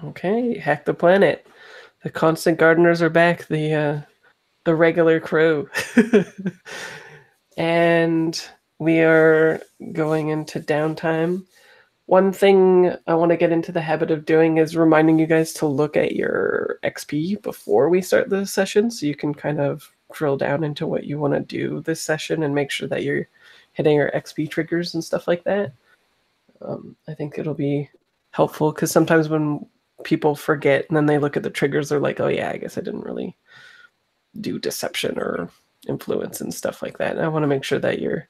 Okay, Hack the Planet. The constant gardeners are back. The regular crew. And we are going into downtime. One thing I want to get into the habit of doing is reminding you guys to look at your XP before we start the session so you can kind of drill down into what you want to do this session and make sure that you're hitting your XP triggers and stuff like that. I think it'll be helpful because sometimes when people forget and then they look at the triggers, they're like, oh, yeah, I guess I didn't really do deception or influence and stuff like that. And I want to make sure that you're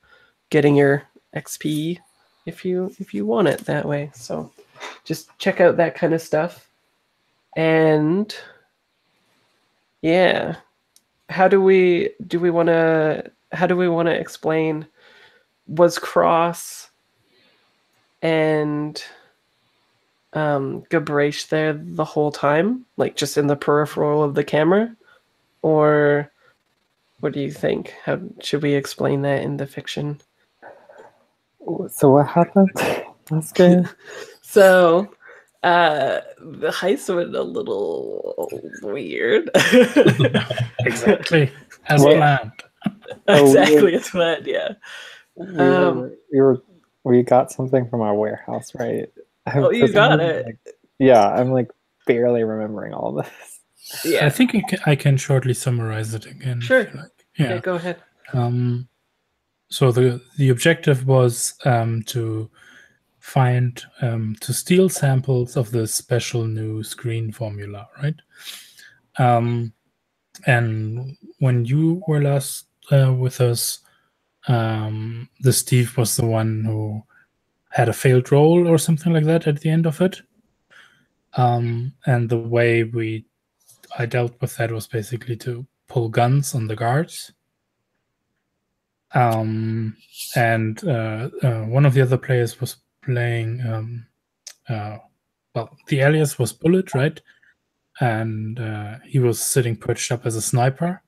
getting your XP if you want it that way. So just check out that kind of stuff. And yeah, how do we want to explain, was Cross and Gabraish there the whole time, like just in the peripheral of the camera, or what do you think? How should we explain that in the fiction? So what happened last game? So the heist went a little weird. Exactly as planned. Exactly as planned. Yeah. We got something from our warehouse, right? Oh, you got it. Like, yeah, I'm like barely remembering all this. Yeah, I think I can shortly summarize it again. Sure. If you like. Yeah, go ahead. So the objective was to find to steal samples of the special new screen formula, right? And when you were last with us, the Steve was the one who had a failed roll or something like that at the end of it. And the way I dealt with that was basically to pull guns on the guards. And one of the other players was playing, well, the alias was Bullet, right? And he was sitting perched up as a sniper,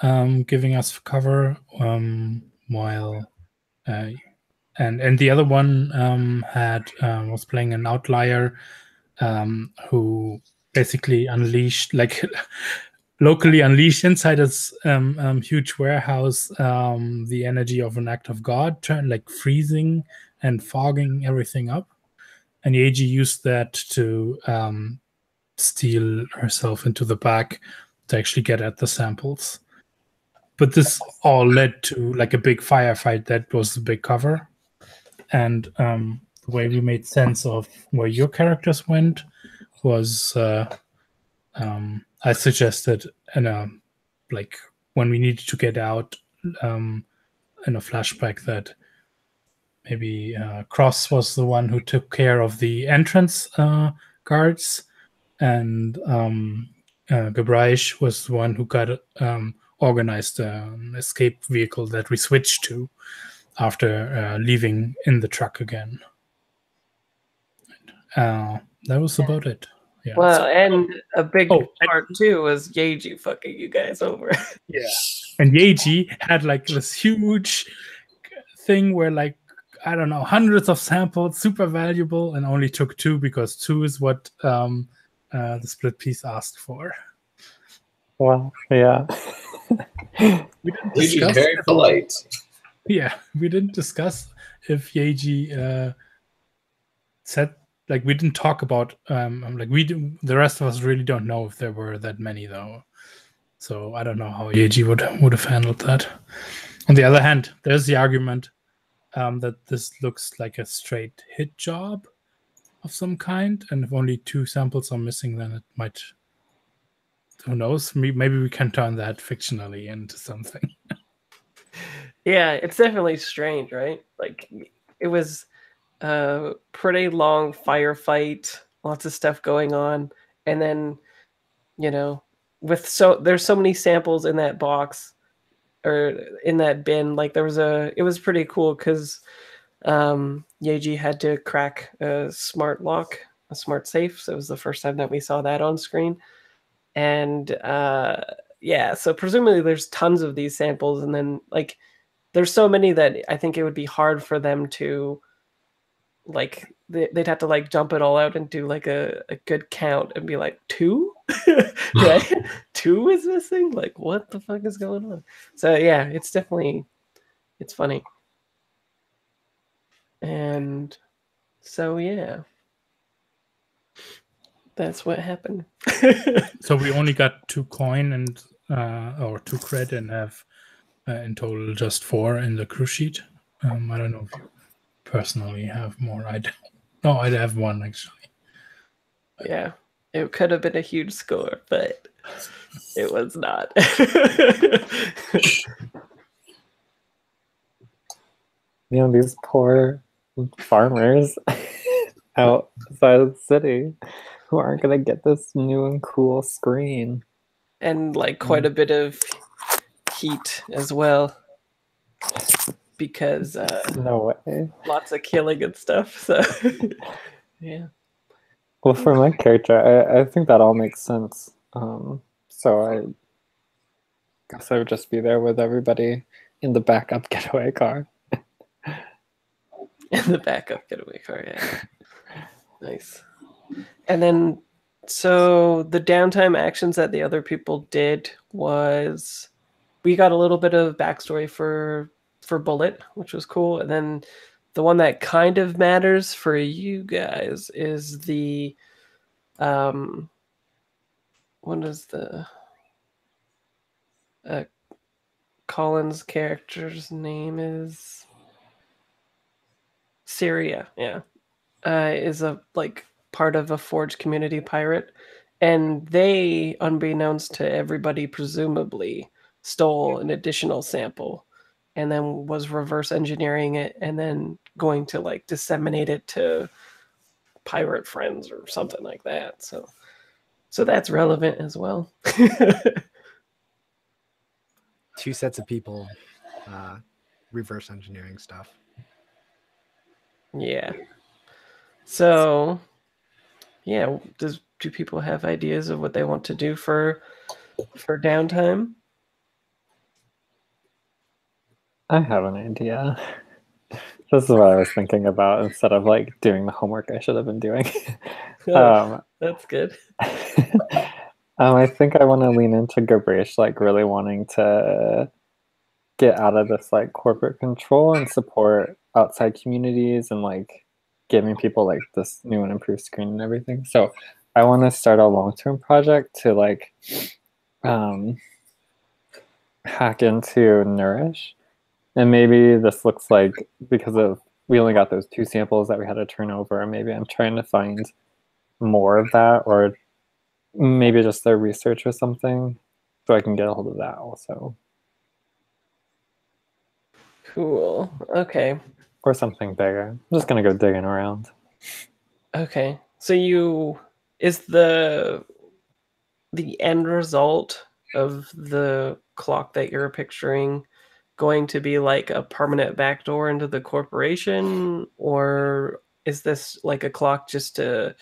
giving us cover, while and the other one was playing an outlier, who basically unleashed, like locally unleashed inside this huge warehouse the energy of an act of God, like freezing and fogging everything up. And Yeji used that to steal herself into the back to actually get at the samples. But this all led to like a big firefight that was the big cover. And the way we made sense of where your characters went was I suggested like when we needed to get out in a flashback that maybe Cross was the one who took care of the entrance guards, and Gabraish was the one who got organized an escape vehicle that we switched to after leaving in the truck again. That was about it. Yeah. Well, and a big part too was Yeji fucking you guys over. Yeah. And Yeji had like this huge thing where, like, I don't know, hundreds of samples, super valuable, and only took 2 because 2 is what the split piece asked for. Well, yeah. Yeji's very polite. Yeah, we didn't discuss if Yeji said, like, we didn't talk about like the rest of us really don't know if there were that many though. So I don't know how Yeji would have handled that. On the other hand, there's the argument that this looks like a straight hit job of some kind, and if only 2 samples are missing, then it might, who knows, maybe we can turn that fictionally into something. Yeah, it's definitely strange, right? Like, it was a pretty long firefight, lots of stuff going on, and then, you know, there's so many samples in that box or in that bin. Like, it was pretty cool because Yeji had to crack a smart lock, a smart safe. So it was the first time that we saw that on screen. And yeah, so presumably there's tons of these samples, and then like there's so many that I think it would be hard for them to like they'd have to like jump it all out and do like a good count and be like 2 right 2 is missing, like what the fuck is going on. So yeah, it's definitely, it's funny. And so yeah, that's what happened. So we only got 2 coin and or 2 cred and have in total just 4 in the crew sheet. I don't know if you personally have more. I don't. No, I have 1 actually. Yeah, it could have been a huge score, but it was not. These poor farmers outside of the city who aren't gonna get this new and cool screen. And like quite a bit of heat as well, because No way. lots of killing and stuff. So yeah. Well, for my character, I think that all makes sense. So I guess I would just be there with everybody in the backup getaway car. In the backup getaway car, yeah. Nice. And then, so the downtime actions that the other people did was, we got a little bit of backstory for Bullet, which was cool. And then the one that kind of matters for you guys is the what is the Colin's character's name is Syria, yeah. Is a like part of a Forge community pirate, and they, unbeknownst to everybody, presumably stole an additional sample and then was reverse engineering it and then going to like disseminate it to pirate friends or something like that. So that's relevant as well. 2 sets of people reverse engineering stuff. Yeah. So yeah, do people have ideas of what they want to do for downtime? I have an idea. This is what I was thinking about instead of like doing the homework I should have been doing. That's good. I think I want to lean into Gabrish, like really wanting to get out of this like corporate control and support outside communities and like giving people like this new and improved screen and everything. So I want to start a long-term project to like hack into Nourish. And maybe this looks like, because of we only got those 2 samples that we had to turn over, and maybe I'm trying to find more of that, or maybe just their research or something, so I can get a hold of that also. Cool. Okay. Or something bigger. I'm just gonna go digging around. Okay. So is the end result of the clock that you're picturing going to be like a permanent backdoor into the corporation, or is this like a clock just to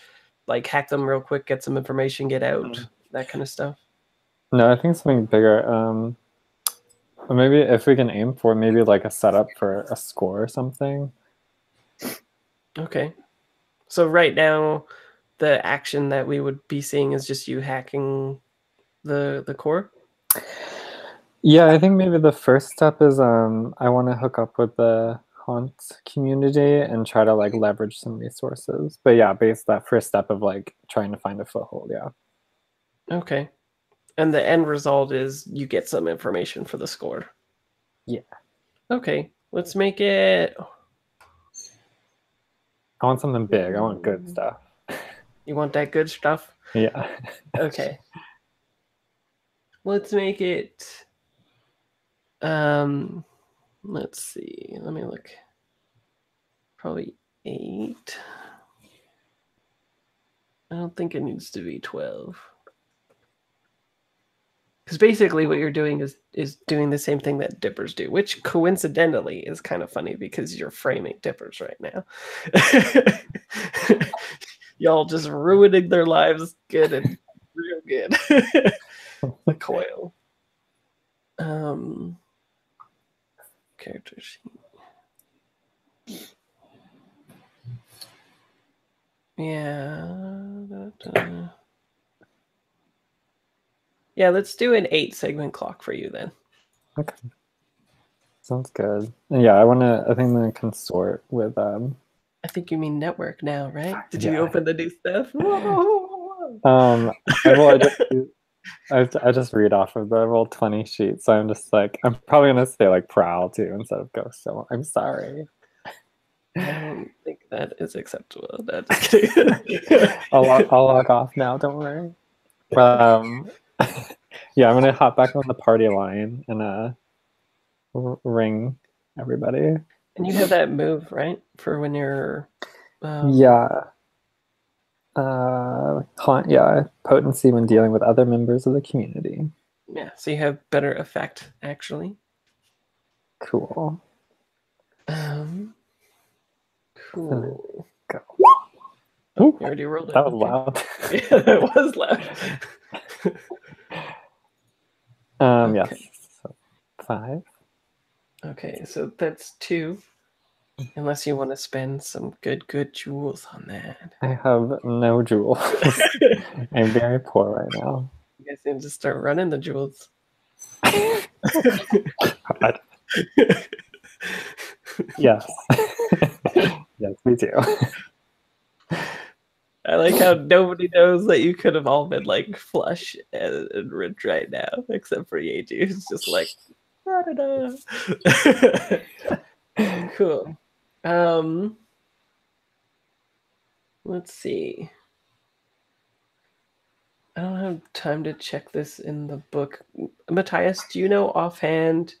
like hack them real quick, get some information, get out, that kind of stuff? No, I think something bigger. Or maybe if we can aim for maybe like a setup for a score or something. Okay. So right now, the action that we would be seeing is just you hacking the core? Yeah, I think maybe the first step is I want to hook up with the Haunt community and try to like leverage some resources. But yeah, that first step of like trying to find a foothold, yeah. Okay. And the end result is you get some information for the score. Yeah. Okay, let's make it... I want something big. I want good stuff. You want that good stuff? Yeah. Okay. Let's make it... let's see. Let me look. Probably 8. I don't think it needs to be 12. Because basically what you're doing is doing the same thing that dippers do, which coincidentally is kind of funny because you're framing dippers right now. Y'all just ruining their lives good and real good. The coil. Character sheet. Yeah. Yeah, let's do an 8-segment clock for you then. Okay. Sounds good. And yeah, I think I'm gonna consort with I think you mean network now, right? Did Yeah. you open the new stuff? I just read off of the Roll20 sheet, so I'm just like, I'm probably gonna say like prowl too instead of ghost. So I'm sorry. I don't think that is acceptable. No, just kidding. I'll log off now. Don't worry. Yeah, I'm gonna hop back on the party line and ring everybody. And you have that move, right? For when you're Yeah. Potency when dealing with other members of the community. Yeah, so you have better effect actually. Cool. Cool. Go. Oh, you already rolled it. That was Okay. loud. Yeah, that was loud. Yes. So 5. Okay, so that's 2. Unless you want to spend some good jewels on that. I have no jewels. I'm very poor right now. You guys need to start running the jewels. God. Yes. Yes, we do. I like how nobody knows that you could have all been like flush and rich right now, except for Yeju, who's just like, I don't know. Cool. Let's see. I don't have time to check this in the book. Matthias, do you know offhand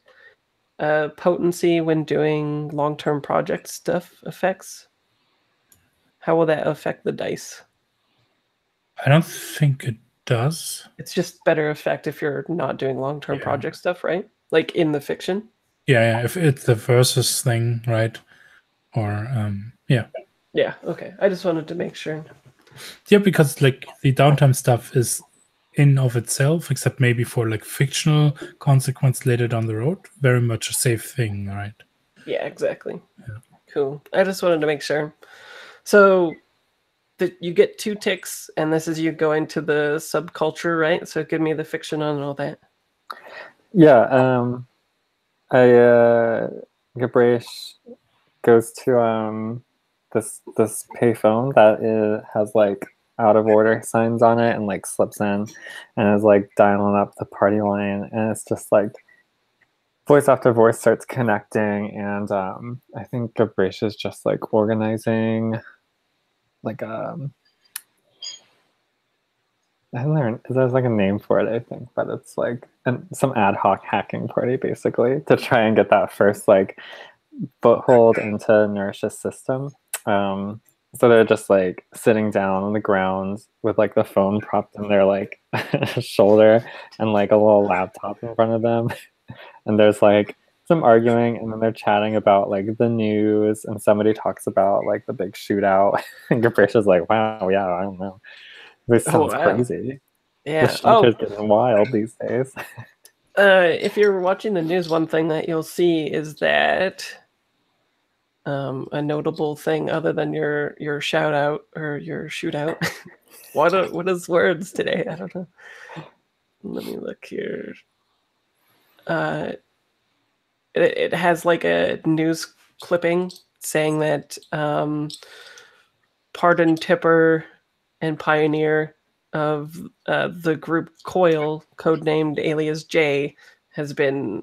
potency when doing long-term project stuff effects? How will that affect the dice? I don't think it does. It's just better effect if you're not doing long-term Yeah. project stuff, right? Like in the fiction? Yeah, if it's the versus thing, right? Or yeah. Yeah, okay. I just wanted to make sure. Yeah, because like the downtime stuff is in of itself, except maybe for like fictional consequence later down the road, very much a safe thing, right? Yeah, exactly. Yeah. Cool. I just wanted to make sure. So you get 2 ticks, and this is you going to the subculture, right? So give me the fiction on all that. Yeah, Gabrish goes to this payphone that has like out of order signs on it and like slips in and is like dialing up the party line, and it's just like voice after voice starts connecting, and I think Gabrish is just like organizing like there's like a name for it, I think, but it's like some ad hoc hacking party basically to try and get that first like foothold into Nourish's system. So they're just like sitting down on the ground with like the phone propped in their like shoulder and like a little laptop in front of them. And there's like some arguing, and then they're chatting about like the news, and somebody talks about like the big shootout. And Gabrish is like, wow, yeah, I don't know. This sounds crazy. Yeah. The shooter's getting wild these days. If you're watching the news, one thing that you'll see is that a notable thing other than your shout out or your shootout. What is words today? I don't know. Let me look here. It has like a news clipping saying that Pardon Tipper and Pioneer of the group Coil, codenamed Alias J, has been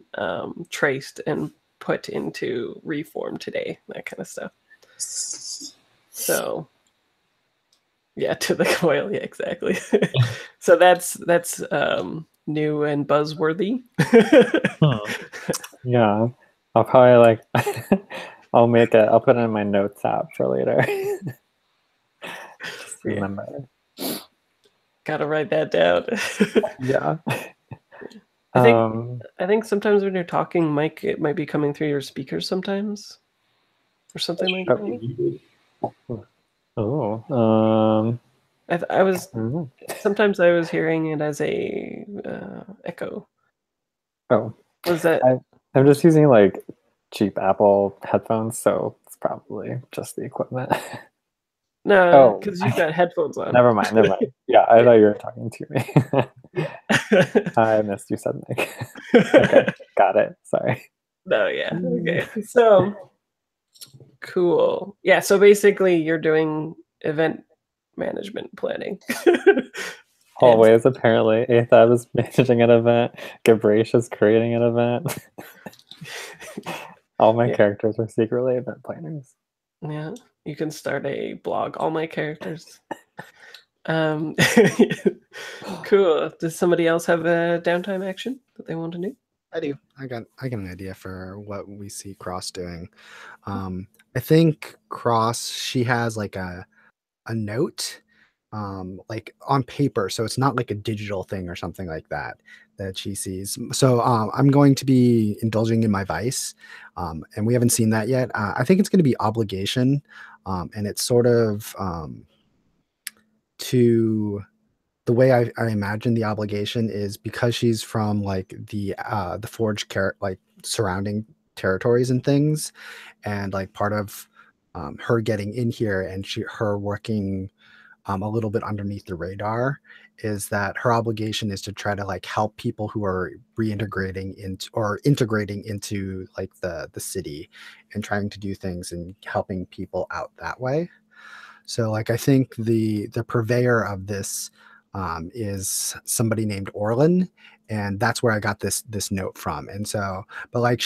traced and put into reform today. That kind of stuff. So, yeah, to the Coil, yeah, exactly. So that's new and buzzworthy. Yeah, I'll probably like I'll put it in my notes app for later. Just remember. Gotta write that down. Yeah. I think sometimes when you're talking, Mike, it might be coming through your speakers sometimes, or something like that. Oh. I was sometimes I was hearing it as a echo. Oh. Was that? I'm just using like cheap Apple headphones, so it's probably just the equipment. No, Oh. because you've got headphones on. Never mind. Yeah, I thought you were talking to me. Yeah. I missed you suddenly. Okay, got it. Sorry. No, yeah. Okay. So cool. Yeah, so basically you're doing event management planning. Always, apparently. Aethab is managing an event. Gabrish is creating an event. All my Yeah. characters are secretly event planners. Yeah, you can start a blog. All my characters. Cool. Does somebody else have a downtime action that they want to do? I do. I got an idea for what we see Cross doing. I think Cross, she has like a note, like on paper, so it's not like a digital thing or something like that that she sees. So I'm going to be indulging in my vice, and we haven't seen that yet. I think it's going to be obligation, and it's sort of to the way I imagine the obligation is because she's from like the Forge like surrounding territories and things, and like part of her getting in here and her working a little bit underneath the radar is that her obligation is to try to like help people who are reintegrating into or integrating into like the city and trying to do things and helping people out that way. So like I think the purveyor of this is somebody named Orlin, and that's where I got this note from. And so, but like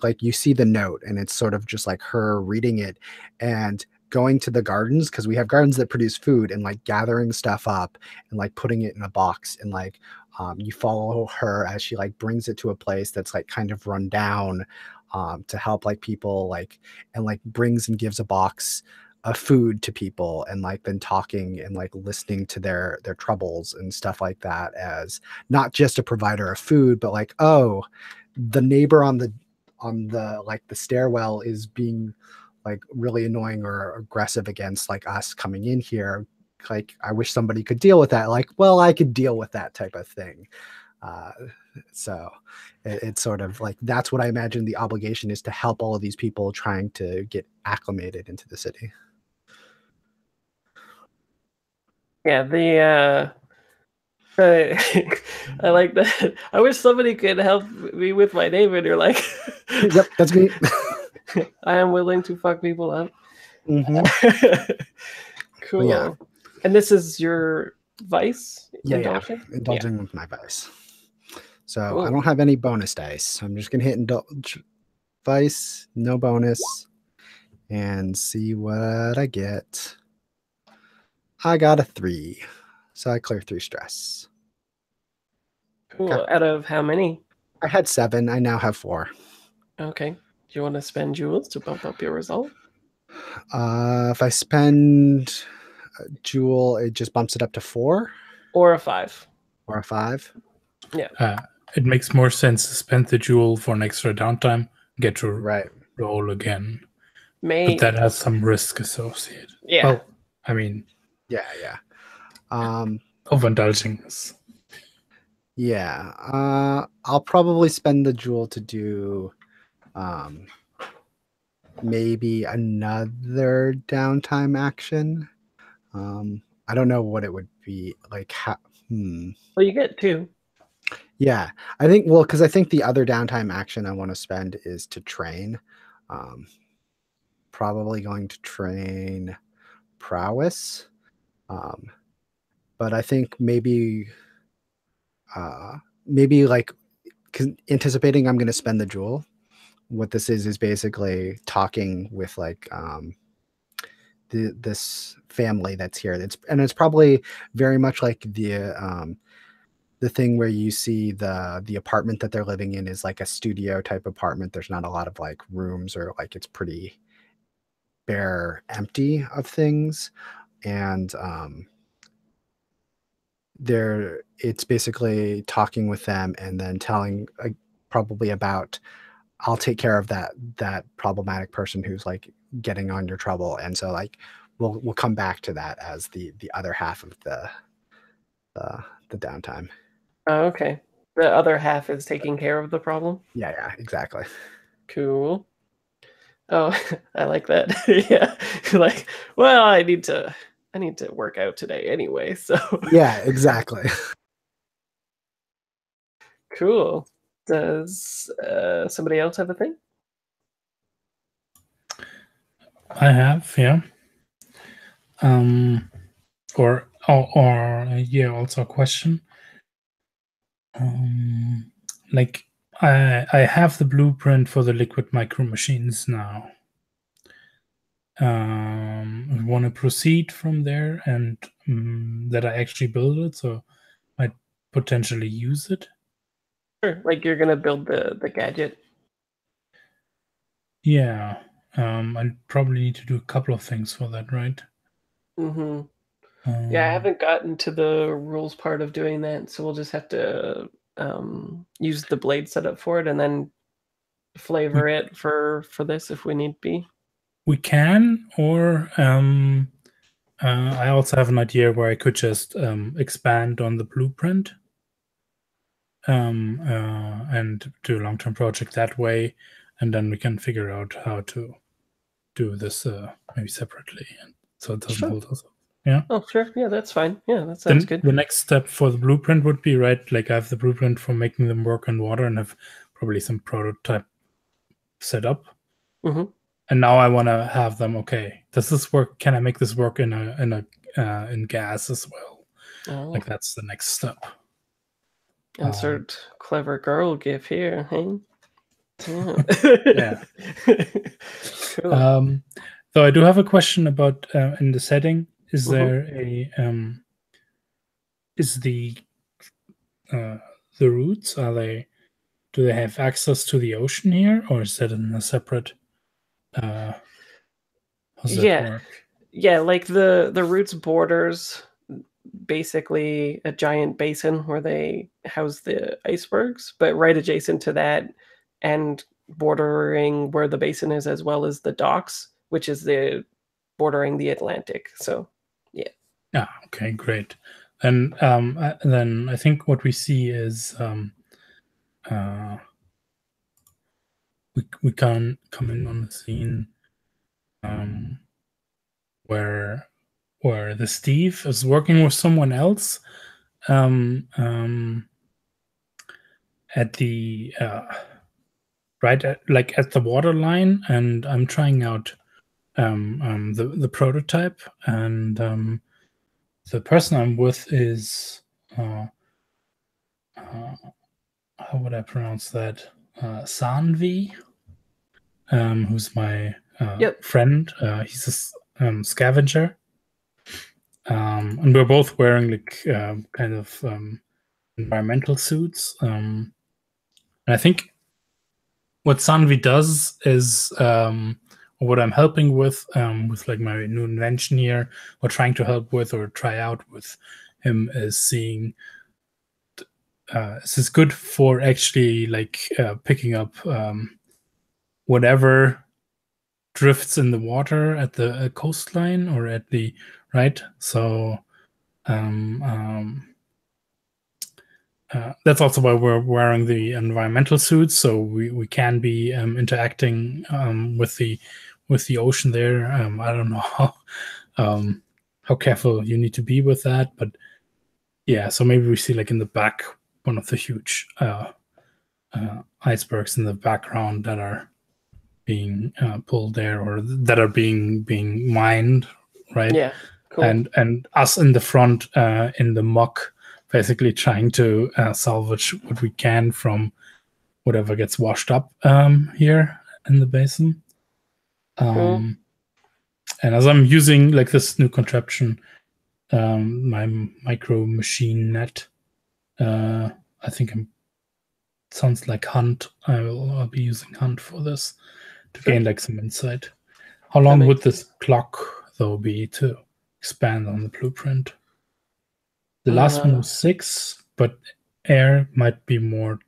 like you see the note, and it's sort of just like her reading it and going to the gardens, because we have gardens that produce food, and like gathering stuff up and like putting it in a box, and like you follow her as she like brings it to a place that's like kind of run down to help like people like, and like brings and gives a box of food to people, and like then talking and like listening to their troubles and stuff like that, as not just a provider of food, but like, oh, the neighbor on the like the stairwell is being like really annoying or aggressive against like us coming in here. Like, I wish somebody could deal with that. Like, well, I could deal with that type of thing. So it's sort of like, that's what I imagine the obligation is, to help all of these people trying to get acclimated into the city. Yeah, I like that. I wish somebody could help me with my name, and you're like, Yep, that's me. I am willing to fuck people up. Mm-hmm. Cool. Yeah. And this is your vice? Yeah, indulging? indulging with my vice. So Cool. I don't have any bonus dice. I'm just gonna hit indulge vice, no bonus, and see what I get. I got a 3, so I clear 3 stress. Cool. Okay. Out of how many? I had 7. I now have 4. Okay. Do you want to spend jewels to bump up your result? If I spend a jewel, it just bumps it up to 4 Or a 5? or a 5. It makes more sense to spend the jewel for an extra downtime, get to Right. roll again. Maybe. But that has some risk associated. Yeah. Well, I mean, Yeah. overindulging is. Yeah. I'll probably spend the jewel to do maybe another downtime action. I don't know what it would be like. Well, you get 2. Yeah, I think, well, because I think the other downtime action I want to spend is to train. Probably going to train prowess. But I think maybe like, cause anticipating I'm going to spend the jewel. What this is basically talking with like this family that's here. It's probably very much like the thing where you see the apartment that they're living in is like a studio type apartment. There's not a lot of like rooms, or like it's pretty bare, empty of things, and it's basically talking with them and then telling probably about, I'll take care of that problematic person who's like getting on your trouble. And so like we'll come back to that as the other half of the downtime. Oh, okay. The other half is taking care of the problem? Yeah, exactly. Cool. Oh, I like that. Yeah. Like, well, I need to work out today anyway, so Yeah, exactly. cool. Does somebody else have a thing? I have, yeah. Yeah, also a question. Like I have the blueprint for the liquid micro machines now. I want to proceed from there, and that I actually build it, so I potentially use it. Sure. Like you're gonna build the gadget. Yeah, I probably need to do a couple of things for that, right? Mm-hmm. Yeah, I haven't gotten to the rules part of doing that, so we'll just have to use the blade setup for it and then flavor it for this if we need be. We can, or I also have an idea where I could just expand on the blueprint and do a long-term project that way, and then we can figure out how to do this maybe separately, and so it doesn't Sure. hold us up. Yeah. Oh, sure. Yeah, that's fine. Yeah, that sounds good. The next step for the blueprint would be, right, like I have the blueprint for making them work on water and have probably some prototype set up. Mm-hmm. And now I want to have them. Okay, does this work? Can I make this work in gas as well? Oh. Like that's the next step. Insert clever girl gif here, hey? Yeah. Cool. Though I do have a question about in the setting. Is Mhm. there a is the roots, do they have access to the ocean here, or is that in a separate how does that work? Yeah, like the roots borders basically a giant basin where they house the icebergs, but right adjacent to that and bordering where the basin is as well as the docks, which is the bordering the Atlantic. So yeah. Yeah, okay, great. And then I think what we see is we can come in on the scene where the Steve is working with someone else at the right at the water line, and I'm trying out the prototype, and the person I'm with is how would I pronounce that? Sanvi, who's my Yep. friend. He's a scavenger, and we're both wearing like kind of environmental suits. And I think what Sanvi does is what I'm helping with like my new invention here, or trying to help with or try out with him, is seeing this is good for actually like picking up whatever drifts in the water at the coastline or at the right. So that's also why we're wearing the environmental suits, so we can be interacting with the ocean there. I don't know how careful you need to be with that, but yeah. So maybe we see like in the back one of the huge icebergs in the background that are being pulled there, or that are being mined, right? Yeah. Cool. And us in the front in the muck, basically trying to salvage what we can from whatever gets washed up here in the basin. Cool. And as I'm using like this new contraption, my micro machine net, I think sounds like Hunt. I'll be using Hunt for this to gain like some insight. How long would this clock though be to expand on the blueprint? The last one was 6, but air might be more.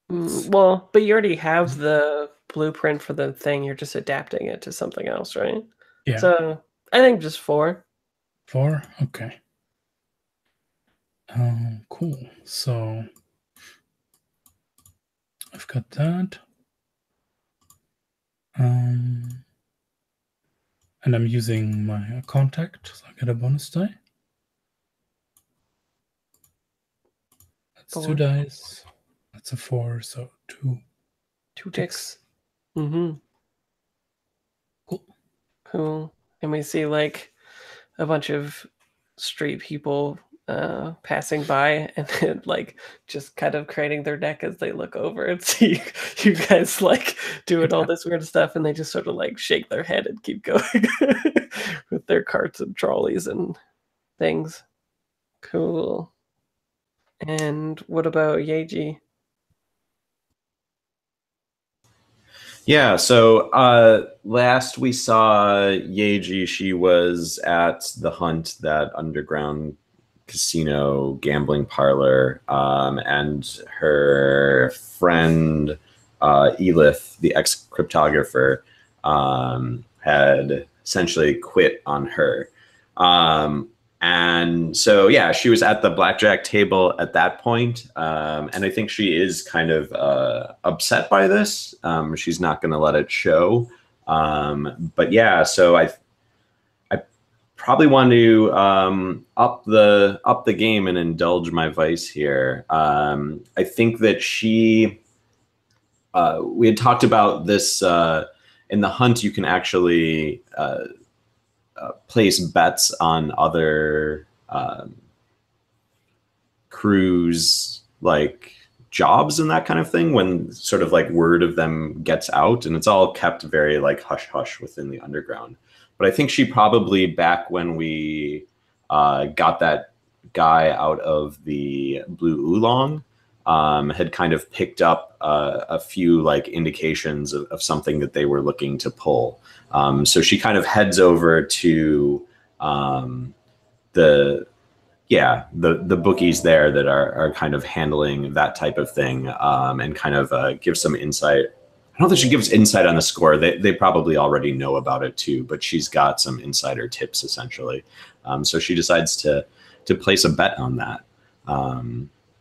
Well, but you already have the blueprint for the thing. You're just adapting it to something else, right? Yeah. So I think just 4. 4? Okay. Cool. So I've got that. And I'm using my contact, so I get a bonus die. That's 2 dice. That's a 4, so 2. 2 ticks. Mm-hmm. Cool. And we see like a bunch of street people passing by and like just kind of creating their deck as they look over and see you guys like doing all this weird stuff, and they just sort of like shake their head and keep going with their carts and trolleys and things. Cool. And what about Yeji? Yeah, so last we saw Yeji, she was at the Hunt, that underground casino gambling parlor, and her friend Elith, the ex-cryptographer, had essentially quit on her. And so, yeah, she was at the blackjack table at that point. And I think she is kind of upset by this. She's not going to let it show. But yeah, so I probably want to up the game and indulge my vice here. I think that we had talked about this in the Hunt. You can actually place bets on other crews, like jobs and that kind of thing, when sort of like word of them gets out, and it's all kept very like hush hush within the underground. But I think she probably, back when we got that guy out of the Blue Oolong, had kind of picked up a few like indications of something that they were looking to pull. So she kind of heads over to the bookies there that are kind of handling that type of thing, and kind of give some insight. I don't think she gives insight on the score. They probably already know about it too, but she's got some insider tips essentially. So she decides to place a bet on that,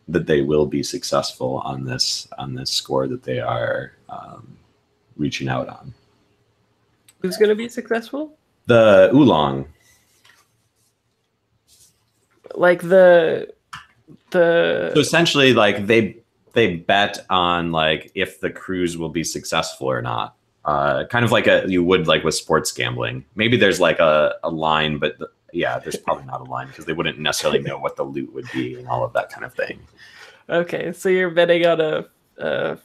that they will be successful on this score that they are reaching out on. Who's going to be successful? The Oolong. Like the So essentially, like they bet on like if the cruise will be successful or not. Kind of like you would like with sports gambling. Maybe there's like a line, but yeah, there's probably not a line because they wouldn't necessarily know what the loot would be and all of that kind of thing. Okay, so you're betting on a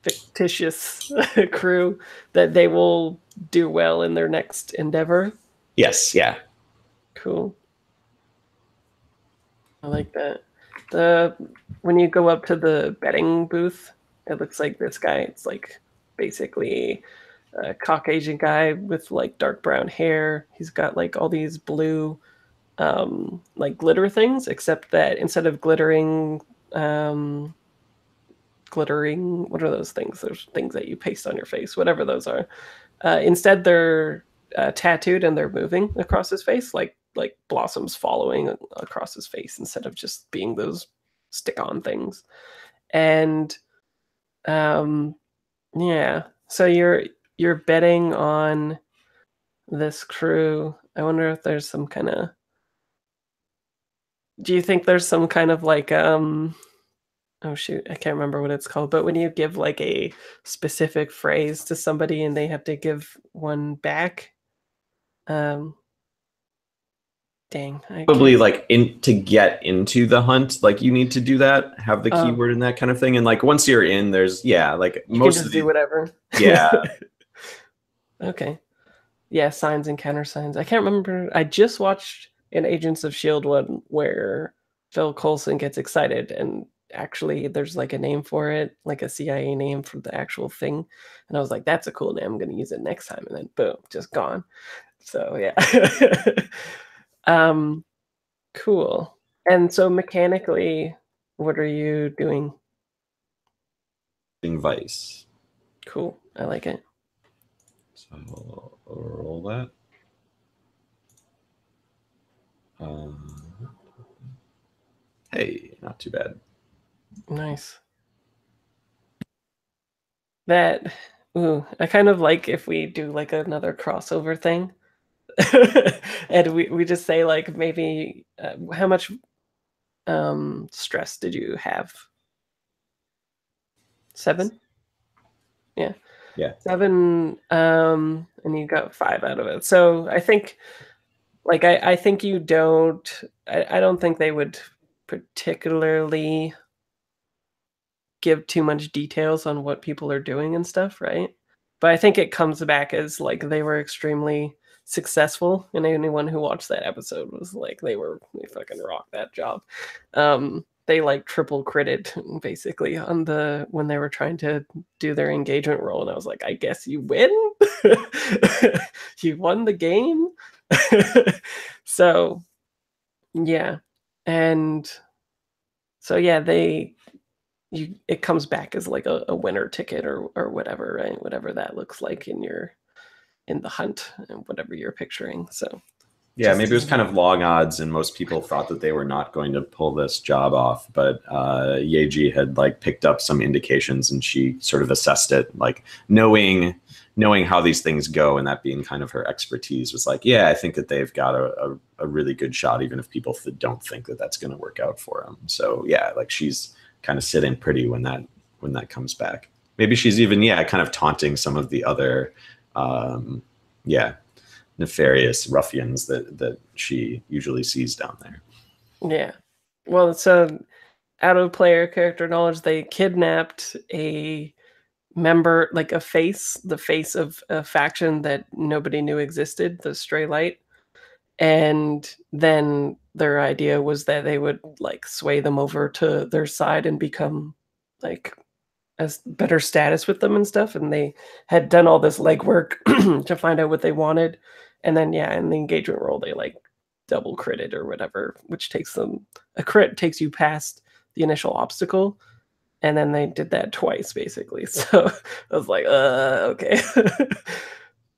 fictitious crew that they will do well in their next endeavor? Yes, yeah. Cool. I like that. When you go up to the betting booth, it looks like this guy. It's like basically a Caucasian guy with like dark brown hair. He's got like all these blue like glitter things, except that instead of glittering, what are those things? Those things that you paste on your face, whatever those are. Instead, they're tattooed and they're moving across his face, like blossoms following across his face instead of just being those stick-on things. And yeah, so you're betting on this crew. I wonder if there's some kind of. Do you think there's some kind of like oh shoot, I can't remember what it's called, but when you give like a specific phrase to somebody and they have to give one back, dang, probably like to get into the Hunt, like you need to do that, have the keyword and that kind of thing, and like once you're in, there's like you most can just of the do whatever. Yeah. Okay. Yeah, signs and countersigns. I can't remember. I just watched an Agents of S.H.I.E.L.D. one where Phil Coulson gets excited and actually there's like a name for it, like a CIA name for the actual thing. And I was like, that's a cool name. I'm going to use it next time. And then boom, just gone. So yeah. Cool. And so mechanically, what are you doing? Vice. Cool. I like it. So I'll roll that. Hey, not too bad. Nice. That Ooh, I kind of like if we do like another crossover thing. And we just say like maybe how much stress did you have? 7? Yeah. Yeah. 7, and you got 5 out of it. So I think like I think you don't I don't think they would particularly give too much details on what people are doing and stuff, right? But I think it comes back as like they were extremely successful, and anyone who watched that episode was like they fucking rocked that job. They like triple critted basically on the when they were trying to do their engagement role, and I was like, I guess you win. You won the game. So yeah, and so yeah, it comes back as like a winner ticket or whatever, right? Whatever that looks like in the hunt and whatever you're picturing. So Yeah, maybe it was kind of long odds, and most people thought that they were not going to pull this job off. But Yeji had like picked up some indications, and she sort of assessed it, like knowing how these things go, and that being kind of her expertise, was like, yeah, I think that they've got a really good shot, even if people don't think that that's going to work out for them. So yeah, like she's kind of sitting pretty when that comes back. Maybe she's even kind of taunting some of the other nefarious ruffians that she usually sees down there. Yeah. Well, it's out of player character knowledge. They kidnapped a member, like the face of a faction that nobody knew existed, the Stray Light. And then their idea was that they would like sway them over to their side and become like as better status with them and stuff. And they had done all this legwork to find out what they wanted. And then in the engagement role, they like double critted or whatever, which takes them a crit takes you past the initial obstacle. And then they did that twice basically. So I was like, okay.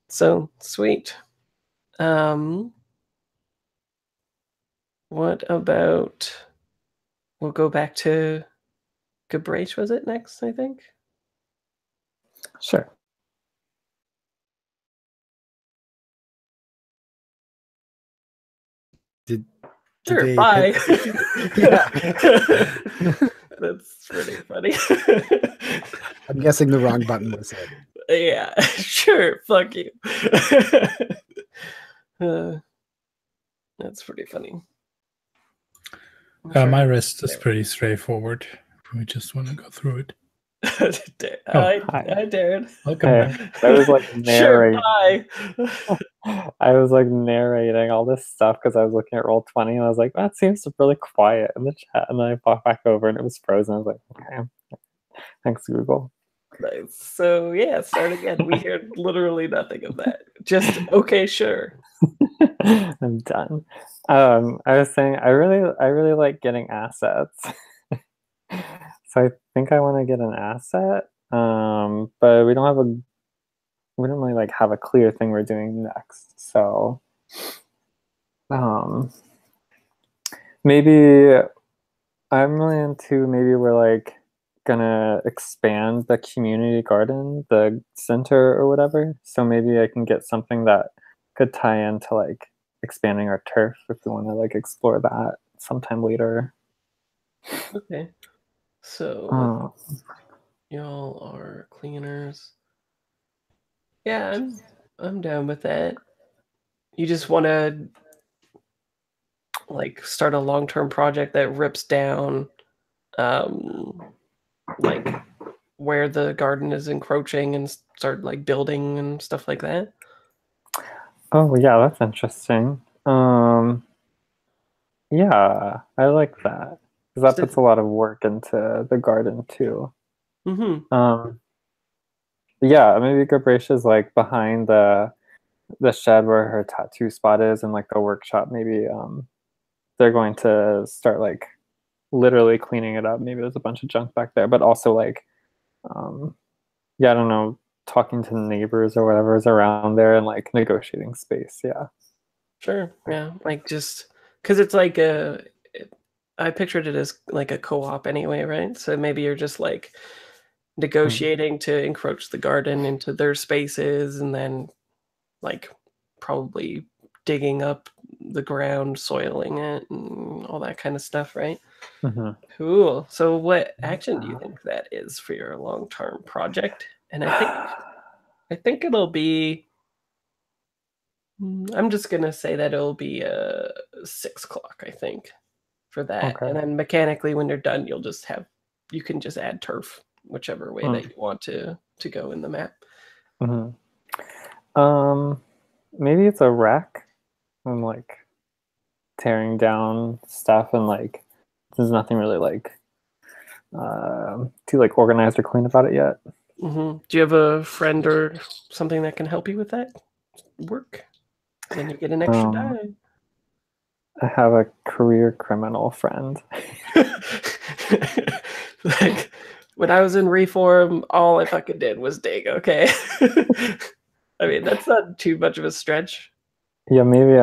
So sweet. What about we'll go back to Gabrach, was it next, I think? Sure. Did they bye. Yeah. That's pretty funny. I'm guessing the wrong button was hit. Yeah, sure. Fuck you. That's pretty funny. My rest is pretty straightforward. We just want to go through it. Hi, Darren. Welcome back. I was like narrating. Sure, bye. I was like narrating all this stuff because I was looking at Roll20 and I was like, that seems really quiet in the chat. And then I popped back over and it was frozen. I was like, okay, thanks, Google. Nice. So start again. We hear literally nothing of that. Just okay, sure. I'm done. I was saying I really like getting assets. So I think I want to get an asset. But we don't really like have a clear thing we're doing next. So maybe I'm really into maybe we're like gonna expand the community garden, the center or whatever. So maybe I can get something that could tie into like expanding our turf if we want to like explore that sometime later. Okay. So y'all are cleaners. Yeah, I'm down with that. You just want to like start a long-term project that rips down like where the garden is encroaching and start like building and stuff like that. Oh yeah, that's interesting. Yeah, I like that because that puts a lot of work into the garden too. Mm-hmm. Yeah, maybe Gabrach is like behind the shed where her tattoo spot is, and like the workshop. Maybe they're going to start like literally cleaning it up. Maybe there's a bunch of junk back there, but also like, I don't know, talking to the neighbors or whatever is around there and like negotiating space. Yeah. Sure. Yeah. Like just because it's like I pictured it as like a co-op anyway, right? So maybe you're just like negotiating to encroach the garden into their spaces, and then like probably digging up the ground, soiling it, and all that kind of stuff, right? Mhm. Cool. So what action do you think that is for your long-term project? And I think it'll be I'm just gonna say that it'll be 6 o'clock, I think, for that. Okay. And then mechanically when you're done, you can just add turf, whichever way that you want to go in the map. Mhm. Maybe it's a wreck. I'm like tearing down stuff, and like there's nothing really like too like organized or clean about it yet. Do you have a friend or something that can help you with that work? Then you get an extra die. I have a career criminal friend. Like when I was in Reform, all I fucking did was dig. Okay, I mean that's not too much of a stretch. Yeah, maybe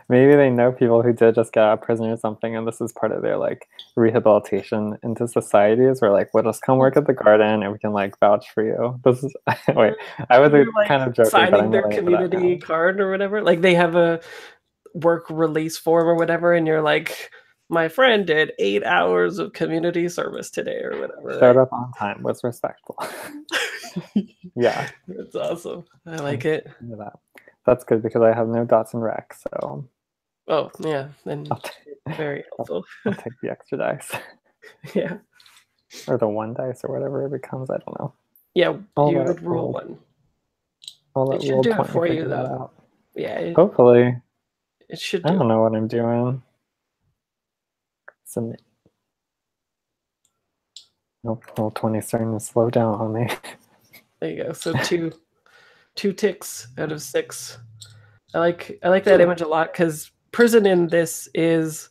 maybe they know people who did just get out of prison or something, and this is part of their like rehabilitation into societies, where like we'll just come work at the garden and we can like vouch for you. This is wait, I was You're, like, kind of joking, but signing I'm their really into that community now. card or whatever. Like they have a work release form or whatever, and you're like, my friend did 8 hours of community service today or whatever. Showed Right? up on time, was respectful. Yeah, It's awesome. I like it. into that. That's good because I have no dots and rec, so Oh yeah, then I'll, very helpful. I'll take the extra dice Yeah, or the 1 dice or whatever it becomes. I don't know. yeah. I'll You let would roll roll. one. I'll It let should roll do it 20 for you figure that though. out. Yeah, Hopefully. it should I do. don't know what I'm doing. Submit. Nope, roll 20 starting to slow down on me. There you go. So two ticks out of 6. I like that image a lot because prison in this is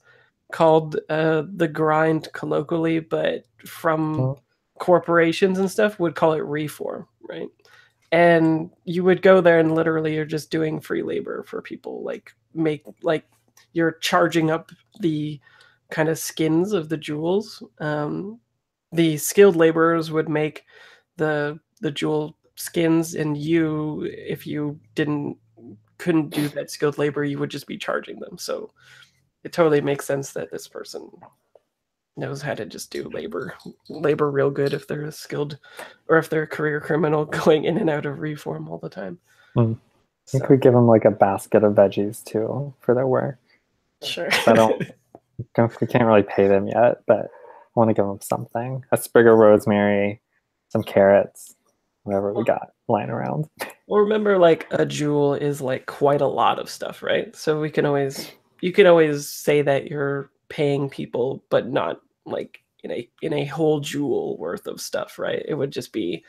called the grind colloquially, but from corporations and stuff would call it reform, right? And you would go there and literally you're just doing free labor for people, like you're charging up the kind of skins of the jewels. The skilled laborers would make the jewel skins, and you, if you couldn't do that skilled labor, you would just be charging them. So it totally makes sense that this person knows how to just do labor real good if they're a skilled or if they're a career criminal going in and out of reform all the time. I think we give them like a basket of veggies too for their work. Sure. We can't really pay them yet, but I want to give them something. A sprig of rosemary, some carrots, whatever we got lying around. Well, remember, like a jewel is like quite a lot of stuff, right? So you can always say that you're paying people, but not like in a whole jewel worth of stuff, right? It would just be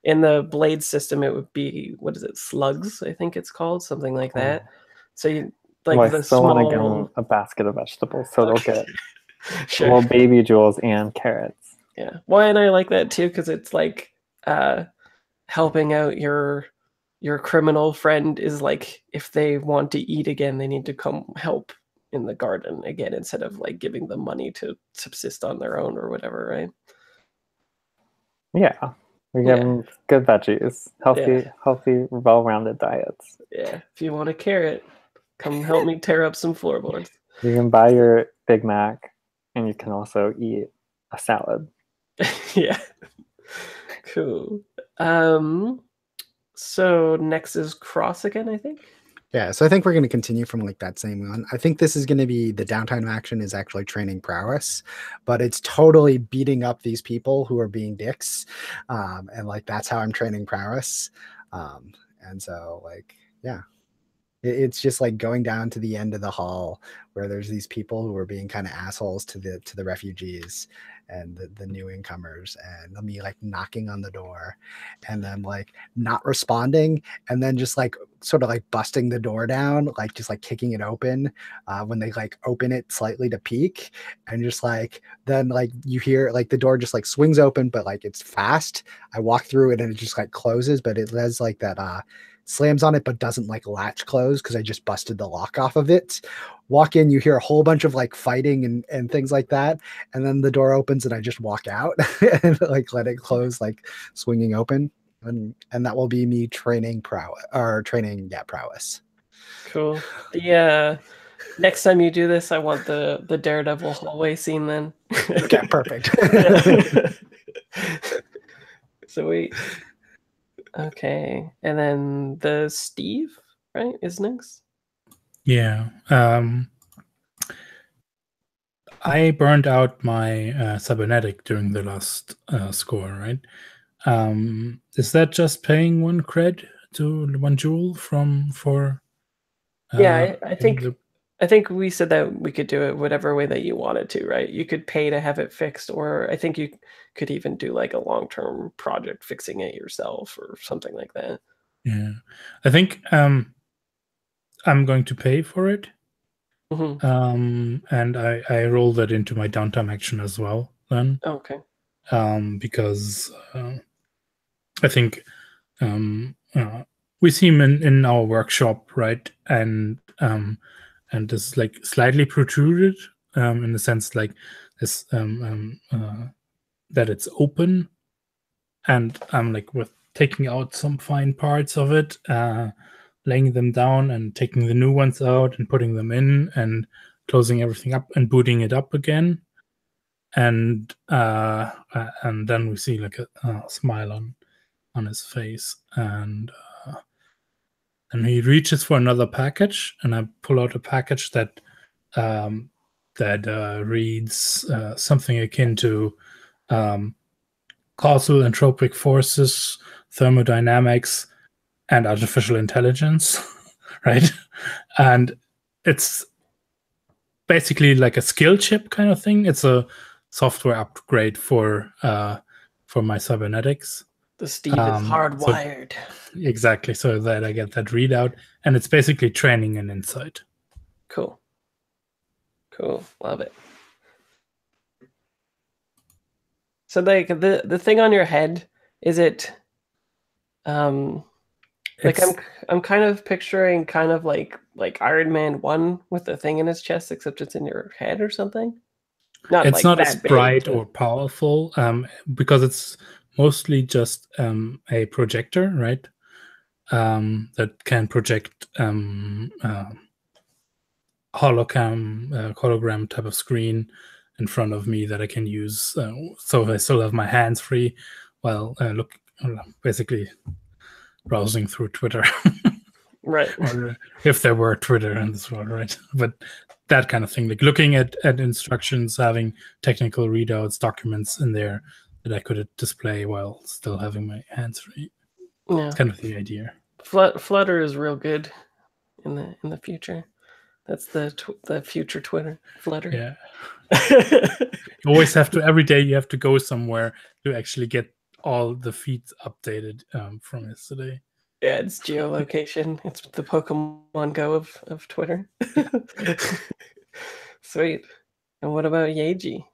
in the blade system. It would be, what is it, slugs? I think it's called something like that. So you like I the still want to give small. them a basket of vegetables, so they'll get Sure. little baby jewels and carrots. Yeah. Well, and I like that too because it's like helping out your criminal friend is like if they want to eat again, they need to come help in the garden again instead of like giving them money to subsist on their own or whatever, right? Yeah. We give them good veggies, healthy, well-rounded diets. Yeah. If you want a carrot, come help me tear up some floorboards. You can buy your Big Mac, and you can also eat a salad. Yeah. Cool. So next is Cross again, I think. Yeah, so I think we're going to continue from like that same one. I think this is going to be the downtime action is actually training prowess, but it's totally beating up these people who are being dicks, and like that's how I'm training prowess. And so like yeah, it's just like going down to the end of the hall where there's these people who are being kind of assholes to the refugees and the new incomers, and me like knocking on the door and then like not responding and then just like sort of like busting the door down, like just like kicking it open when they like open it slightly to peek, and just like then like you hear like the door just like swings open but like it's fast. I walk through it and it just like closes, but it has like that slams on it but doesn't like latch close because I just busted the lock off of it. Walk in, you hear a whole bunch of like fighting and things like that, and then the door opens and I just walk out and like let it close, like swinging open, and that will be me training prowess. Cool. Yeah. Next time you do this, I want the Daredevil hallway scene then. Okay, perfect. Sweet. Okay. And then the Steve, right, is next? Yeah. I burned out my cybernetic during the last score, right? Is that just paying 1 cred to 1 jewel for? Yeah, I think we said that we could do it whatever way that you wanted to, right? You could pay to have it fixed, or I think you could even do like a long-term project fixing it yourself or something like that. Yeah, I think I'm going to pay for it. Mm-hmm. And I roll that into my downtime action as well then. Okay. Because I think we see him in our workshop, right? And is like slightly protruded in the sense like this that it's open, and I'm like with taking out some fine parts of it, laying them down and taking the new ones out and putting them in and closing everything up and booting it up again, and then we see like a smile on his face, and he reaches for another package, and I pull out a package that reads something akin to causal entropic forces, thermodynamics, and artificial intelligence, right? And it's basically like a skill chip kind of thing. It's a software upgrade for my cybernetics. The Steve is hardwired. Exactly, so that I get that readout, and it's basically training and insight. Cool. Love it. So like the thing on your head, is it like I'm kind of picturing kind of like Iron Man 1 with the thing in his chest, except it's in your head or something? It's like not as that big, bright but... or powerful because it's mostly just a projector, right? That can project hologram type of screen in front of me that I can use. So I still have my hands free while basically browsing through Twitter. Right. Or if there were Twitter in this world, right? But that kind of thing, like looking at instructions, having technical readouts, documents in there that I could display while still having my hands free. Yeah, it's kind of the idea. Flutter is real good in the future. That's the future Twitter, Flutter. Yeah. You always have to, every day you have to go somewhere to actually get all the feeds updated from yesterday. Yeah, it's geolocation. It's the Pokemon Go of Twitter. Sweet. And what about Yeji?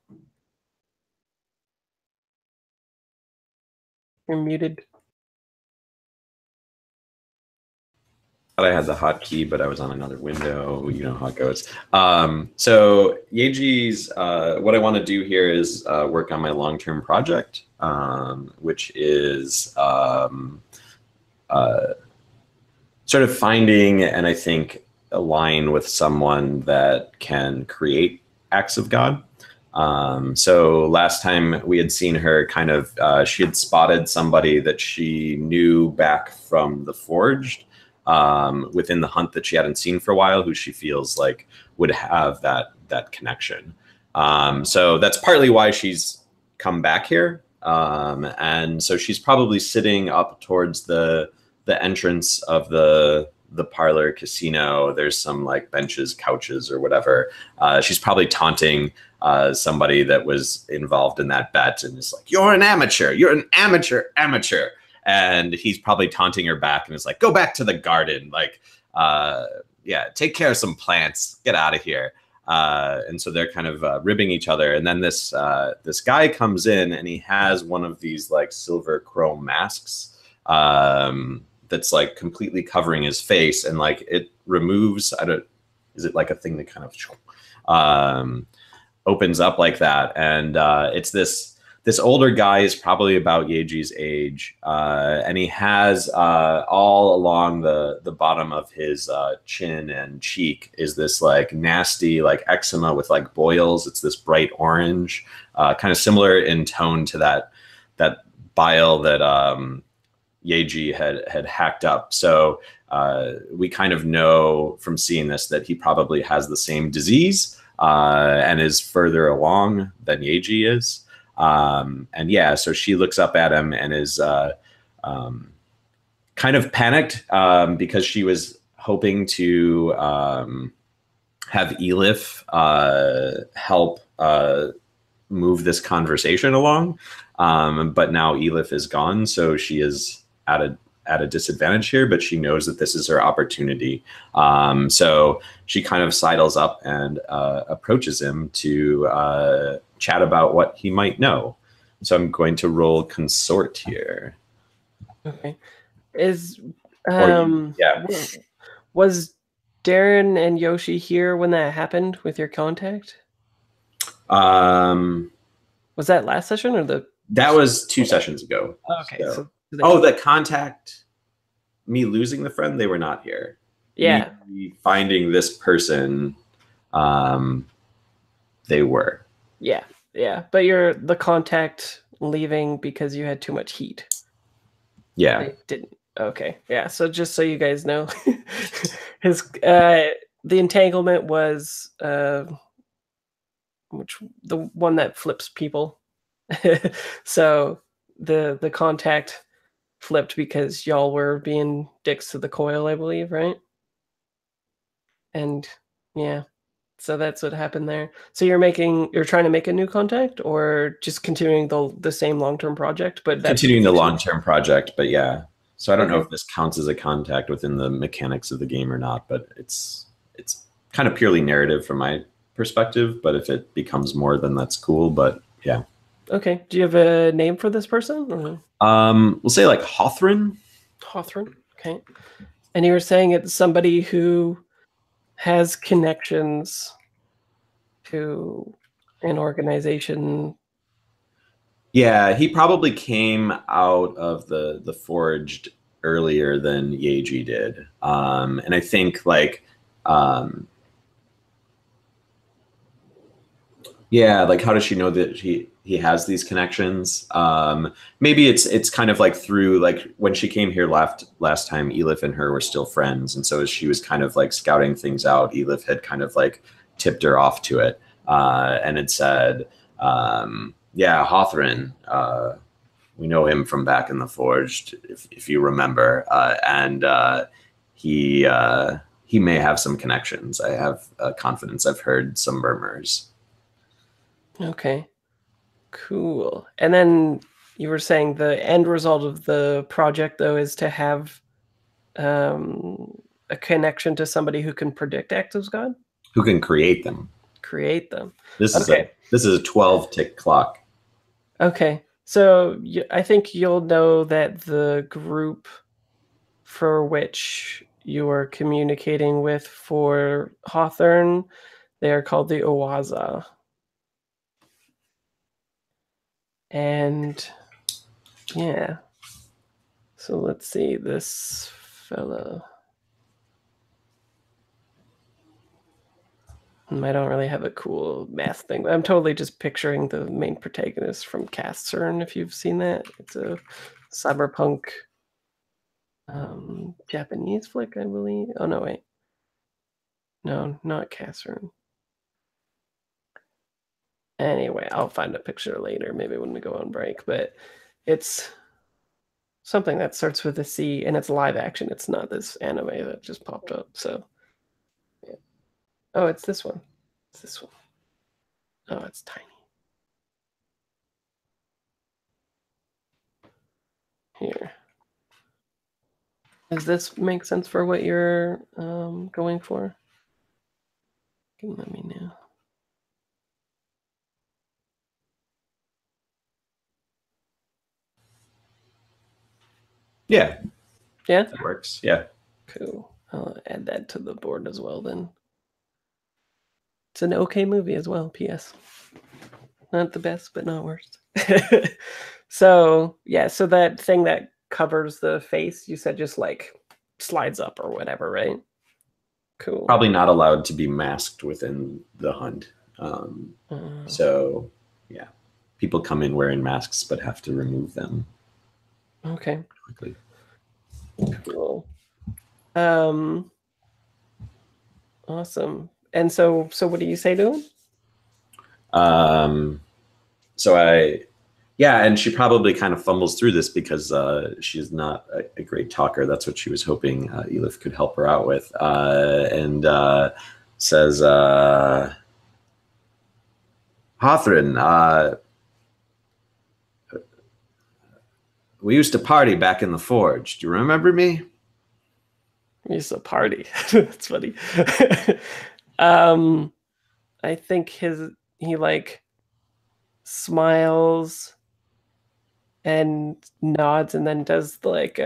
You're muted. I had the hotkey, but I was on another window. You know how it goes. So Yeji's, what I want to do here is work on my long-term project, which is sort of finding and I think align with someone that can create acts of God. So last time we had seen her kind of, she had spotted somebody that she knew back from the Forged, within the hunt that she hadn't seen for a while, who she feels like would have that connection. So that's partly why she's come back here. And so she's probably sitting up towards the entrance of the parlor casino. There's some like benches, couches, or whatever. She's probably taunting somebody that was involved in that bet and is like, "You're an amateur. You're an amateur. And he's probably taunting her back and is like, "Go back to the garden. Like, yeah, take care of some plants. Get out of here." And so they're kind of ribbing each other. And then this guy comes in and he has one of these like silver chrome masks that's like completely covering his face, and like it removes. Is it like a thing that kind of opens up like that? And it's this older guy is probably about Yeji's age, and he has all along the bottom of his chin and cheek is this like nasty like eczema with like boils. It's this bright orange, kind of similar in tone to that bile that Yeji had hacked up. So we kind of know from seeing this that he probably has the same disease and is further along than Yeji is. And yeah, so she looks up at him and is kind of panicked because she was hoping to have Elif help move this conversation along. But now Elif is gone, so she is at a disadvantage here, but she knows that this is her opportunity. So she kind of sidles up and approaches him to chat about what he might know. So I'm going to roll consort here. Okay. Was Darren and Yoshi here when that happened with your contact? Was that last session or that was 2 sessions ago. Okay. So the contact, me losing the friend, they were not here. Yeah. Me finding this person, they were. Yeah. Yeah. But you're the contact leaving because you had too much heat. Yeah. I didn't. Okay. Yeah. So just so you guys know, his the entanglement was which the one that flips people. So the contact flipped because y'all were being dicks to the coil, I believe, right? And yeah, so that's what happened there. So you're trying to make a new contact, or just continuing the same long-term project? But continuing the long-term project, but yeah. So I don't know Okay. if this counts as a contact within the mechanics of the game or not, but it's kind of purely narrative from my perspective. But if it becomes more, then that's cool. But yeah. Okay. Do you have a name for this person? Or? We'll say like Hawthorne. Hawthorne. Okay. And you were saying it's somebody who has connections to an organization. Yeah, he probably came out of the Forged earlier than Yeji did. And I think like yeah, like how does she know that he has these connections? Maybe it's kind of like through like when she came here last time, Elif and her were still friends, and so as she was kind of like scouting things out, Elif had kind of like tipped her off to it, and had said, yeah, Hawthorne, we know him from back in the Forged, if you remember, and he may have some connections. I have confidence. I've heard some murmurs. Okay, cool. And then you were saying the end result of the project, though, is to have a connection to somebody who can predict acts of God? Who can create them. Create them. This is Okay. a 12-tick clock. Okay. So I think you'll know that the group for which you are communicating with for Hawthorne, they are called the Owaza. And yeah. So let's see, this fellow. I don't really have a cool math thing. I'm totally just picturing the main protagonist from Cast CERN, if you've seen that. It's a cyberpunk Japanese flick, I believe. Oh, no, wait. No, not Cast CERN. Anyway, I'll find a picture later, maybe when we go on break. But it's something that starts with a C, and it's live action. It's not this anime that just popped up. So, yeah. Oh, it's this one. It's this one. Oh, it's tiny. Here. Does this make sense for what you're going for? You can let me know. Yeah. Yeah. That works. Yeah. Cool. I'll add that to the board as well then. It's an okay movie as well, P.S. Not the best, but not worst. So, yeah, so that thing that covers the face, you said just like slides up or whatever, right? Cool. Probably not allowed to be masked within the hunt. So, yeah, people come in wearing masks but have to remove them Okay. quickly. Cool. Awesome. And so what do you say to him? And she probably kind of fumbles through this because she's not a great talker. That's what she was hoping Elif could help her out with. And says, Hothrin, we used to party back in the Forge. Do you remember me? We used to party. That's funny. I think he like smiles and nods and then does like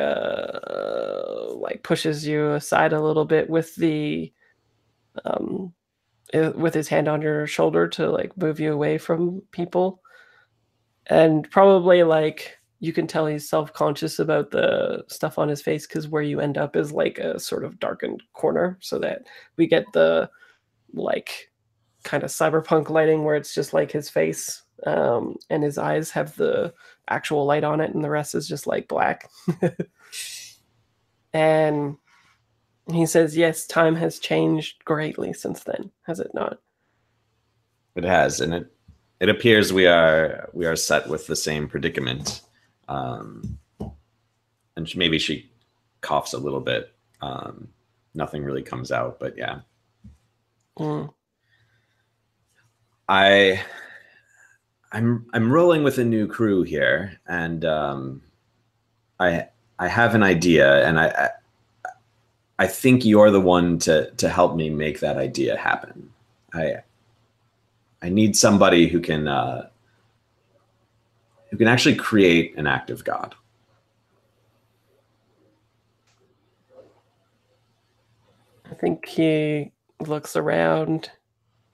pushes you aside a little bit with the with his hand on your shoulder to like move you away from people. And probably like you can tell he's self-conscious about the stuff on his face because where you end up is like a sort of darkened corner so that we get the like kind of cyberpunk lighting where it's just like his face and his eyes have the actual light on it and the rest is just like black. And he says, yes, time has changed greatly since then, has it not? It has, and it appears we are set with the same predicament. And maybe she coughs a little bit. Nothing really comes out, but yeah. I'm rolling with a new crew here, and I have an idea, and I think you're the one to help me make that idea happen. I need somebody who can actually create an active god. I think he looks around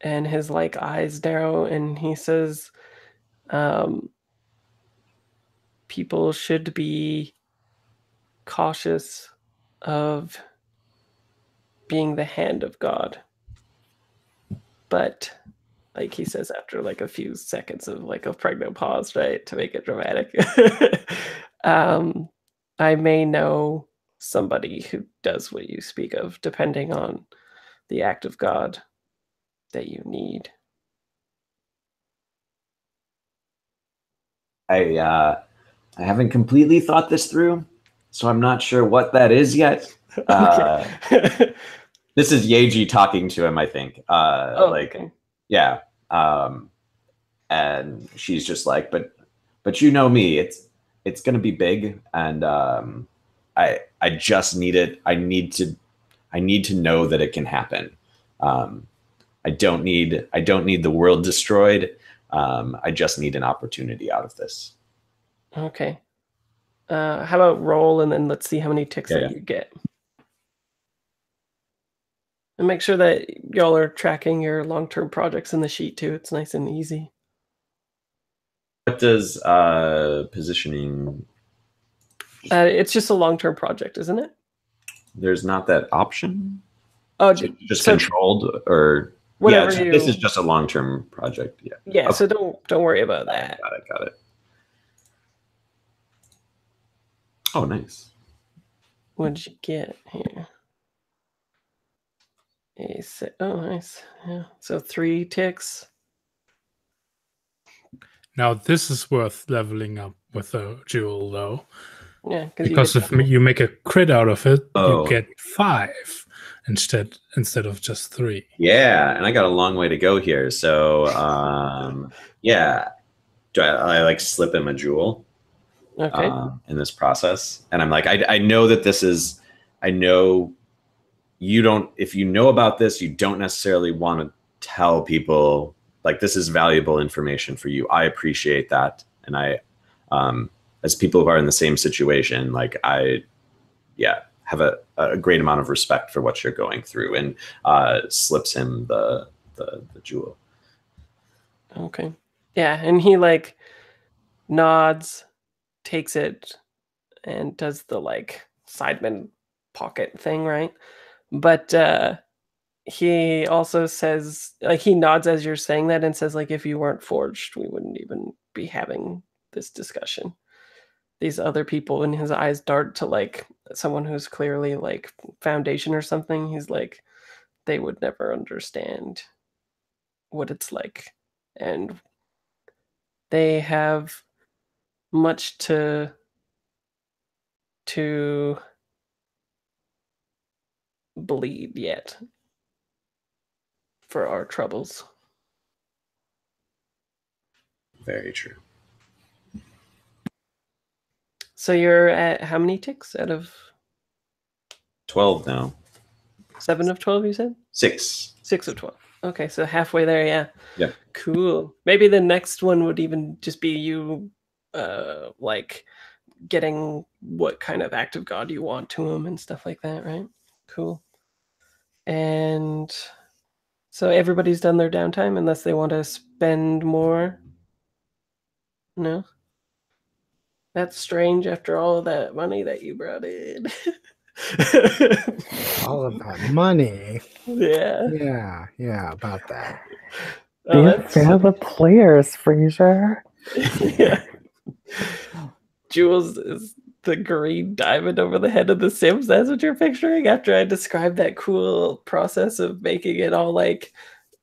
and his like eyes narrow and he says, people should be cautious of being the hand of God. But like he says after like a few seconds of like a pregnant pause, right, to make it dramatic. I may know somebody who does what you speak of, depending on the act of God that you need. I haven't completely thought this through, so I'm not sure what that is yet. This is Yeji talking to him, I think. Okay. Yeah. And she's just like, but you know me, it's gonna be big, and I just need it. I need to know that it can happen. I don't need the world destroyed. I just need an opportunity out of this. Okay. How about roll and then let's see how many ticks that you get. And make sure that y'all are tracking your long-term projects in the sheet too. It's nice and easy. What does positioning? It's just a long-term project, isn't it? There's not that option. Oh, just controlled or whatever. Yeah, this is just a long-term project. Yeah. Yeah. Okay. So don't worry about that. Got it. Oh, nice. What did you get here? Oh, nice. Yeah. So 3 ticks. Now this is worth leveling up with a jewel, though. Yeah, because if you make a crit out of it, you get 5 instead of just 3. Yeah, and I got a long way to go here. So, yeah, do I like slip him a jewel? Okay. In this process, and I'm like, I know that this is. I know you don't. If you know about this, you don't necessarily want to tell people. Like, this is valuable information for you. I appreciate that, and I, as people who are in the same situation, like I have a great amount of respect for what you're going through, and slips him the jewel. Okay. Yeah, and he like nods, takes it, and does the like sideman pocket thing, right? But he also says, like, he nods as you're saying that and says, like, if you weren't forged, we wouldn't even be having this discussion. These other people, in his eyes dart to like someone who's clearly like Foundation or something. He's like, they would never understand what it's like, and they have much to bleed yet for our troubles. Very true. So you're at how many ticks out of 12 now. 7 of 12, you said? 6. 6 of 12. Okay, so halfway there, yeah. Yeah. Cool. Maybe the next one would even just be you like getting what kind of act of God you want to him and stuff like that, right? Cool. And so everybody's done their downtime unless they want to spend more. No? That's strange after all of that money that you brought in. All of that money. Yeah. Yeah, about that. Be a fan of the players, Fraser. Yeah. Jules is the green diamond over the head of the Sims. That's what you're picturing after I described that cool process of making it all like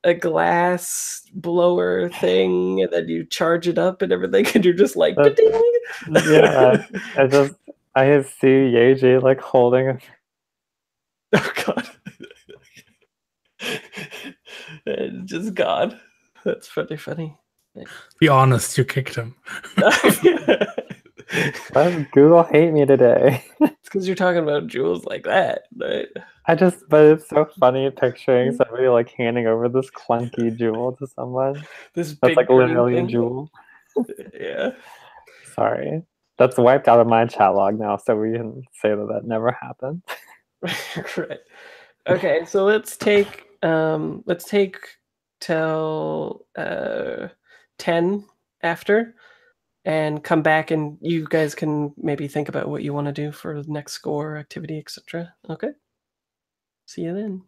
a glass blower thing, and then you charge it up and everything, and you're just like, ba-ding! Yeah, I see Yeji like holding it. Oh god. It's just God. That's funny. Be honest, you kicked him. Why does Google hate me today? It's because you're talking about jewels like that, right? But it's so funny picturing somebody like handing over this clunky jewel to someone. This That's big like literally a thing. jewel. Yeah. Sorry. That's wiped out of my chat log now, so we can say that never happened. Right. Okay, so let's take till 10 after and come back, and you guys can maybe think about what you want to do for the next score, activity, etc. Okay. See you then.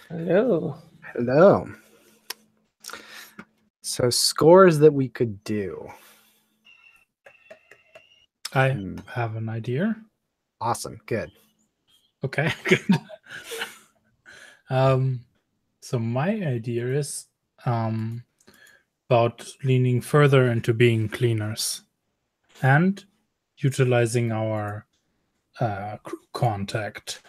Hello. Hello. So scores that we could do. I Hmm. have an idea. Awesome. Good. Okay, good. So my idea is about leaning further into being cleaners and utilizing our crew contact.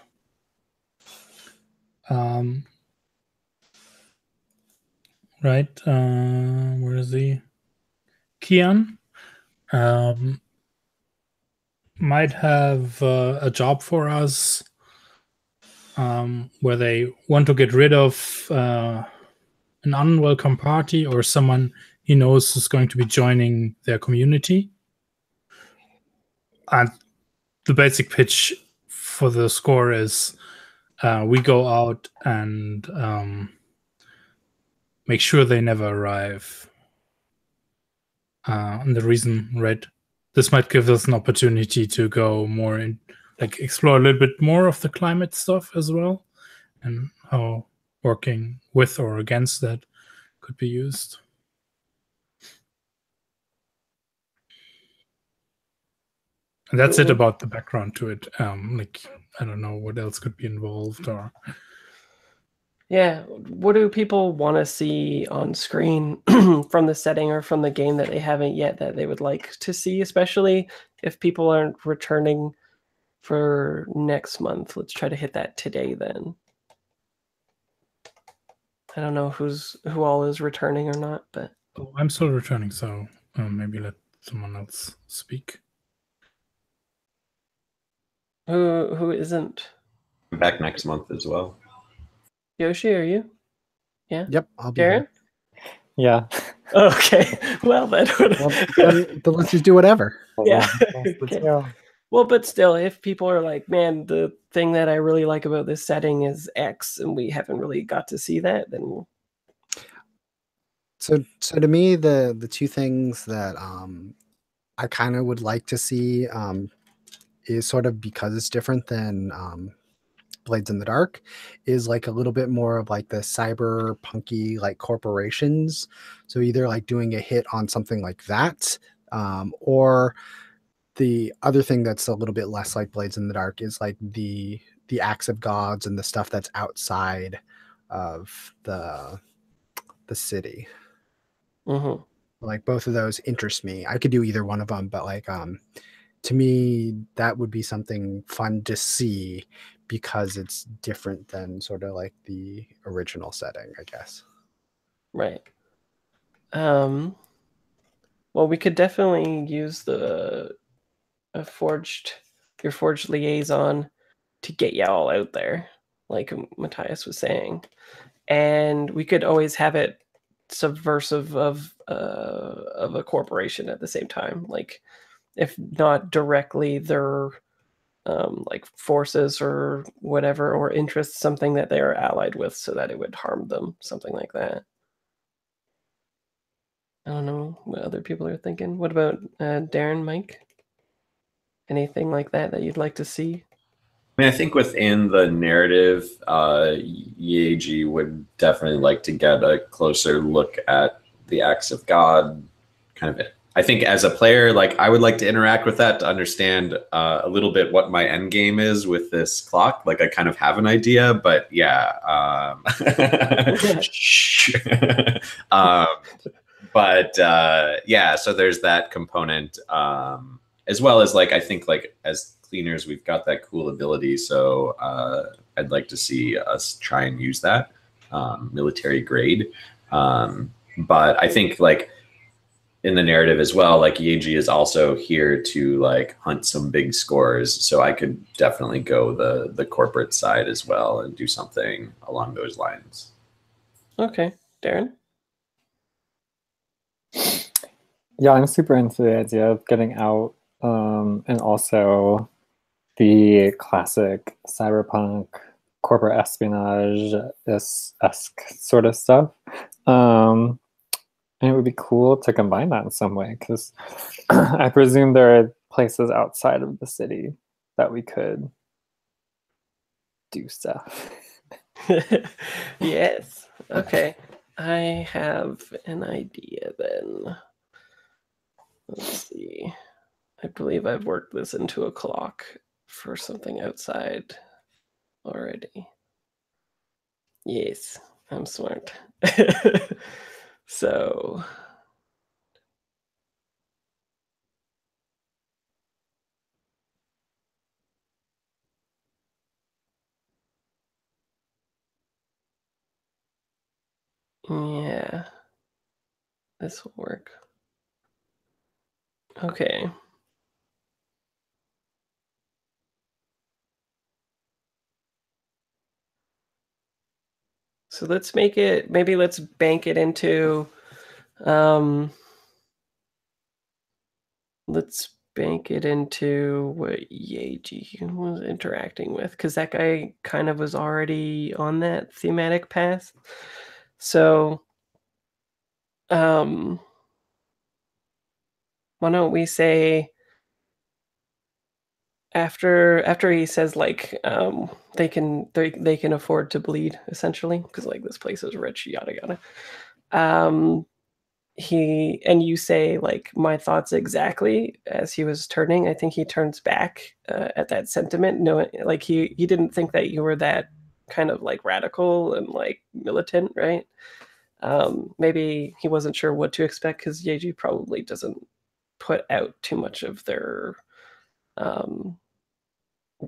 Right, where is he? Kian might have a job for us where they want to get rid of an unwelcome party or someone he knows is going to be joining their community. And the basic pitch for the score is we go out and make sure they never arrive. And the reason, right, this might give us an opportunity to go more in, like, explore a little bit more of the climate stuff as well, and how working with or against that could be used. And that's it about the background to it. Like, I don't know what else could be involved, or Yeah, what do people want to see on screen from the setting or from the game that they haven't yet that they would like to see, especially if people aren't returning for next month? Let's try to hit that today then. I don't know who all is returning or not, but I'm still returning, so maybe let someone else speak. who isn't? I'm back next month as well. Yoshi, are you? Yeah. Yep. I'll be Darren? Yeah. Okay. Well then. then let's just do whatever. Yeah. Let's Okay. go. Well, but still, if people are like, man, the thing that I really like about this setting is X, and we haven't really got to see that, then So to me, the two things that I kind of would like to see is sort of, because it's different than Blades in the Dark, is like a little bit more of like the cyberpunky like corporations. So either like doing a hit on something like that, or the other thing that's a little bit less like Blades in the Dark is like the acts of gods and the stuff that's outside of the city. Mhm. Like both of those interest me. I could do either one of them, but like to me that would be something fun to see because it's different than sort of like the original setting, I guess. Right. Well, we could definitely use your forged liaison to get you all out there, like Matthias was saying, and we could always have it subversive of a corporation at the same time, like if not directly their like forces or whatever, or interests, something that they are allied with, so that it would harm them, something like that. I don't know what other people are thinking. What about Darren, Mike? Anything like that you'd like to see? I mean, I think within the narrative, Yeji would definitely like to get a closer look at the acts of God, kind of. I think as a player, like I would like to interact with that to understand a little bit what my end game is with this clock. Like I kind of have an idea, but yeah. But yeah, so there's that component, as well as like I think like as cleaners we've got that cool ability, so I'd like to see us try and use that military grade. But I think like in the narrative as well, like Yeji is also here to like hunt some big scores, so I could definitely go the corporate side as well and do something along those lines. Okay, Darren. Yeah, I'm super into the idea of getting out, and also the classic cyberpunk corporate espionage-esque sort of stuff. And it would be cool to combine that in some way, because I presume there are places outside of the city that we could do stuff. Yes. Okay. I have an idea then. Let's see. I believe I've worked this into a clock for something outside already. Yes, I'm smart. So yeah, this will work. Okay. So let's make it, maybe let's bank it into, let's bank it into what Yeji was interacting with, because that guy kind of was already on that thematic path. So, why don't we say after he says like they can afford to bleed essentially because like this place is rich, yada yada. He and you say like my thoughts exactly as he was turning. I think he turns back at that sentiment. No, like he didn't think that you were that kind of like radical and like militant, right? Maybe he wasn't sure what to expect because Yeji probably doesn't put out too much of their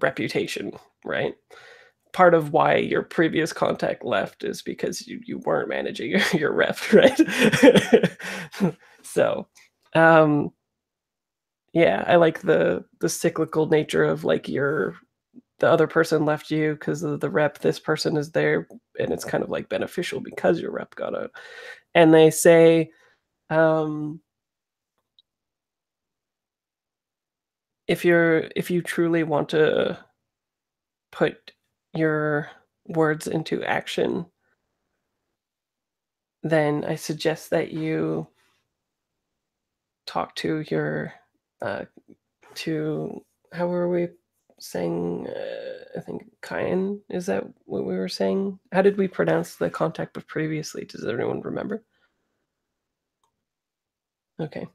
reputation, right? Part of why your previous contact left is because you weren't managing your rep, right? So, yeah, I like the cyclical nature of like the other person left you because of the rep. This person is there, and it's kind of like beneficial because your rep got out. And they say, if you truly want to put your words into action, then I suggest that you talk to your to how were we saying? I think Kyan. Is that what we were saying? How did we pronounce the contact of previously? Does everyone remember? Okay,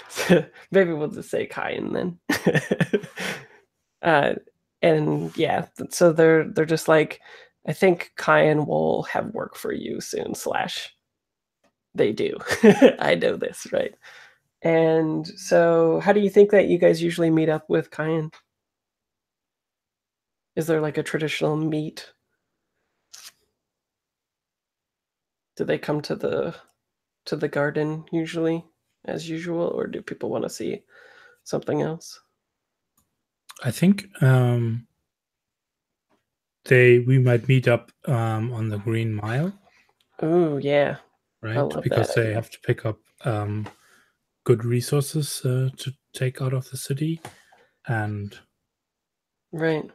so maybe we'll just say Kyan then. And yeah, so they're just like, I think Kyan will have work for you soon. Slash, they do. I know this, right? And so, how do you think that you guys usually meet up with Kyan? Is there like a traditional meet? Do they come to the garden usually, as usual, or do people want to see something else? I think we might meet up on the Green Mile. Oh yeah, right? Because they have to pick up good resources to take out of the city, and right,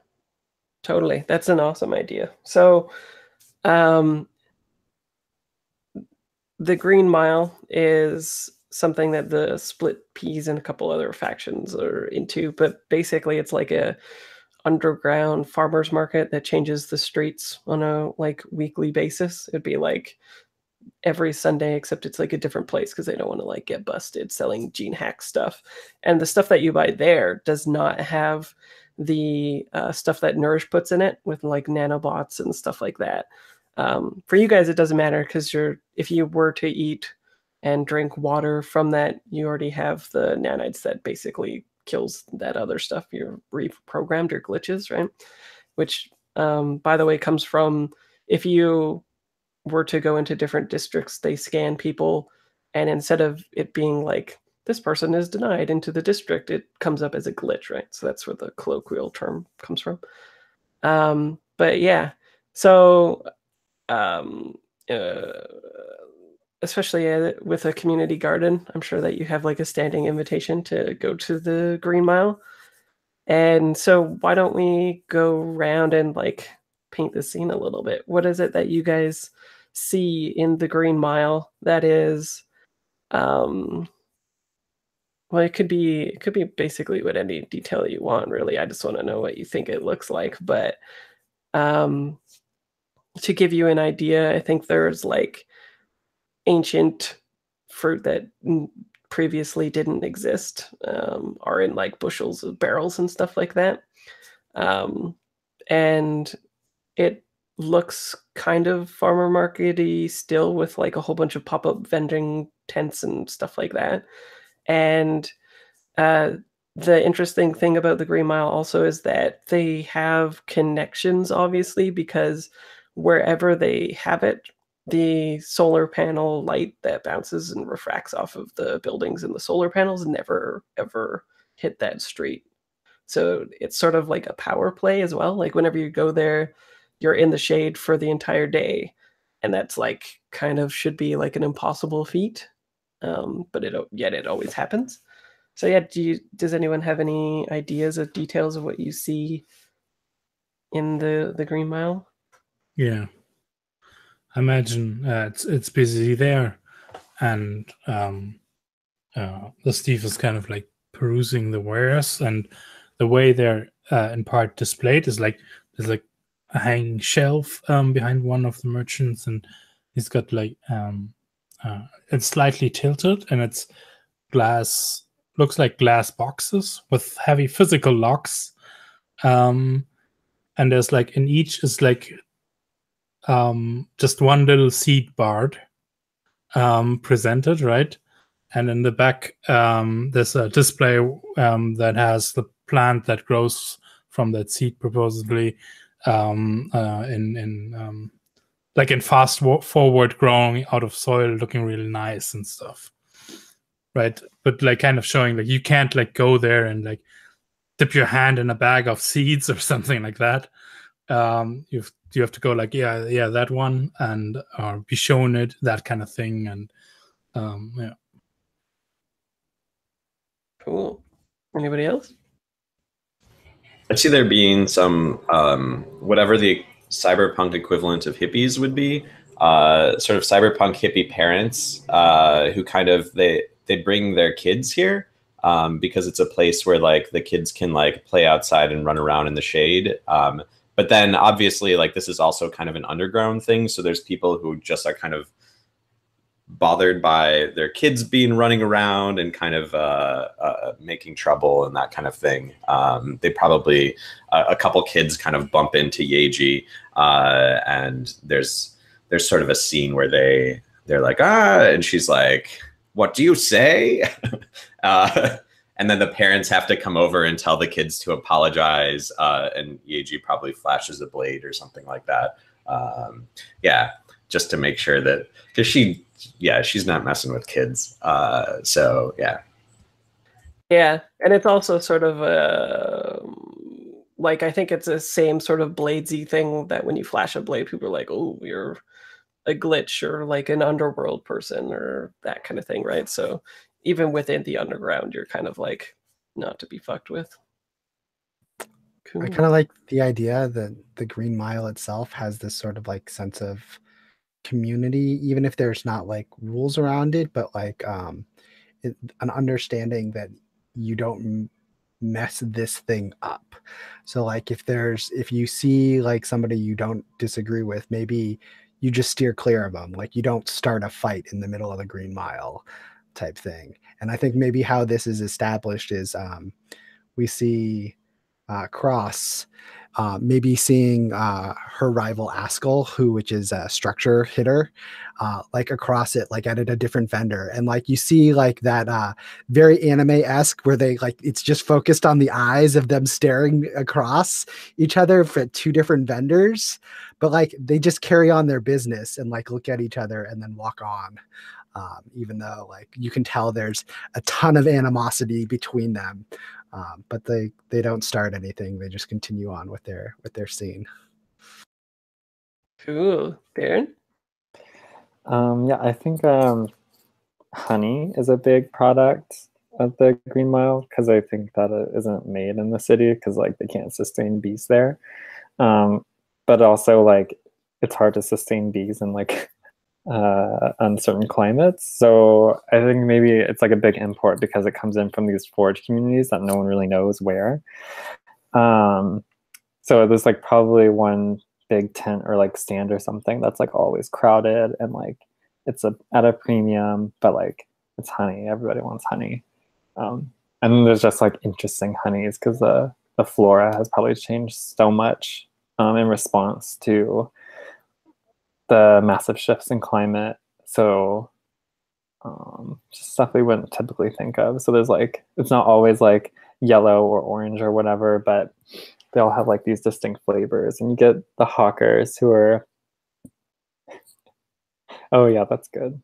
totally. That's an awesome idea. So, the Green Mile is something that the Split Peas and a couple other factions are into, but basically it's like a underground farmers market that changes the streets on a like weekly basis. It'd be like every Sunday, except it's like a different place because they don't want to like get busted selling gene hack stuff. And the stuff that you buy there does not have the stuff that Nourish puts in it with like nanobots and stuff like that. For you guys, it doesn't matter because if you were to eat and drink water from that, you already have the nanites that basically kills that other stuff. You're reprogrammed or glitches, right? Which, by the way, comes from if you were to go into different districts, they scan people, and instead of it being like this person is denied into the district, it comes up as a glitch, right? So that's where the colloquial term comes from. But yeah, so especially with a community garden, I'm sure that you have like a standing invitation to go to the Green Mile. And so why don't we go around and like paint the scene a little bit? What is it that you guys see in the Green Mile that is well, it could be basically what any detail you want, really. I just want to know what you think it looks like. But to give you an idea, I think there's like ancient fruit that previously didn't exist, are in like bushels of barrels and stuff like that. And it looks kind of farmer market-y still, with like a whole bunch of pop-up vending tents and stuff like that. And the interesting thing about the Green Mile also is that they have connections, obviously, because wherever they have it, the solar panel light that bounces and refracts off of the buildings and the solar panels never ever hit that street. So it's sort of like a power play as well. Like whenever you go there, you're in the shade for the entire day, and that's like kind of should be like an impossible feat, but yet it always happens. So yeah, does anyone have any ideas or details of what you see in the Green Mile? Yeah, I imagine it's busy there, and the Steve is kind of like perusing the wares, and the way they're in part displayed is like there's like a hanging shelf behind one of the merchants, and he's got like it's slightly tilted, and it's glass. Looks like glass boxes with heavy physical locks, and there's like in each is like just one little seed barred presented, right? And in the back there's a display that has the plant that grows from that seed, supposedly in like in fast forward growing out of soil, looking really nice and stuff. Right, but like kind of showing like you can't like go there and like dip your hand in a bag of seeds or something like that. You have to go like yeah that one, and or be shown it, that kind of thing. And yeah. Cool. Anybody else? I see there being some whatever the cyberpunk equivalent of hippies would be, sort of cyberpunk hippie parents who kind of they bring their kids here because it's a place where like the kids can like play outside and run around in the shade. But then obviously like this is also kind of an underground thing. So there's people who just are kind of bothered by their kids being running around and kind of making trouble and that kind of thing. They probably, a couple kids kind of bump into Yeji and there's sort of a scene where they're like, and she's like, what do you say? And then the parents have to come over and tell the kids to apologize. And Yeji probably flashes a blade or something like that. Yeah, just to make sure that, because she's not messing with kids. So yeah. Yeah, and it's also sort of like I think it's the same sort of bladesy thing that when you flash a blade, people are like, oh, you're a glitch or like an underworld person or that kind of thing, right? So even within the underground, you're kind of like not to be fucked with. Cool. I kind of like the idea that the Green Mile itself has this sort of like sense of community, even if there's not like rules around it, but like an understanding that you don't mess this thing up. So like if you see like somebody you don't disagree with, maybe you just steer clear of them. Like you don't start a fight in the middle of the Green Mile type thing. And I think maybe how this is established is we see Cross maybe seeing her rival Askell, which is a structure hitter, like across it, like at a different vendor. And like you see like that very anime-esque where they like it's just focused on the eyes of them staring across each other for two different vendors, but like they just carry on their business and like look at each other and then walk on. Even though like you can tell there's a ton of animosity between them. But they don't start anything. They just continue on with their scene. Cool. Darren? Yeah, I think honey is a big product of the Green Mile because I think that it isn't made in the city because like they can't sustain bees there. But also like it's hard to sustain bees in like uncertain climates. So I think maybe it's like a big import because it comes in from these forage communities that no one really knows where. So there's like probably one big tent or like stand or something that's like always crowded and like it's at a premium, but like it's honey. Everybody wants honey. And then there's just like interesting honeys because the flora has probably changed so much in response to the massive shifts in climate. So just stuff we wouldn't typically think of. So there's like, it's not always like yellow or orange or whatever, but they all have like these distinct flavors. And you get the hawkers who are, oh yeah, that's good.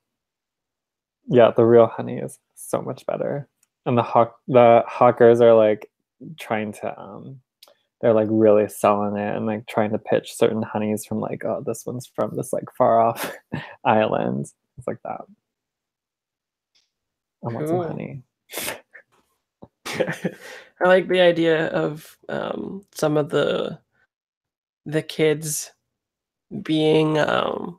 Yeah, the real honey is so much better. And the hawkers are like trying to they're like really selling it and like trying to pitch certain honeys from like, oh, this one's from this like far off island. It's like that. I want some honey. I like the idea of some of the kids being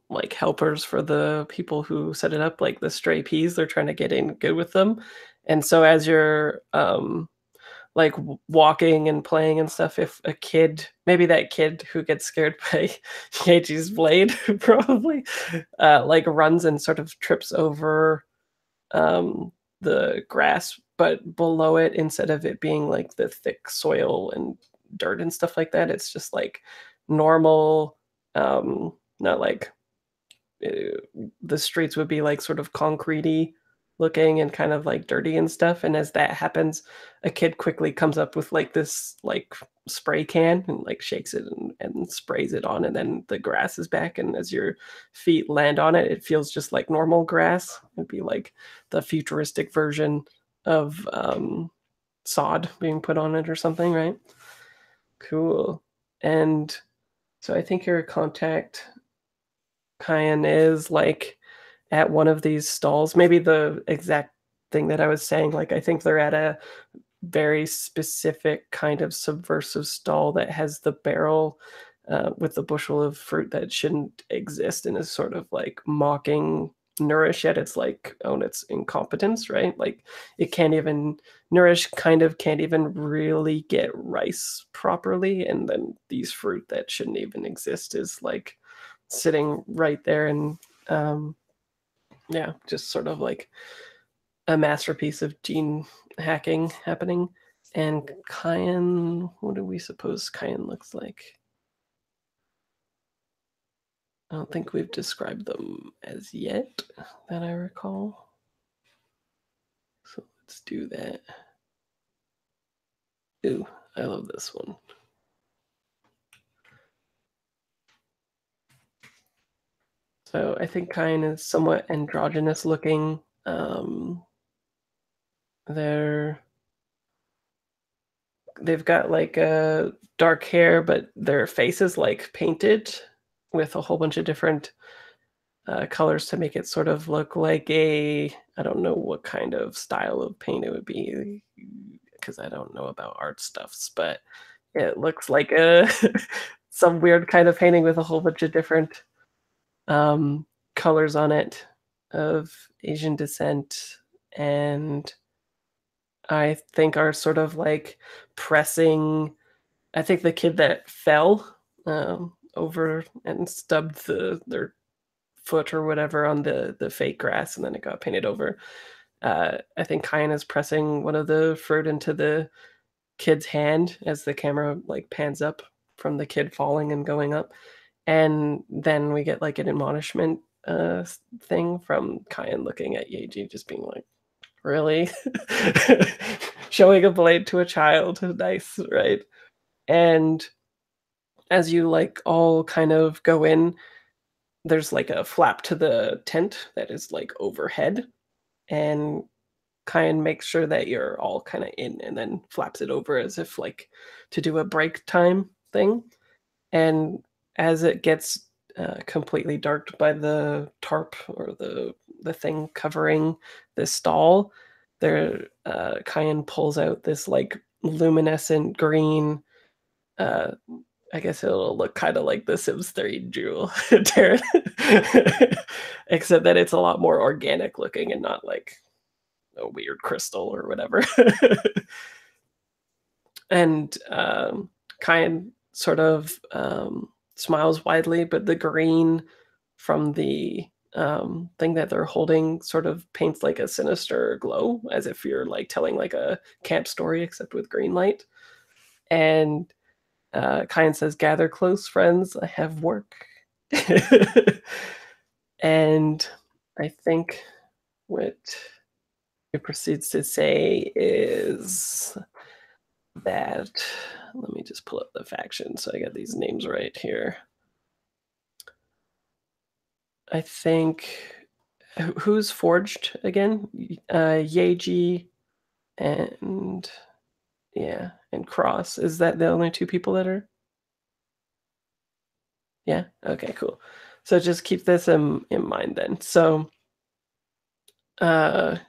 like helpers for the people who set it up, like the stray peas. They're trying to get in good with them, and so as you're like walking and playing and stuff, if a kid, maybe that kid who gets scared by Yeiji's blade probably like runs and sort of trips over the grass, but below it, instead of it being like the thick soil and dirt and stuff like that, it's just like normal, not like the streets would be like sort of concretey looking and kind of like dirty and stuff. And as that happens, a kid quickly comes up with like this like spray can and like shakes it and sprays it on, and then the grass is back, and as your feet land on it, it feels just like normal grass. It'd be like the futuristic version of sod being put on it or something, right? Cool. And so I think your contact, Kyan, is like at one of these stalls, maybe the exact thing that I was saying. Like, I think they're at a very specific kind of subversive stall that has the barrel with the bushel of fruit that shouldn't exist and is sort of like mocking Nourish at its like own its incompetence, right? Like it can't even, Nourish kind of can't even really get rice properly, and then these fruit that shouldn't even exist is like sitting right there, and yeah, just sort of like a masterpiece of gene hacking happening. And Kyan, what do we suppose Kyan looks like? I don't think we've described them as yet, that I recall. So let's do that. Ooh, I love this one. So I think Kyan is somewhat androgynous looking. They've got like a dark hair, but their face is like painted with a whole bunch of different colors to make it sort of look like I don't know what kind of style of paint it would be, because I don't know about art stuffs, but it looks like some weird kind of painting with a whole bunch of different colors on it of Asian descent, and I think are sort of like pressing. I think the kid that fell over and stubbed their foot or whatever on the fake grass, and then it got painted over. I think Kyan is pressing one of the fruit into the kid's hand as the camera like pans up from the kid falling and going up, and then we get like an admonishment thing from Kyan looking at Yeji, just being like, really? Showing a blade to a child, nice, right? And as you like all kind of go in, there's like a flap to the tent that is like overhead, and Kyan makes sure that you're all kind of in, and then flaps it over as if like to do a break time thing. And as it gets completely darked by the tarp or the thing covering this stall, there Kyan pulls out this like luminescent green, I guess it'll look kind of like the Sims 3 jewel, except that it's a lot more organic looking and not like a weird crystal or whatever. And Kyan sort of smiles widely, but the green from the thing that they're holding sort of paints like a sinister glow, as if you're like telling like a camp story, except with green light. And Kyan says, "Gather close, friends. I have work." And I think what it proceeds to say is that, let me just pull up the faction so I get these names right here. I think, who's forged again? Yeji and Cross. Is that the only two people that are? Yeah. Okay. Cool. So just keep this in mind then. So, the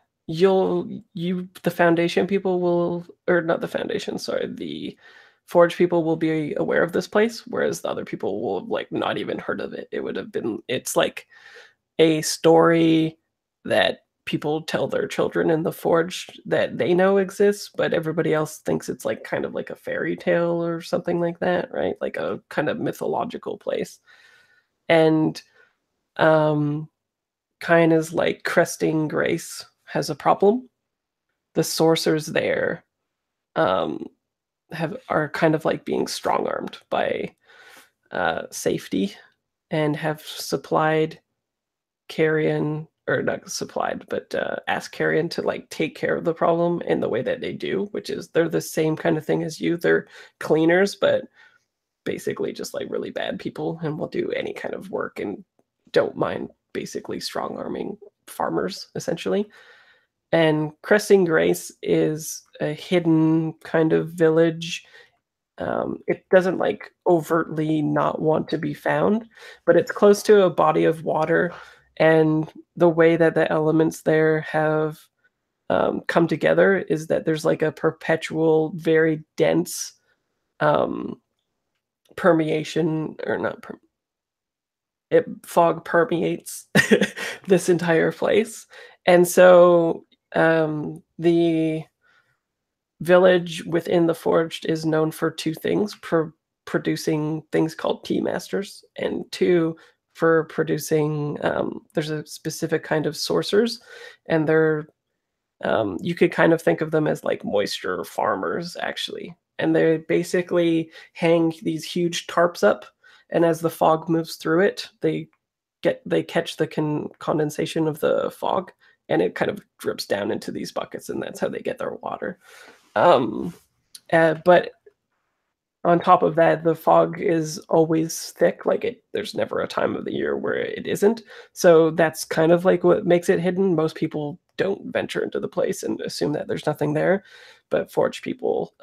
Foundation people will, or not the Foundation, sorry, the Forge people will be aware of this place, whereas the other people will have like not even heard of it. It would have been, it's like a story that people tell their children in the Forge that they know exists, but everybody else thinks it's like kind of like a fairy tale or something like that, right? Like a kind of mythological place. And kind of like Cresting Grace has a problem. The sorcerers there are kind of like being strong-armed by Safety, and have supplied Carrion, or not supplied, but asked Carrion to like take care of the problem in the way that they do, which is they're the same kind of thing as you. They're cleaners, but basically just like really bad people, and will do any kind of work and don't mind basically strong-arming farmers, essentially. And Cresting Grace is a hidden kind of village. It doesn't like overtly not want to be found, but it's close to a body of water, and the way that the elements there have come together is that there's like a perpetual, very dense permeation, or not fog permeates this entire place. And so the village within the Forged is known for two things: producing things called tea masters, and two, for producing there's a specific kind of sorcerers, and they're you could kind of think of them as like moisture farmers, actually. And they basically hang these huge tarps up, and as the fog moves through it, they catch the condensation of the fog, and it kind of drips down into these buckets, and that's how they get their water. But on top of that, the fog is always thick. Like there's never a time of the year where it isn't. So that's kind of like what makes it hidden. Most people don't venture into the place and assume that there's nothing there, but Forge people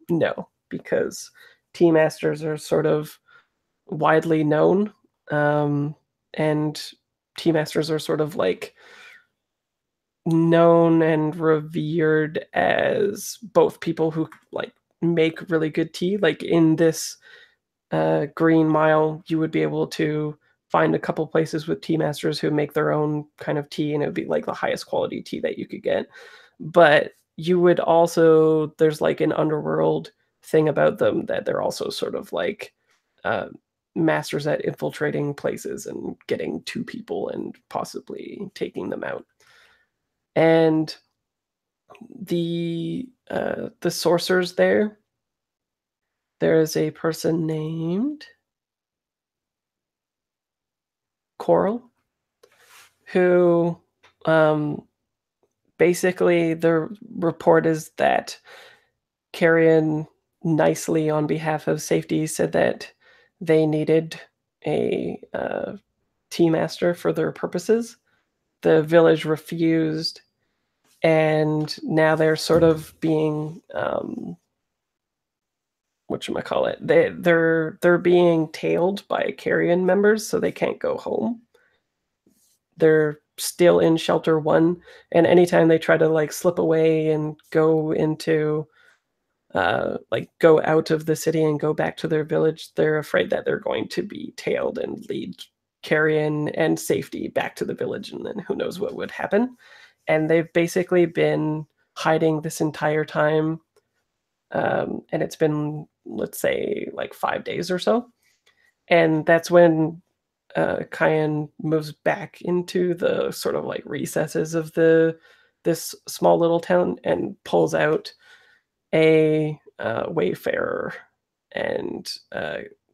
know, because tea masters are sort of widely known, and tea masters are sort of like known and revered as both people who like make really good tea. Like in this Green Mile, you would be able to find a couple places with tea masters who make their own kind of tea, and it would be like the highest quality tea that you could get. But you would also, there's like an underworld thing about them, that they're also sort of like masters at infiltrating places and getting to people and possibly taking them out. And the sorcerers there is a person named Coral, who basically the report is that Carrion nicely, on behalf of Safety, said that they needed a tea master for their purposes. The village refused, and now they're sort of being whatchamacallit, they're being tailed by Carrion members, so they can't go home. They're still in Shelter 1, and anytime they try to like slip away and go into like go out of the city and go back to their village, they're afraid that they're going to be tailed and lead Carrion and Safety back to the village, and then who knows what would happen. And they've basically been hiding this entire time, and it's been, let's say, like 5 days or so. And that's when Kyan moves back into the sort of like recesses of this small little town and pulls out a wayfarer, and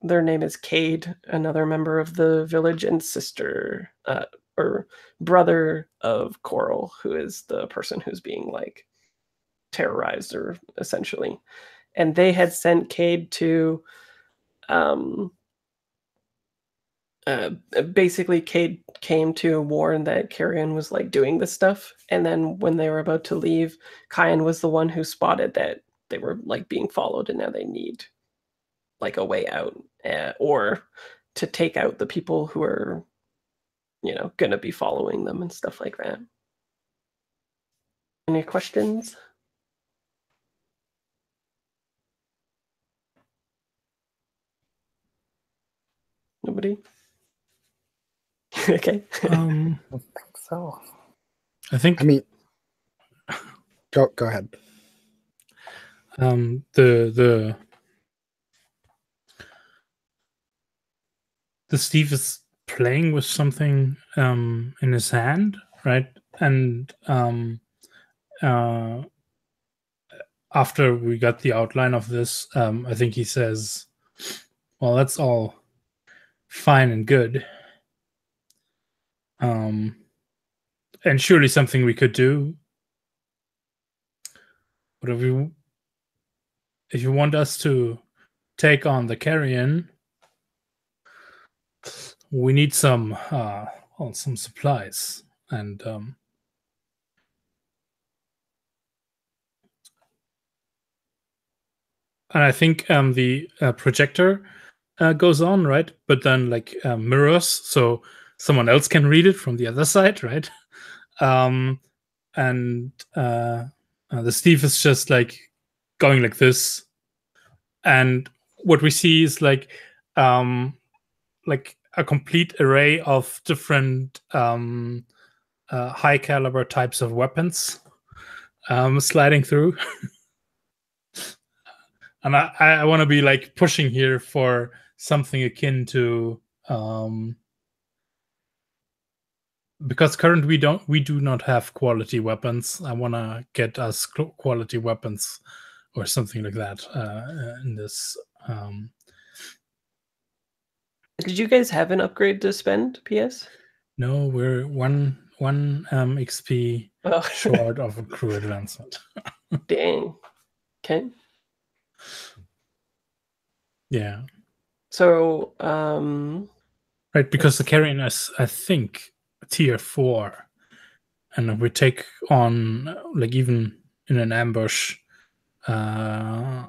their name is Cade, another member of the village, and sister or brother of Coral, who is the person who's being like terrorized, or essentially. And they had sent Cade to basically Cade came to warn that Carrion was like doing this stuff, and then when they were about to leave, Kyan was the one who spotted that they were like being followed, and now they need like a way out, or to take out the people who are, you know, gonna be following them and stuff like that. Any questions? Nobody? Okay. I think so. I think I mean, go ahead. the Steve is playing with something in his hand, right? And after we got the outline of this, I think he says, well, that's all fine and good. And surely something we could do. But if you want us to take on the Carrion, we need some supplies. And I think the projector goes on, right? But then like mirrors, so someone else can read it from the other side, right? And the Steve is just like going like this, and what we see is like a complete array of different high caliber types of weapons sliding through. And I want to be like pushing here for something akin to because currently we do not have quality weapons. I want to get us quality weapons or something like that in this. Did you guys have an upgrade to spend, PS? No, we're one XP short of a crew advancement. Dang. Okay. Yeah. So, right, because the Carrion is, I think, tier 4, and if we take on like even in an ambush, yeah,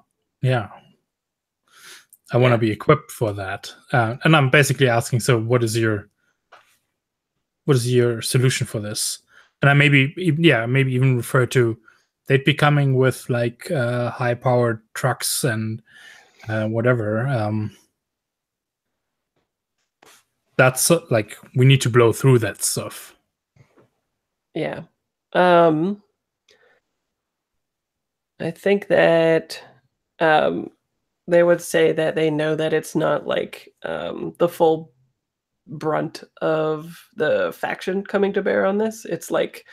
I want to be equipped for that. And I'm basically asking, so what is your solution for this? And I maybe even refer to they'd be coming with like high powered trucks and whatever. That's like we need to blow through that stuff. Yeah. I think that they would say that they know that it's not like the full brunt of the faction coming to bear on this. It's like,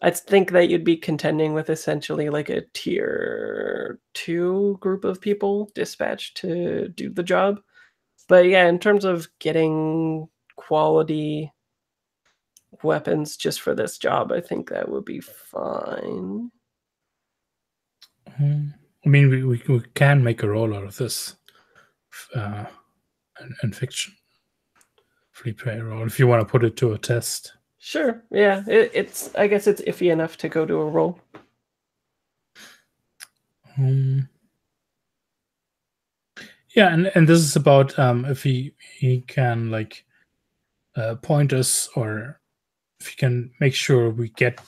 I think that you'd be contending with essentially like a tier 2 group of people dispatched to do the job. But yeah, in terms of getting quality weapons just for this job, I think that would be fine. I mean, we can make a roll out of this in fiction. Free play roll, if you want to put it to a test. Sure, yeah. It's I guess it's iffy enough to go to a roll. Yeah, and this is about if he can like point us, or if he can make sure we get,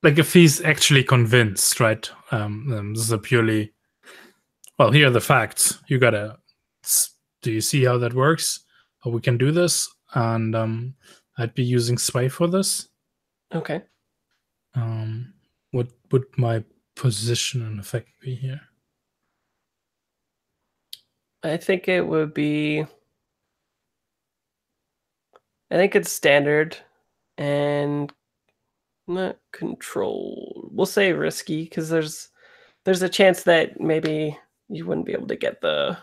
like if he's actually convinced, right? This is a purely, well, here are the facts. You gotta, do you see how that works? How we can do this? And I'd be using sway for this. Okay. What would my position and effect be here? I think it would be. I think it's standard and not control. We'll say risky because there's a chance that maybe you wouldn't be able to get the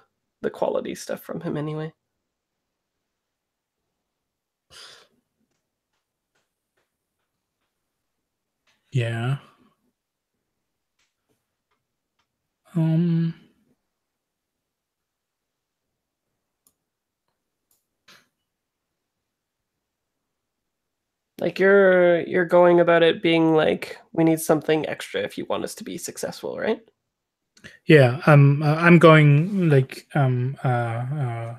quality stuff from him anyway. Yeah. Like you're going about it being like we need something extra if you want us to be successful, right? Yeah, I'm going like this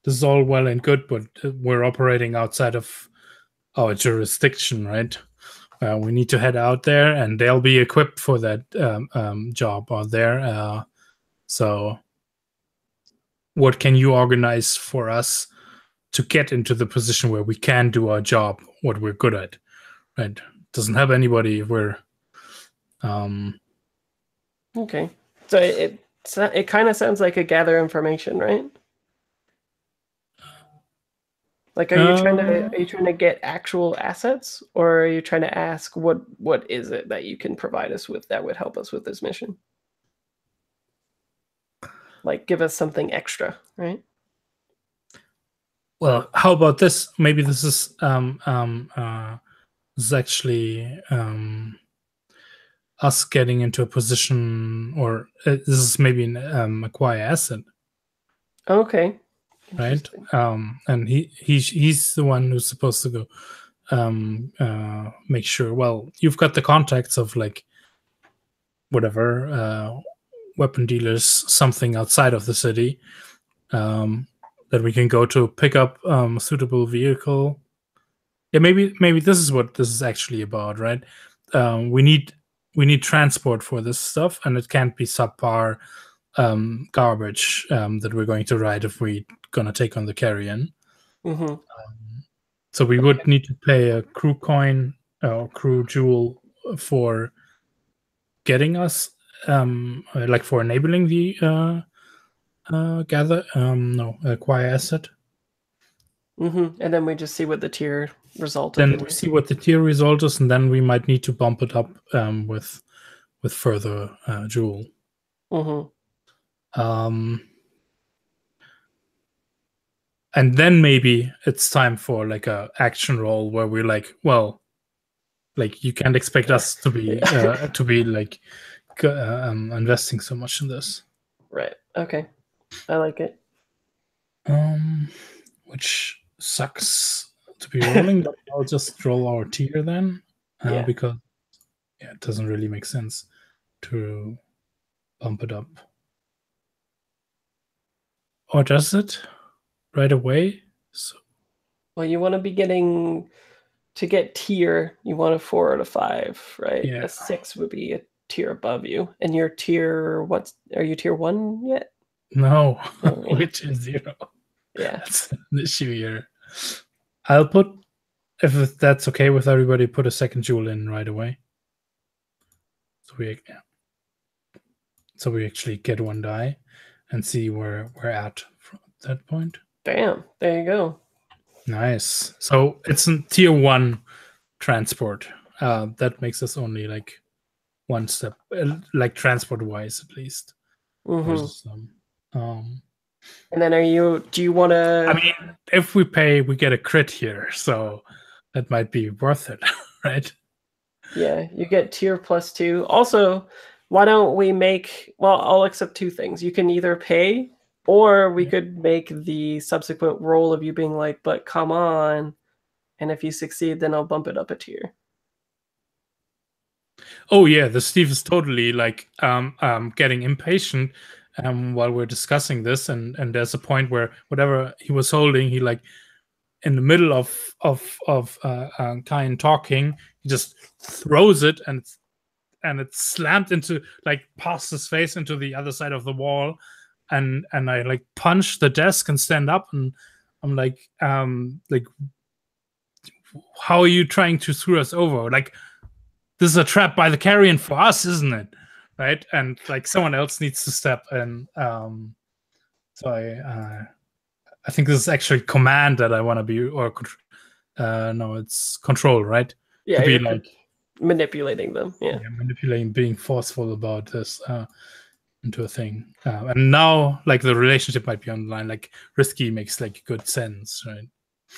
is all well and good, but we're operating outside of our jurisdiction, right? We need to head out there, and they'll be equipped for that job out there. So, what can you organize for us to get into the position where we can do our job, what we're good at, right? Doesn't have anybody. We're Okay. So it kind of sounds like a gather information, right? Like, are you trying to get actual assets, or are you trying to ask what is it that you can provide us with that would help us with this mission? Like, give us something extra, right? Well, how about this? Maybe this is actually us getting into a position, or this is maybe an acquire asset. Okay. Right. And he's the one who's supposed to go make sure. Well, you've got the contacts of like whatever weapon dealers, something outside of the city that we can go to pick up a suitable vehicle. Yeah, maybe this is what this is actually about, right? We need transport for this stuff, and it can't be subpar garbage that we're going to ride if we're gonna take on the carrion. Mm-hmm. So we would need to pay a crew coin or crew jewel for getting us, like for enabling the acquire asset. Mm-hmm. And then we just see what the tier result. Then we see what the tier result is, and then we might need to bump it up with further jewel. Mm-hmm. And then maybe it's time for like a action roll where we're like, well, like you can't expect us to be like investing so much in this. Right. Okay. I like it. Which sucks to be rolling, but I'll just roll our tier then, because it doesn't really make sense to bump it up. Or does it right away? So, well, you want to be getting to get tier. You want a 4 out of 5, right? Yeah. A 6 would be a tier above you, and your tier. Are you tier 1 yet? No, which is 0. Yeah, that's an issue here. I'll put, if that's okay with everybody, put a second jewel in right away. So we actually get 1 die and see where we're at from that point. Damn, there you go. Nice. So it's a tier 1 transport. That makes us only like 1 step, like transport wise at least. Mm-hmm. Versus, and then do you want to? I mean, if we pay, we get a crit here, so that might be worth it, right? Yeah, you get tier +2. Also, why don't we make? Well, I'll accept 2 things. You can either pay, or we could make the subsequent roll of you being like, "But come on," and if you succeed, then I'll bump it up a tier. Oh yeah, the Steve is totally like getting impatient while we're discussing this, and there's a point where whatever he was holding, he like in the middle of Kyan talking, he just throws it, and it's slammed into like past his face into the other side of the wall, and I like punch the desk and stand up, and I'm like how are you trying to screw us over? Like, this is a trap by the carrion for us, isn't it? Right? And like someone else needs to step in. So I think this is actually command that I want to be, or no, it's control, right? Yeah, To be you're like manipulating them. Yeah. manipulating, being forceful about this into a thing. And now, like the relationship might be online. Like risky makes like good sense, right?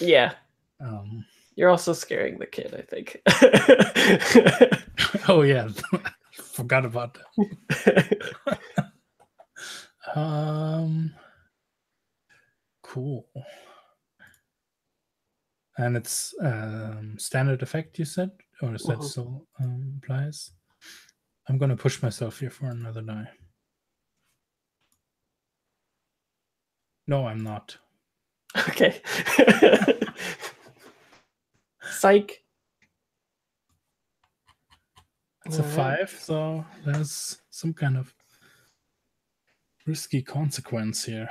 Yeah. Um, You're also scaring the kid, I think. oh yeah, forgot about that. Cool. And it's standard effect, you said, or is that still applies? I'm gonna push myself here for another die. No, I'm not. Okay. Psych. It's a 5, so there's some kind of risky consequence here.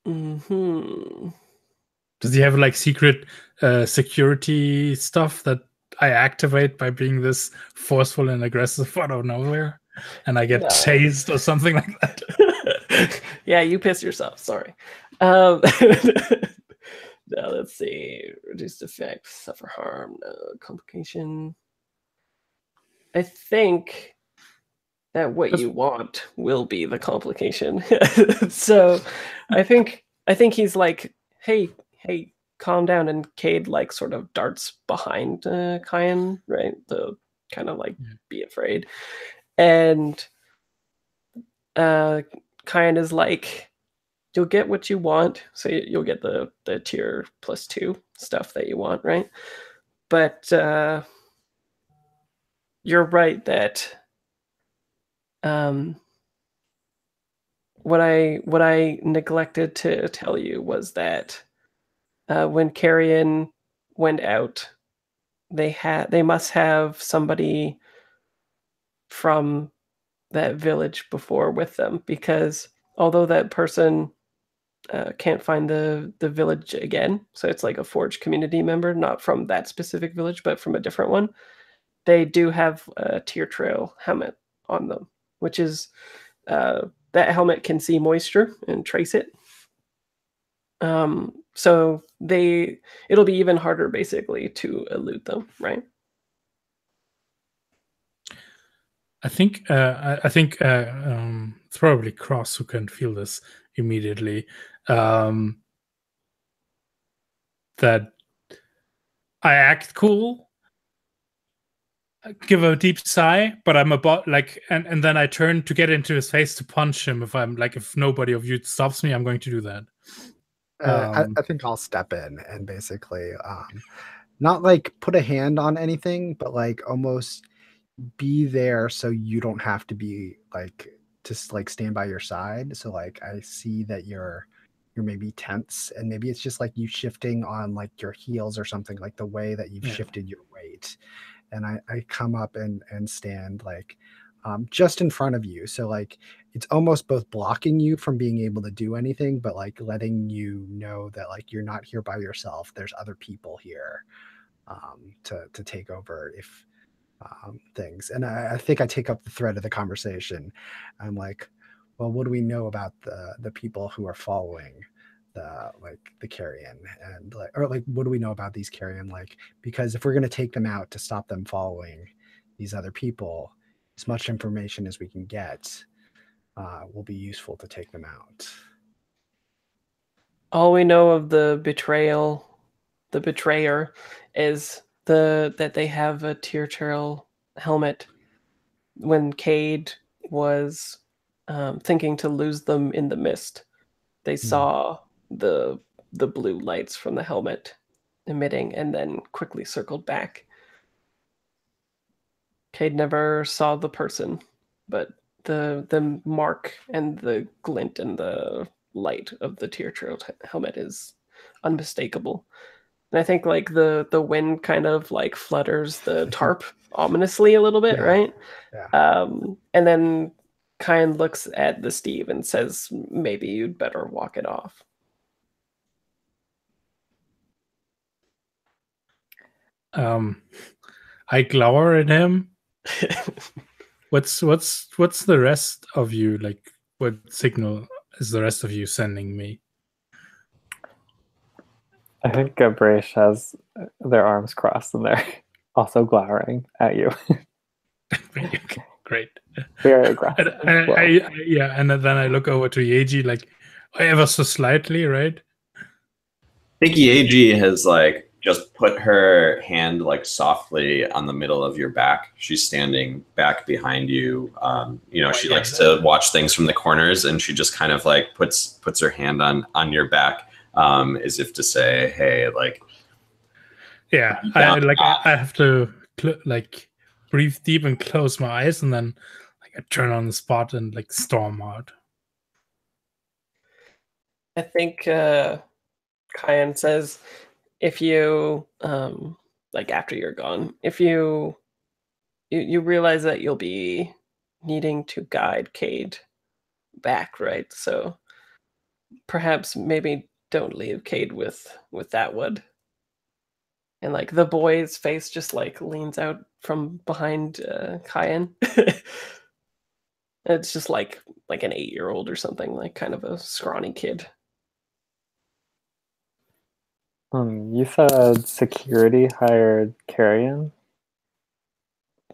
Mm-hmm. Does he have like secret security stuff that I activate by being this forceful and aggressive out of nowhere, and I get tased or something like that? Yeah, you piss yourself. Sorry. Now let's see. Reduced effect, suffer harm, no complication. I think that what you want will be the complication. So I think he's like, hey, calm down, and Cade like sort of darts behind Kyan, right? The kind of like be afraid. And Kyan is like, you'll get what you want, so you'll get the tier +2 stuff that you want, right? But you're right that what I neglected to tell you was that when Carrion went out, they must have somebody from that village before with them, because although that person can't find the village again, so it's like a Forge community member, not from that specific village, but from a different one, they do have a Tear Trail helmet on them, which is that helmet can see moisture and trace it. So it'll be even harder basically to elude them, right? I think it's probably Cross who can feel this immediately. That I act cool, give a deep sigh, but I'm about like, and then I turn to get into his face to punch him. If nobody of you stops me, I'm going to do that. I think I'll step in and basically not like put a hand on anything, but like almost be there so you don't have to be like just like stand by your side. So like I see that you're maybe tense, and maybe it's just like you shifting on like your heels or something, like the way that you've shifted your weight. And I come up and stand like just in front of you. So like it's almost both blocking you from being able to do anything, but like letting you know that like you're not here by yourself. There's other people here to take over if things. And I think I take up the thread of the conversation. I'm like, well, what do we know about the people who are following the Carrion, and what do we know about these Carrion? Like, because if we're going to take them out to stop them following these other people, as much information as we can get will be useful to take them out. All we know of the betrayer, is that they have a Tear Trail helmet. When Cade was thinking to lose them in the mist, they saw the blue lights from the helmet emitting, and then quickly circled back. Cade never saw the person, but the mark and the glint and the light of the Tear Trail helmet is unmistakable. And I think like the wind kind of like flutters the tarp ominously a little bit, right? Yeah. And then Kyan looks at the Steve and says, maybe you'd better walk it off. I glower at him. What's the rest of you like? What signal is the rest of you sending me? I think Gabrish has their arms crossed and they're also glowering at you. Okay, great. Very aggressive. And Well, yeah, and then I look over to Yeji, like ever so slightly, right? I think Yeji has like just put her hand like softly on the middle of your back. She's standing back behind you. She likes to watch things from the corners, and she just kind of like puts her hand on your back, as if to say, "Hey, like." Yeah, I have to like breathe deep and close my eyes, and then like I turn on the spot and like storm out. I think Kyan says, if you like after you're gone, if you realize that you'll be needing to guide Cade back, right? So perhaps maybe don't leave Cade with that wood. And like the boy's face just like leans out from behind Kyan. It's just like an 8-year-old or something, like kind of a scrawny kid. you said security hired Carrion?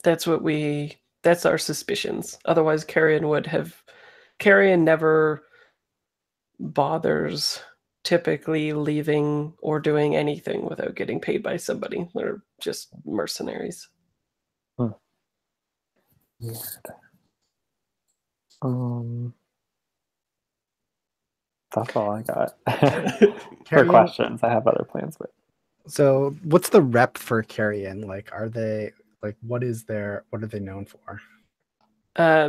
That's our suspicions. Otherwise, Carrion never bothers typically leaving or doing anything without getting paid by somebody. They're just mercenaries. Weird. That's all I got for questions. I have other plans, but So what's the rep for Carrion? Like, are they like what are they known for?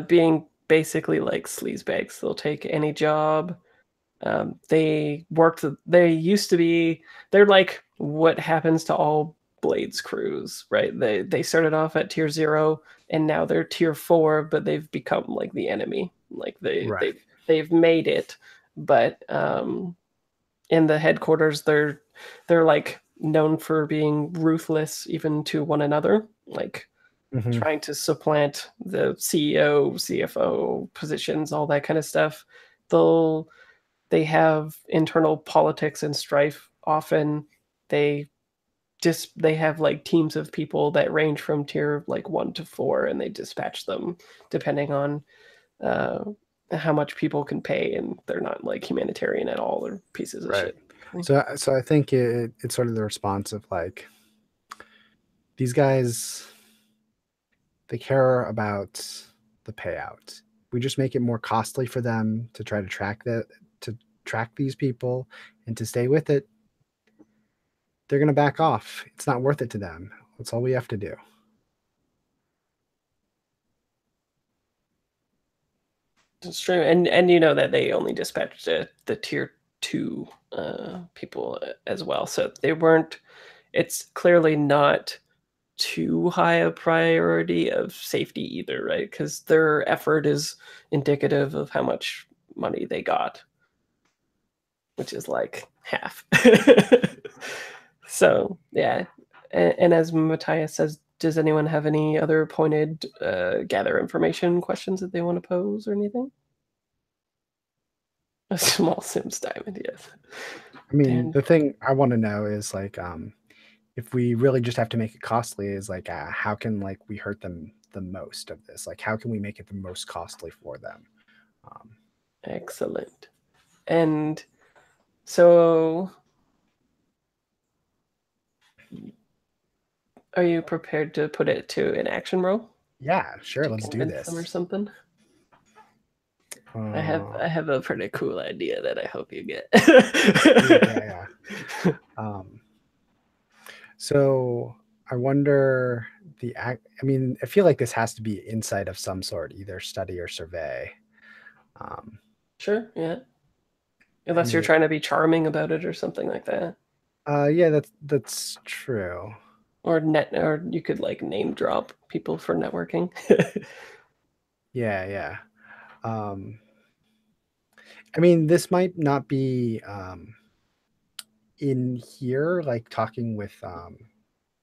Being basically like sleazebags. They'll take any job. They're like what happens to all Blades crews, right? They started off at tier 0 and now they're tier 4, but they've become like the enemy. Like they've made it, but in the headquarters they're like known for being ruthless even to one another, like trying to supplant the CEO, CFO positions, all that kind of stuff. They have internal politics and strife often. They have like teams of people that range from tier like 1 to 4, and they dispatch them depending on how much people can pay, and they're not like humanitarian at all. They're pieces of shit. So I think it's sort of the response of like these guys, they care about the payout. We just make it more costly for them to try to track these people and to stay with it. They're going to back off. It's not worth it to them. That's all we have to do. It's true, and you know that they only dispatched the tier 2 people as well, so it's clearly not too high a priority of safety either, right? Because their effort is indicative of how much money they got, which is like half. So yeah, and as Matthias says, does anyone have any other pointed gather information questions that they want to pose or anything? A small Sims diamond, yes. I mean, the thing I want to know is like if we really just have to make it costly, is like how can like we hurt them the most of this? Like how can we make it the most costly for them? Excellent. And so are you prepared to put it to an action roll? Yeah, sure. Let's do this. Or something. I have a pretty cool idea that I hope you get. yeah. So I wonder I mean, I feel like this has to be insight of some sort, either study or survey. Sure, yeah. Unless you're trying to be charming about it or something like that. Yeah, that's true. Or you could like name drop people for networking. Yeah. I mean, this might not be in here, like talking with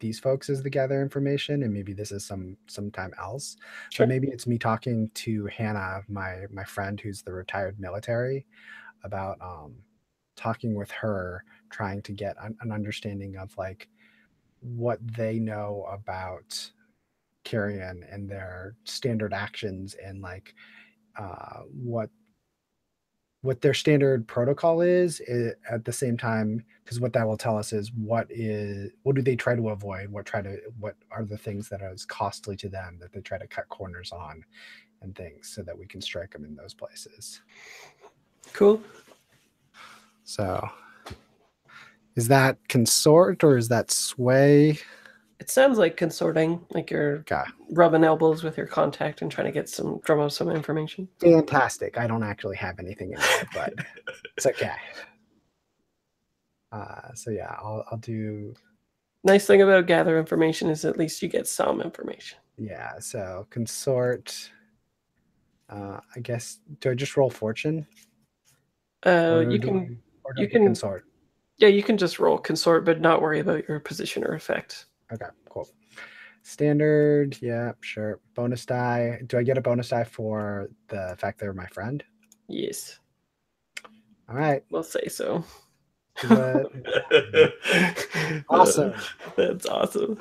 these folks as the gather information, and maybe this is sometime else. Sure. But maybe it's me talking to Hannah, my friend who's the retired military, about talking with her, trying to get an understanding of like what they know about Carrion and their standard actions, and like what their standard protocol is at the same time, because what that will tell us is what do they try to avoid, what are the things that are costly to them that they try to cut corners on and things, so that we can strike them in those places. Cool. So is that consort or is that sway? It sounds like consorting, like you're Okay. rubbing elbows with your contact and trying to drum up some information. Fantastic. I don't actually have anything in there, but it's okay. So yeah, I'll do. Nice thing about gather information is at least you get some information. Yeah. So consort. I guess, do I just roll fortune? You can consort. Yeah, you can just roll consort, but not worry about your position or effect. Okay, cool. Standard, yeah, sure. Bonus die. Do I get a bonus die for the fact they're my friend? Yes. All right. We'll say so. Awesome. That's awesome.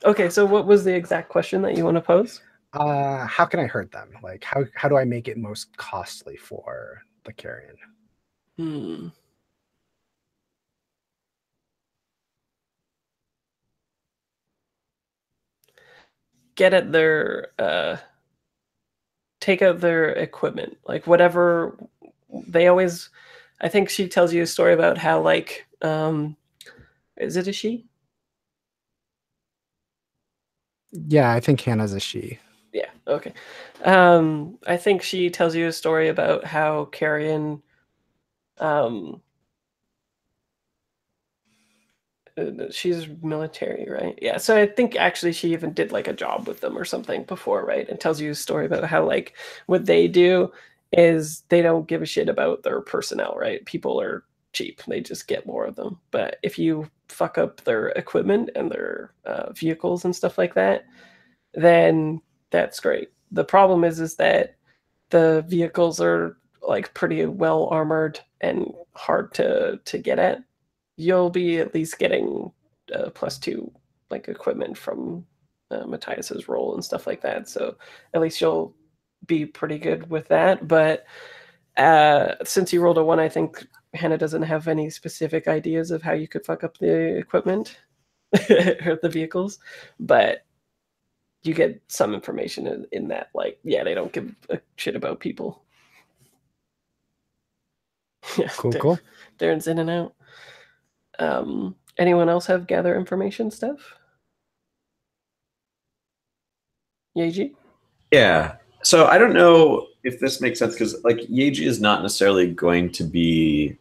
Okay, so what was the exact question that you want to pose? How can I hurt them? Like, how do I make it most costly for the Carrion? Get at their take out their equipment, like whatever they always. I think she tells you a story about how, like, is it a she? Yeah, I think Hannah's a she. Yeah, okay. I think she tells you a story about how Carrion she's military, right? Yeah, so I think actually she even did like a job with them or something before, right? And tells you a story about how, like, what they do is they don't give a shit about their personnel, right? People are cheap, they just get more of them. But if you fuck up their equipment and their vehicles and stuff like that, then that's great. The problem is that the vehicles are like pretty well armored and hard to get at. You'll be at least getting +2 like equipment from Matthias's role and stuff like that. So at least you'll be pretty good with that. But since you rolled a 1, I think Hannah doesn't have any specific ideas of how you could fuck up the equipment or the vehicles. But you get some information in that, like, yeah, they don't give a shit about people. Yeah, Cool. Darren's in and out. Anyone else have gather information stuff? Yeji? Yeah. So I don't know if this makes sense, because like Yeji is not necessarily going to be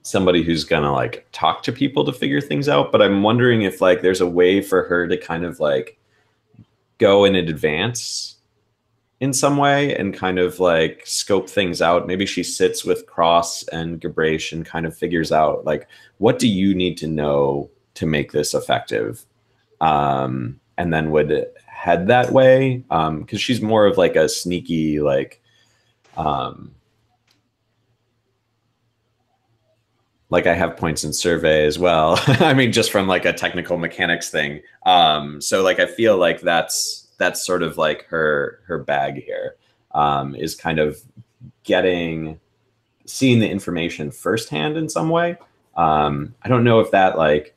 somebody who's gonna like talk to people to figure things out, but I'm wondering if like there's a way for her to kind of like go in advance in some way and kind of like scope things out. Maybe she sits with Cross and Gabrash and kind of figures out like, what do you need to know to make this effective? And then would head that way. Cause she's more of like a sneaky, like I have points in survey as well. I mean, just from like a technical mechanics thing. So like, I feel like that's sort of like her bag here, is kind of seeing the information firsthand in some way. I don't know if that like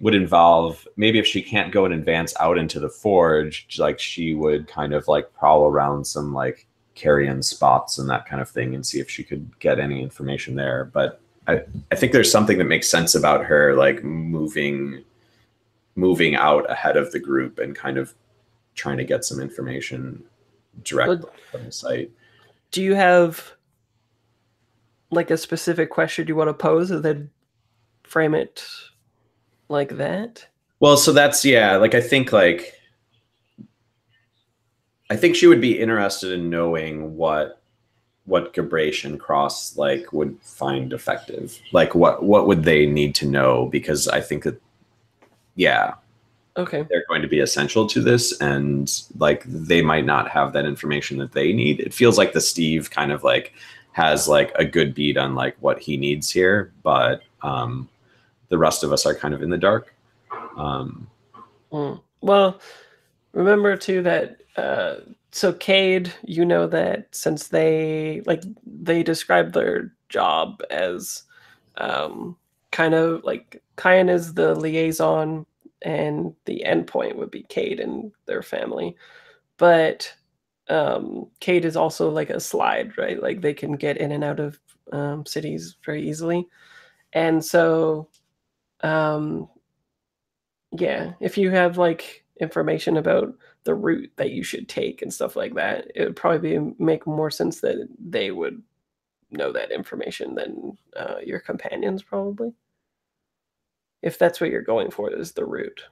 would involve, maybe if she can't go in advance out into the forge, like she would kind of like prowl around some like carrion spots and that kind of thing and see if she could get any information there. But I think there's something that makes sense about her like moving out ahead of the group and kind of trying to get some information directly from the site. Do you have like a specific question you want to pose and then frame it like that? Well, so that's, yeah, like I think she would be interested in knowing what Gabrash and Cross like would find effective. Like what would they need to know? Because I think that yeah, Okay. they're going to be essential to this, and like they might not have that information that they need. It feels like the Steve kind of like has like a good beat on like what he needs here, but the rest of us are kind of in the dark. Well, remember too that so Cade, you know that since they described their job as kind of like Kyan is the liaison and the endpoint would be Cade and their family. But Cade is also like a slide, right? Like they can get in and out of cities very easily. And so yeah, if you have like information about the route that you should take and stuff like that, it would probably make more sense that they would know that information than your companions, probably. If that's what you're going for, is the route.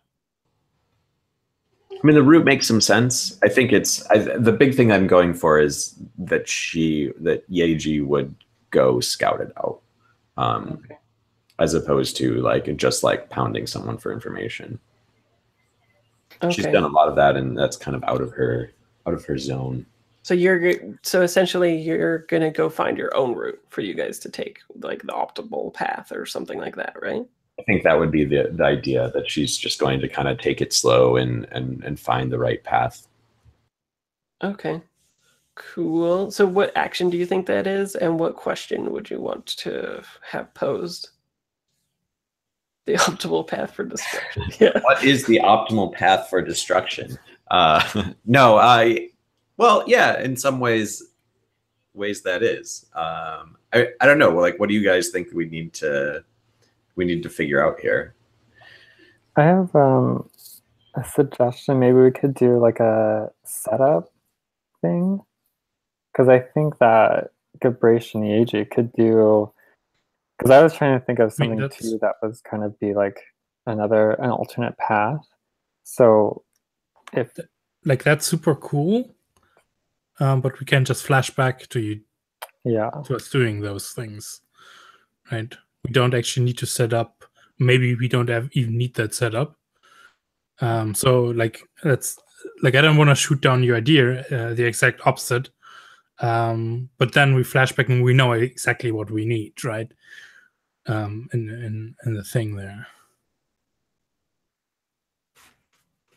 I mean, the route makes some sense. I think the big thing I'm going for is that Yeji would go scout it out, Okay. as opposed to like just like pounding someone for information. She's Okay. done a lot of that, and that's kind of out of her zone. So essentially you're gonna go find your own route for you guys to take, like the optimal path or something like that, right? I think that would be the idea, that she's just going to kind of take it slow and find the right path. Okay. Cool. So what action do you think that is, and what question would you want to have posed? The optimal path for destruction. Yeah. What is the optimal path for destruction? Well, yeah, in some ways that is. I don't know. Like, what do you guys think we need to figure out here? I have a suggestion. Maybe we could do like a setup thing, because I think that Gabrish and Yeji could do. Because I was trying to think of something too that was kind of be like an alternate path. So if like that's super cool, but we can just flash back to you, to us doing those things, right? We don't actually need to set up. Maybe we don't even need that setup. So like that's like, I don't want to shoot down your idea, the exact opposite. But then we flash back and we know exactly what we need, right? In the thing there.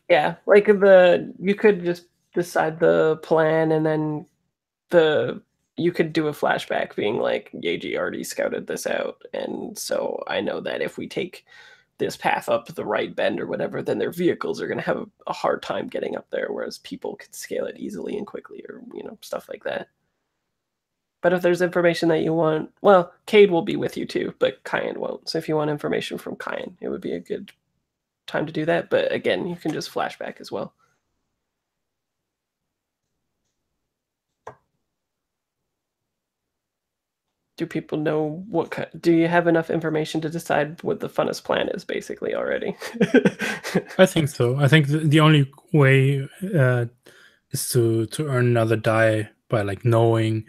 Yeah, like you could just decide the plan, and then you could do a flashback being like, Yeji already scouted this out, and so I know that if we take this path up the right bend or whatever, then their vehicles are going to have a hard time getting up there, whereas people could scale it easily and quickly, or stuff like that. But if there's information that you want, well, Cade will be with you too, but Kyan won't. So if you want information from Kyan, it would be a good time to do that. But again, you can just flashback as well. Do people know do you have enough information to decide what the funnest plan is basically already? I think so. I think the only way is to earn another die by like knowing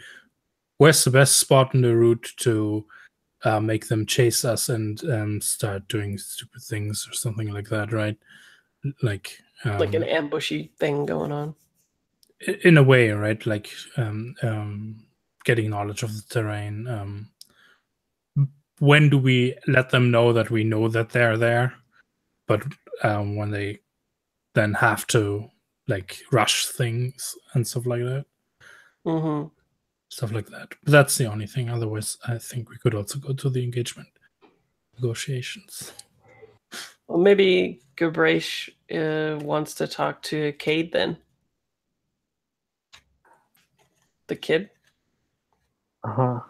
where's the best spot in the route to make them chase us and start doing stupid things or something like that, right? Like an ambushy thing going on. In a way, right? Like getting knowledge of the terrain. When do we let them know that we know that they're there? But when they then have to like rush things and stuff like that. Mm-hmm. Stuff like that. But that's the only thing. Otherwise, I think we could also go to the engagement negotiations. Well, maybe Gabrish wants to talk to Cade then. The kid? I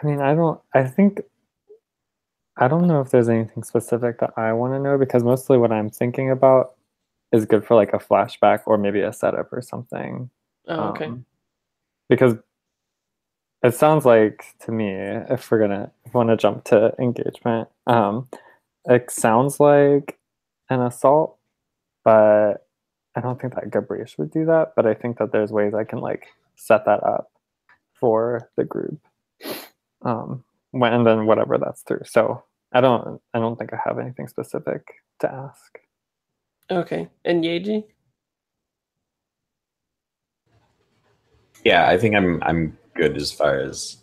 mean, I don't know if there's anything specific that I want to know, because mostly what I'm thinking about is good for like a flashback or maybe a setup or something. Oh, okay. Because it sounds like to me, if we want to jump to engagement, it sounds like an assault, but I don't think that Gabrish would do that. But I think that there's ways I can like set that up for the group, and then whatever that's through. So I don't think I have anything specific to ask. Okay. And Yeji? Yeah, I think I'm good as far as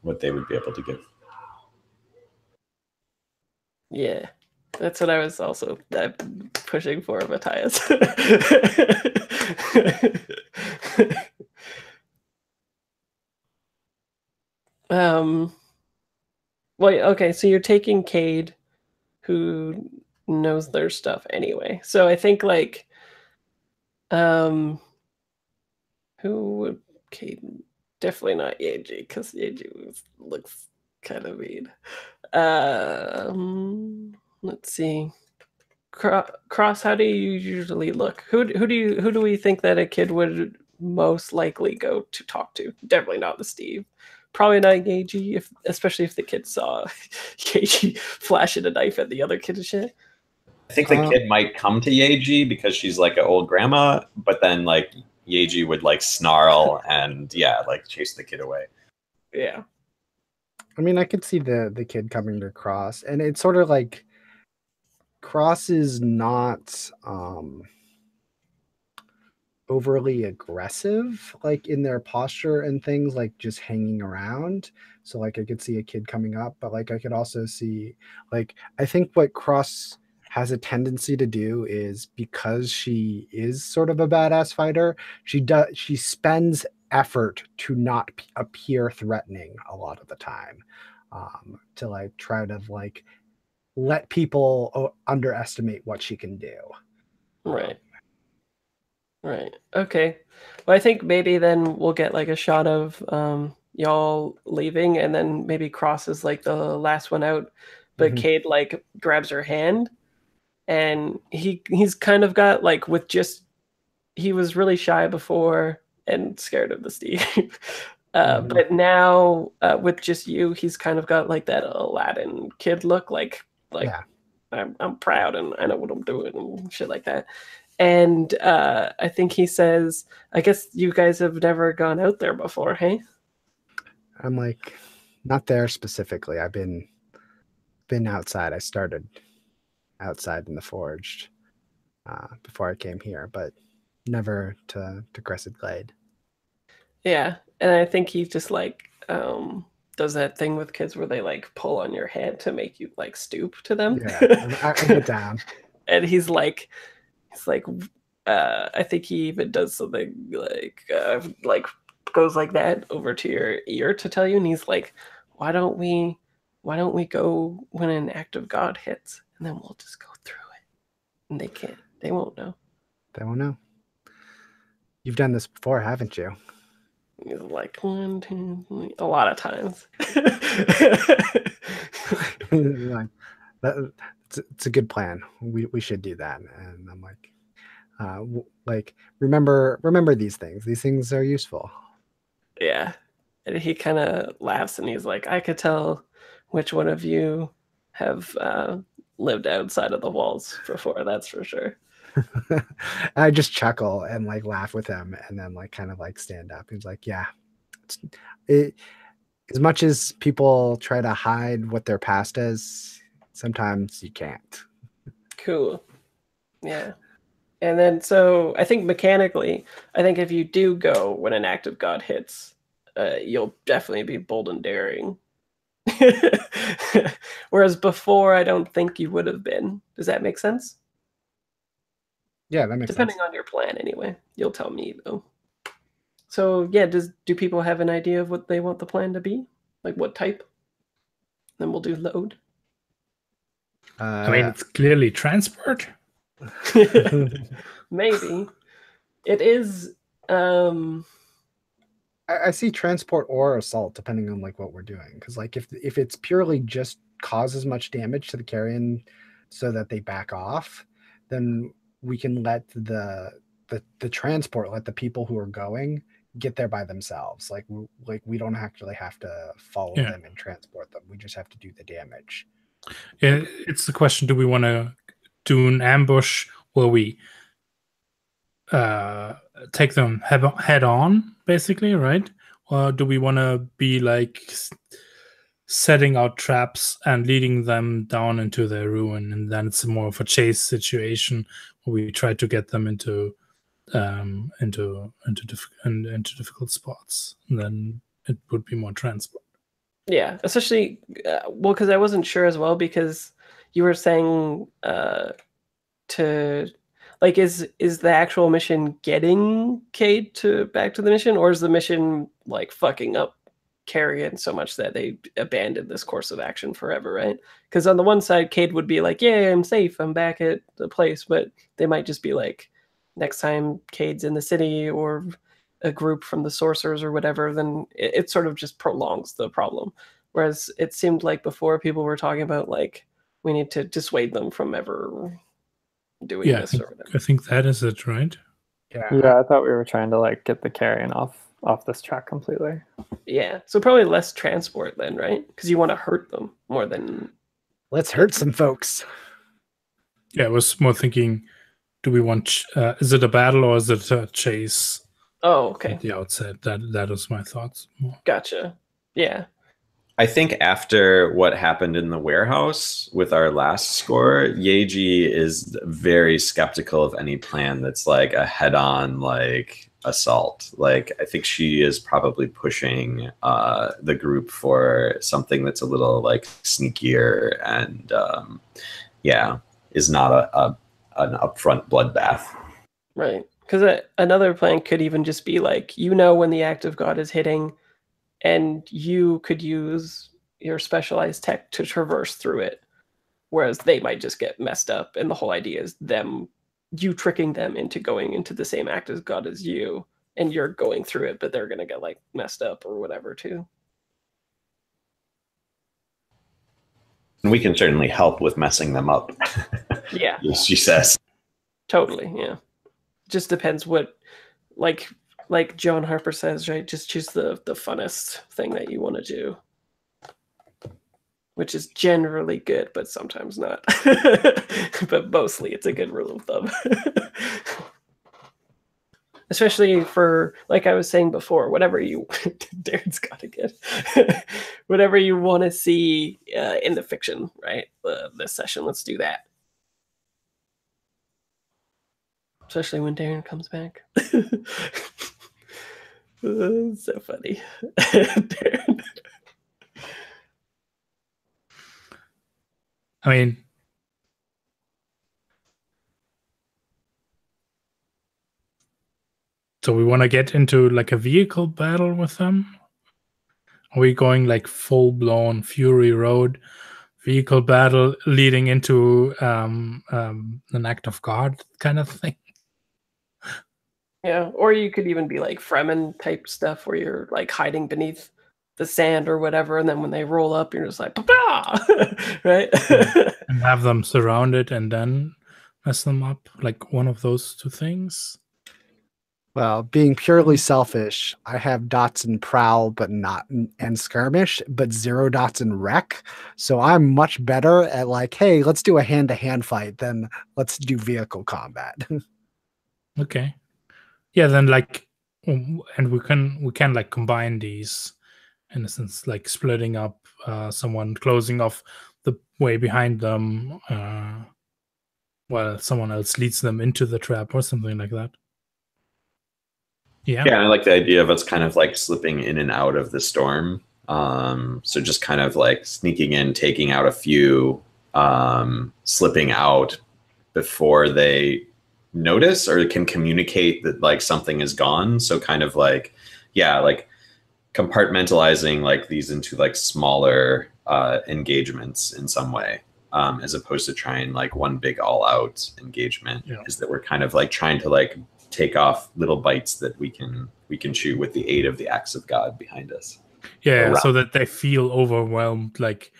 what they would be able to give. Yeah. That's what I was also pushing for, Matthias. Well, okay, so you're taking Cade, who knows their stuff anyway. So I think like who would Cade, definitely not Yeji, because Yeji looks kind of mean. Let's see. Cross, how do you usually look? Who do we think that a kid would most likely go to talk to? Definitely not the Steve. Probably not Yeji, especially if the kid saw Yeji flashing a knife at the other kid and shit. I think the kid might come to Yeji because she's like an old grandma, but then like Yeji would like snarl and like chase the kid away. Yeah. I mean, I could see the kid coming to Cross, and it's sort of like Cross is not overly aggressive, like in their posture and things, like just hanging around. So like I could see a kid coming up, but like I could also see, like, I think what Cross has a tendency to do is, because she is sort of a badass fighter, she spends effort to not appear threatening a lot of the time, to like try to like let people underestimate what she can do. Right. Right. Okay. Well, I think maybe then we'll get like a shot of y'all leaving, and then maybe Cross is like the last one out, but Cade like grabs her hand, and he's kind of got like he was really shy before and scared of the Steve. But now with just you, he's kind of got like that Aladdin kid look, like I'm proud and I know what I'm doing and shit like that. And I think he says, I guess you guys have never gone out there before, hey? I'm like, not there specifically. I've been outside. I started outside in the Forged before I came here, but never to Crescent Glade. Yeah, and I think he just like does that thing with kids where they like pull on your head to make you like stoop to them. Yeah, I get down. And he's like, I think he even does something like goes like that over to your ear to tell you, and he's like, why don't we go when an act of God hits, and then we'll just go through it, and they won't know. They won't know. You've done this before, haven't you? He's like, 1, 2, 3, a lot of times. Like, it's a good plan. We should do that. And I'm like, remember these things. These things are useful. Yeah. And he kind of laughs and he's like, I could tell which one of you have lived outside of the walls before, that's for sure. I just chuckle and like laugh with him, and then like kind of like stand up. He's like, yeah, as much as people try to hide what their past is, sometimes you can't. Cool. Yeah. And then, so I think mechanically, I think if you do go when an act of God hits, you'll definitely be bold and daring. Whereas before, I don't think you would have been. Does that make sense? Yeah, that makes Depending sense. on your plan, anyway. You'll tell me, though. So, yeah, do people have an idea of what they want the plan to be? Like, what type? Then we'll do load. I mean, it's clearly transport. Maybe. It is... I see transport or assault, depending on like what we're doing. Because like if it's purely just causes much damage to the carrion so that they back off, then we can let the transport, let the people who are going get there by themselves. Like we don't actually have to follow them and transport them. We just have to do the damage. Yeah, it's the question: do we want to do an ambush where we take them head on, basically, right? Or do we want to be like setting out traps and leading them down into their ruin, and then it's more of a chase situation where we try to get them into difficult spots, and then it would be more transport. Yeah, especially well, because I wasn't sure as well, because you were saying to like, is the actual mission getting Cade back to the mission, or is the mission like fucking up Carrion so much that they abandoned this course of action forever, right? Because on the one side, Cade would be like, "Yeah, I'm safe, I'm back at the place," but they might just be like, next time Cade's in the city or a group from the sorcerers or whatever, then it sort of just prolongs the problem. Whereas it seemed like before people were talking about like, we need to dissuade them from ever doing Yeah, this or whatever. I think that is it, right? Yeah, I thought we were trying to like get the Carrion off this track completely. Yeah, so probably less transport then, right? Because you want to hurt them more than... Let's hurt some folks. Yeah, I was more thinking, do we want is it a battle or is it a chase? Oh, okay. At the outset, that was my thoughts more. Gotcha. Yeah. I think after what happened in the warehouse with our last score, Yeji is very skeptical of any plan that's like a head-on like assault. Like, I think she is probably pushing the group for something that's a little like sneakier and is not an upfront bloodbath. Right. Because another plan could even just be like, when the act of God is hitting, and you could use your specialized tech to traverse through it, whereas they might just get messed up. And the whole idea is you tricking them into going into the same act as God as you, and you're going through it, but they're going to get like messed up or whatever too. And we can certainly help with messing them up. Yeah. She says. Totally, yeah. Just depends what, like John Harper says, right? Just choose the funnest thing that you want to do, which is generally good, but sometimes not. But mostly it's a good rule of thumb. Especially for, like I was saying before, whatever you... Darren's got to get... whatever you want to see in the fiction, right? This session, let's do that. Especially when Darren comes back. So funny. Darren. I mean, so we want to get into like a vehicle battle with them? Are we going like full-blown Fury Road vehicle battle leading into an act of God kind of thing? Yeah, or you could even be like Fremen type stuff where you're like hiding beneath the sand or whatever, and then when they roll up, you're just like, "Papa!" Right? And have them surrounded and then mess them up, like one of those two things. Well, being purely selfish, I have dots in prowl, but not and skirmish, but 0 dots in wreck. So I'm much better at like, hey, let's do a hand-to-hand fight than let's do vehicle combat. Okay. Yeah, then like, and we can like combine these in a sense, like splitting up someone, closing off the way behind them, while someone else leads them into the trap or something like that. Yeah, I like the idea of us kind of like slipping in and out of the storm. So just kind of like sneaking in, taking out a few, slipping out before they notice or can communicate that like something is gone. So kind of like, like compartmentalizing like these into like smaller engagements in some way, as opposed to trying like one big all out engagement. Is that we're kind of like trying to like take off little bites that we can chew with the aid of the acts of God behind us. Yeah, so that they feel overwhelmed, like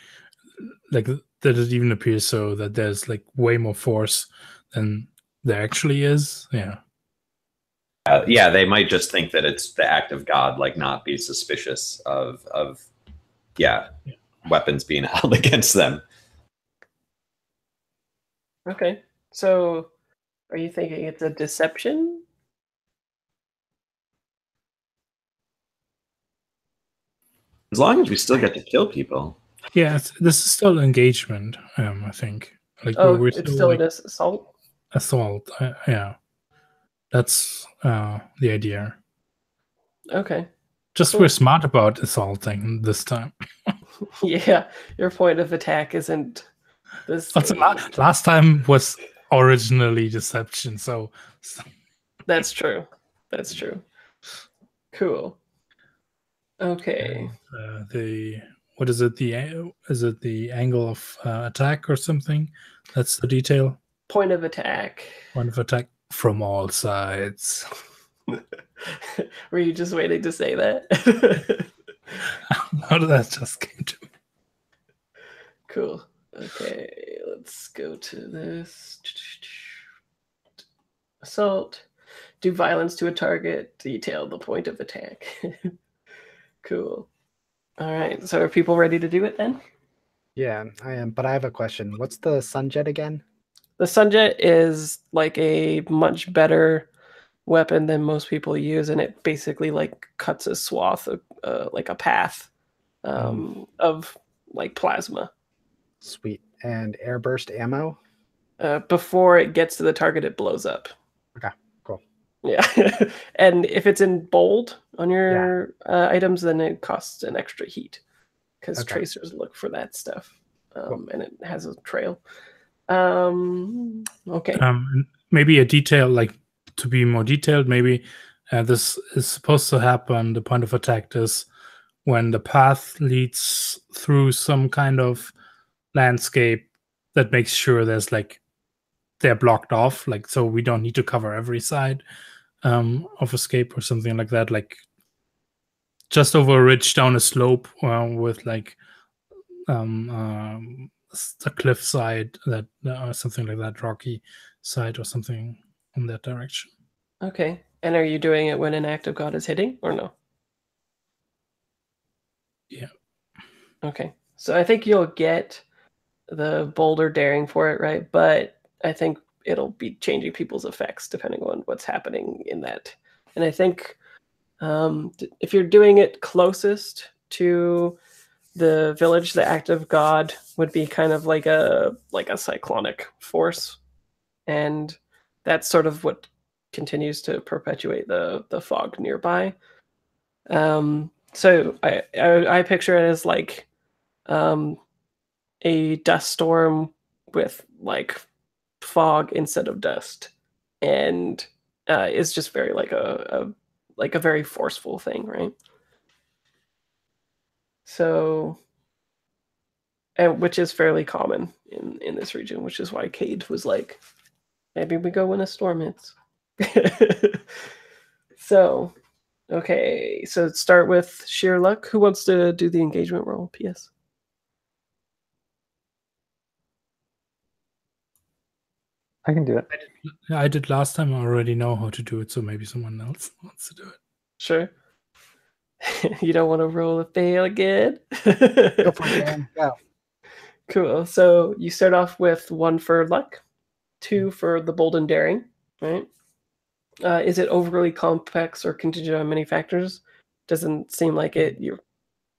that it even appears so that there's like way more force than there actually is. They might just think that it's the act of God, like not be suspicious of weapons being held against them. Okay, so are you thinking it's a deception? As long as we still get to kill people. Yeah, this is still engagement. I think. Like Oh, we're it's still like an assault. assault. Yeah, that's the idea. Okay. Just Cool. we're smart about assaulting this time. Yeah, your point of attack isn't this. Also, last time was originally deception, so That's true. That's true. Cool. Okay. the what is it? Is it the angle of attack or something? That's the detail. Point of attack. Point of attack from all sides. Were you just waiting to say that? How did that just came to me? Cool. Okay, let's go to this. Assault. Do violence to a target. Detail the point of attack. Cool. All right. So are people ready to do it then? Yeah, I am. But I have a question. What's the Sunjet again? The Sunjet is like a much better weapon than most people use, and it basically like cuts a swath of like a path of like plasma. Sweet. And airburst ammo? Before it gets to the target, it blows up. Okay, cool. Yeah. And if it's in bold on your items, then it costs an extra heat because tracers look for that stuff. And it has a trail. Okay. Maybe a detail, like to be more detailed, maybe this is supposed to happen. The point of attack is when the path leads through some kind of landscape that makes sure there's like they're blocked off, like so we don't need to cover every side of escape or something like that, like just over a ridge down a slope with like a cliff side that something like that, rocky side or something in that direction. Okay. And are you doing it when an act of God is hitting or no? Yeah. Okay. So I think you'll get the bolder daring for it, right? But I think it'll be changing people's effects depending on what's happening in that. And I think if you're doing it closest to the village, the act of God would be kind of like a cyclonic force, and that's sort of what continues to perpetuate the fog nearby. So I picture it as like a dust storm with like fog instead of dust, and it's just very like a very forceful thing, right? So, and which is fairly common in this region, which is why Cade was like, maybe we go when a storm hits. So, okay, so start with sheer luck. Who wants to do the engagement roll? PS. I can do it. I did last time. I already know how to do it, so maybe someone else wants to do it. Sure. You don't want to roll a fail again? Go for it, man. Go. Cool. So you start off with 1 for luck, 2 for the bold and daring, right? Is it overly complex or contingent on many factors? Doesn't seem like it. You're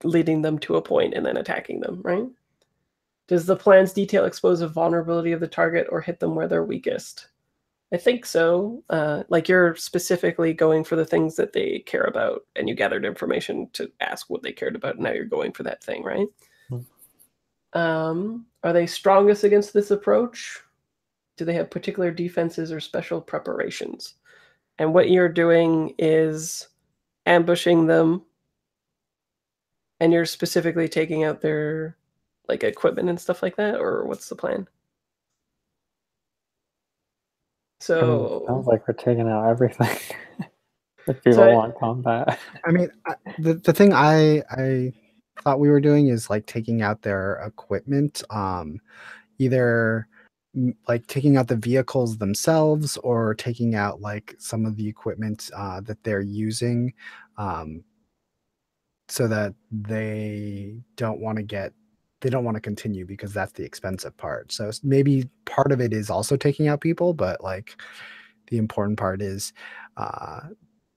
leading them to a point and then attacking them, right? Does the plan's detail expose a vulnerability of the target or hit them where they're weakest? I think so. Like you're specifically going for the things that they care about, and you gathered information to ask what they cared about, and now you're going for that thing, right? Are they strongest against this approach? Do they have particular defenses or special preparations? And what you're doing is ambushing them, and you're specifically taking out their like equipment and stuff like that, or what's the plan? So sounds like we're taking out everything. If people want combat. I mean, the thing I thought we were doing is like taking out their equipment, either like taking out the vehicles themselves or taking out like some of the equipment that they're using, so that they don't want to continue because that's the expensive part. So maybe part of it is also taking out people, but like the important part is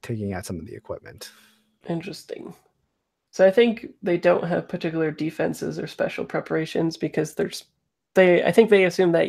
taking out some of the equipment. interesting. So I think they don't have particular defenses or special preparations because I think they assume that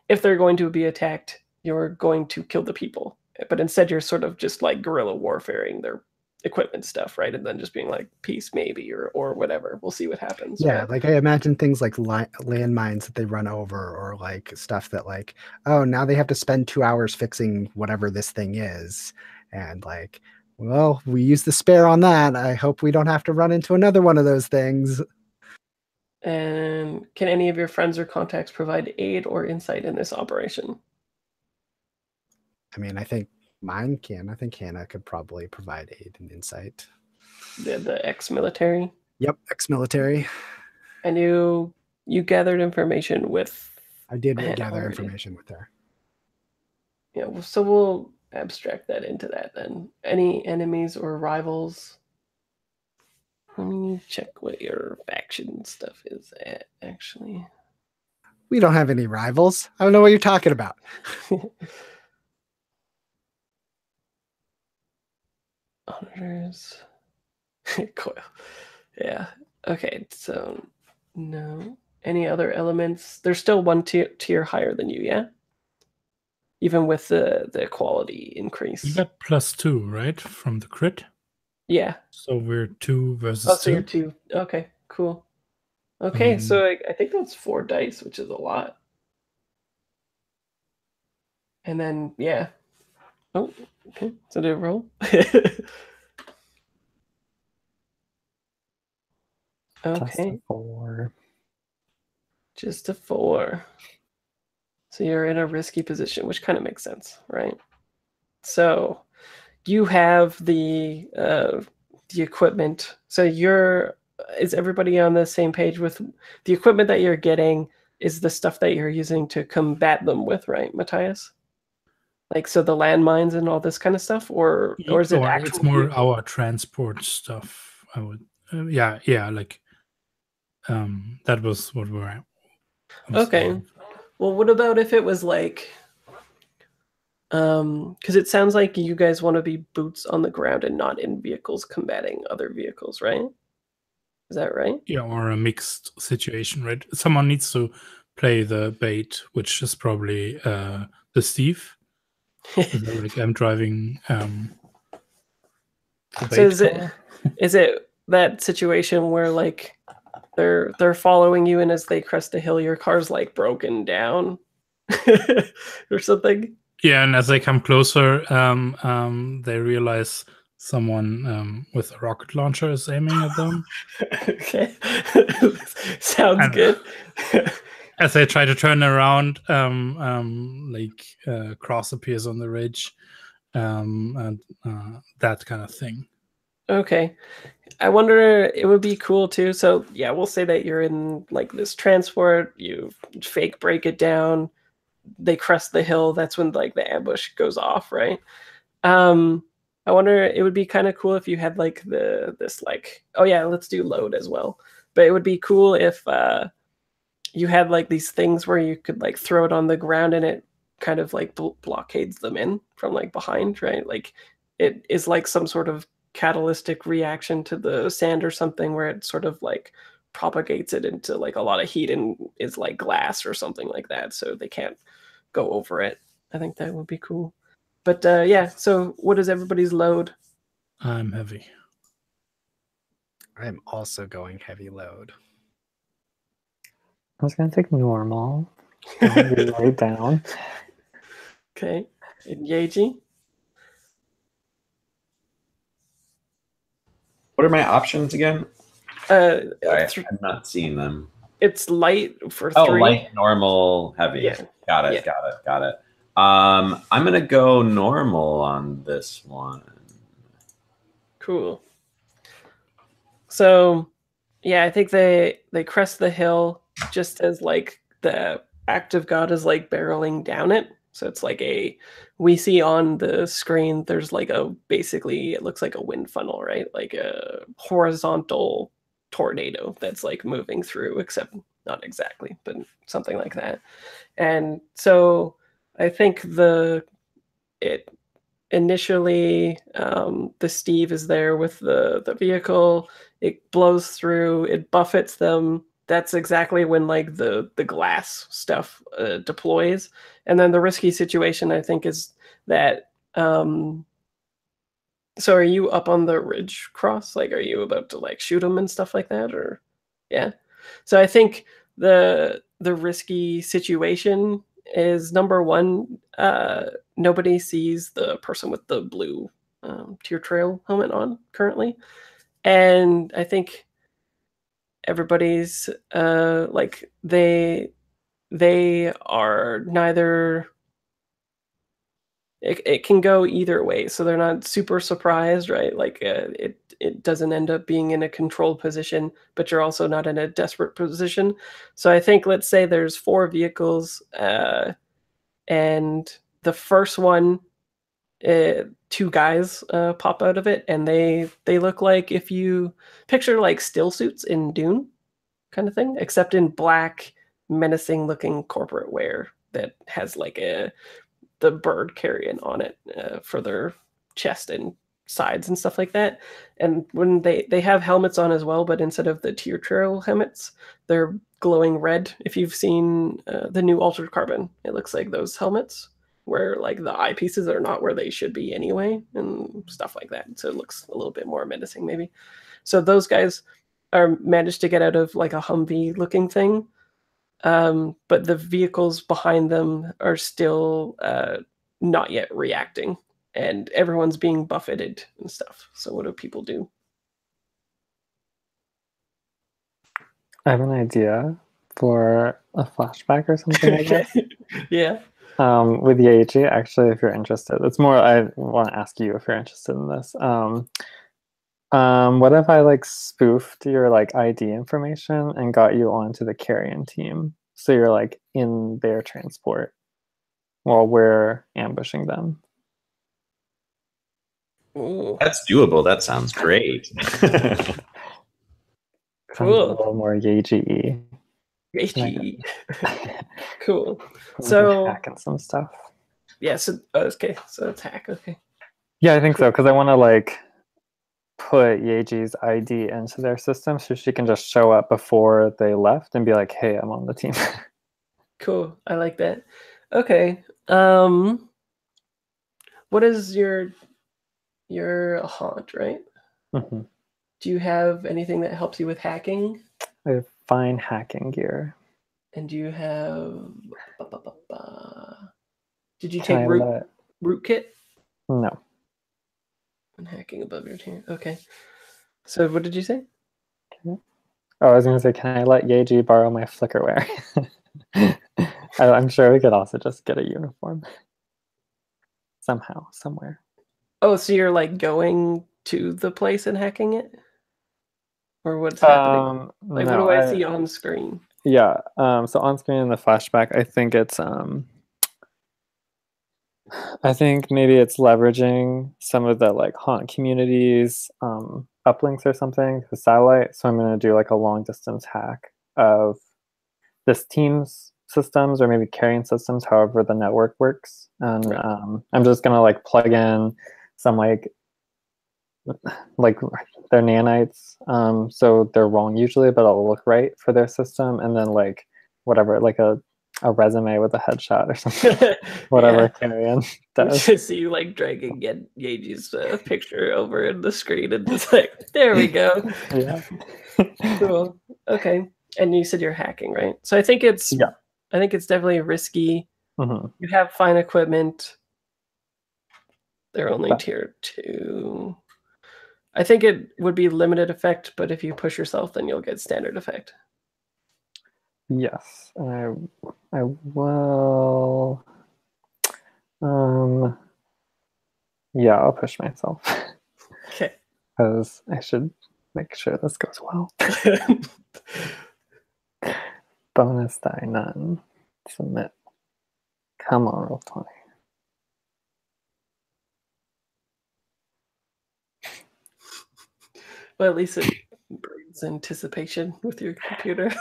if they're going to be attacked, you're going to kill the people. But instead you're sort of just like guerrilla warfaring their equipment stuff, right? And then just being like peace maybe or whatever. We'll see what happens. Yeah, right? like I imagine things like landmines that they run over, or like stuff that like, oh, now they have to spend 2 hours fixing whatever this thing is, and like, well, we use the spare on that. I hope we don't have to run into another one of those things. And can any of your friends or contacts provide aid or insight in this operation? I mean, I think mine can. I think Hannah could probably provide aid and insight. The ex-military? Yep, ex-military. And you gathered information with... I did Hannah gather already. information with her. Yeah, so we'll abstract that into that then. Any enemies or rivals? Let me check what your faction stuff is at, actually. We don't have any rivals. I don't know what you're talking about. Auditors. Coil. Yeah. Okay, so no. Any other elements? There's still one tier higher than you, yeah? Even with the quality increase. You got +2, right? From the crit. Yeah. So we're 2 versus Oh, so 2. you're 2. Okay, cool. Okay, so I think that's 4 dice, which is a lot. And then, yeah. Oh, okay. So do a roll. Okay. Just a 4. So you're in a risky position, which kind of makes sense, right? So you have the equipment. So is everybody on the same page with the equipment that you're getting is the stuff that you're using to combat them with, right, Matthias? Like, so the landmines and all this kind of stuff, or is it actual? It's more our transport stuff. I would, yeah, like, that was what we're. Okay. Well, what about if it was like, because it sounds like you guys want to be boots on the ground and not in vehicles combating other vehicles, right? Is that right? Yeah, or a mixed situation, right? Someone needs to play the bait, which is probably the Steve. Like I'm driving. So is it that situation where like they're following you, and as they crest a hill, your car's like broken down or something? Yeah, and as they come closer, they realize someone with a rocket launcher is aiming at them. Okay, sounds good. As they try to turn around, Cross appears on the ridge, and that kind of thing. Okay. I wonder, it would be cool too. So yeah, we'll say that you're in like this transport, you fake break it down, they crest the hill, that's when like the ambush goes off, right? I wonder, it would be kind of cool if you had like this like, oh yeah, let's do load as well. But it would be cool if you had like these things where you could like throw it on the ground and it kind of like blockades them in from like behind, right? Like it is like some sort of catalytic reaction to the sand or something where it sort of like propagates it into like a lot of heat and is like glass or something like that, so they can't go over it. I think that would be cool. But yeah, so what is everybody's load? I'm heavy. I'm also going heavy load. I was gonna take normal. Right down. Okay. And Yeji? What are my options again? I'm not seeing them. It's light for 3. Oh, light, normal, heavy. Yeah. Got it. I'm gonna go normal on this one. Cool. So yeah, I think they crest the hill just as like the act of God is like barreling down it. So it's like we see on the screen, there's like basically it looks like a wind funnel, right? Like a horizontal tornado that's like moving through, except not exactly, but something like that. And so I think initially the Steve is there with the vehicle. It blows through. It buffets them. That's exactly when like the glass stuff deploys. And then the risky situation, I think, is that. So are you up on the ridge cross? Like, are you about to like shoot them and stuff like that, or yeah? So I think the risky situation is number one. Nobody sees the person with the blue Tier Trail helmet on currently, and I think everybody's like they are neither. It can go either way, so they're not super surprised, right? Like it doesn't end up being in a controlled position, but you're also not in a desperate position. So I think, let's say there's 4 vehicles, and the first one, 2 guys pop out of it, and they look like, if you picture like still suits in Dune kind of thing, except in black, menacing looking corporate wear that has like the bird carrion on it for their chest and sides and stuff like that. And when they have helmets on as well, but instead of the Tier Trail helmets, they're glowing red. If you've seen the new Altered Carbon, it looks like those helmets where like the eyepieces are not where they should be anyway, and stuff like that. So it looks a little bit more menacing maybe. So those guys are managed to get out of like a Humvee looking thing. But the vehicles behind them are still not yet reacting, and everyone's being buffeted and stuff. So what do people do? I have an idea for a flashback or something like that. Yeah. With Yeiji, actually, if you're interested, it's more, I want to ask you if you're interested in this. What if I like spoofed your like ID information and got you onto the carrion team? So you're like in their transport while we're ambushing them. Ooh, That's doable. That sounds great. Sounds Cool. a little more Yeiji-y. HE. Cool. So So hacking some stuff. yeah, so okay, so it's hack. Okay. Yeah, I think so, because I want to like put Yeiji's ID into their system so she can just show up before they left and be like, "Hey, I'm on the team." Cool. I like that. Okay. What is your haunt, right? Mm-hmm. Do you have anything that helps you with hacking? I have fine hacking gear. And do you have Did you Can take I rootkit? No. And hacking above your tier. Okay. So what did you say? Oh, I was gonna say, can I let Yeiji borrow my flickerware? I'm sure we could also just get a uniform somehow, somewhere. Oh, so you're like going to the place and hacking it? Or what's happening? Like, no, what do I see on screen? Yeah. So on screen in the flashback, I think it's I think maybe it's leveraging some of the like haunt communities uplinks or something to satellite. So I'm going to do like a long distance hack of this team's systems or maybe carrying systems, however the network works. And Right. I'm just going to like plug in some like they're nanites, so they're wrong usually, but it'll look right for their system. And then like whatever, like a resume with a headshot or something, whatever carrion does. So you like dragging Yeiji's picture over in the screen and just like, there we go. Yeah. Cool. Okay. And you said you're hacking, right? So I think it's definitely risky. Mm-hmm. You have fine equipment. They're only tier 2. I think it would be limited effect, but if you push yourself, then you'll get standard effect. Yes, and I will. Yeah, I'll push myself. Okay. Because I should make sure this goes well. Bonus die none. Submit. Come on, roll 20. Well, at least it brings anticipation with your computer.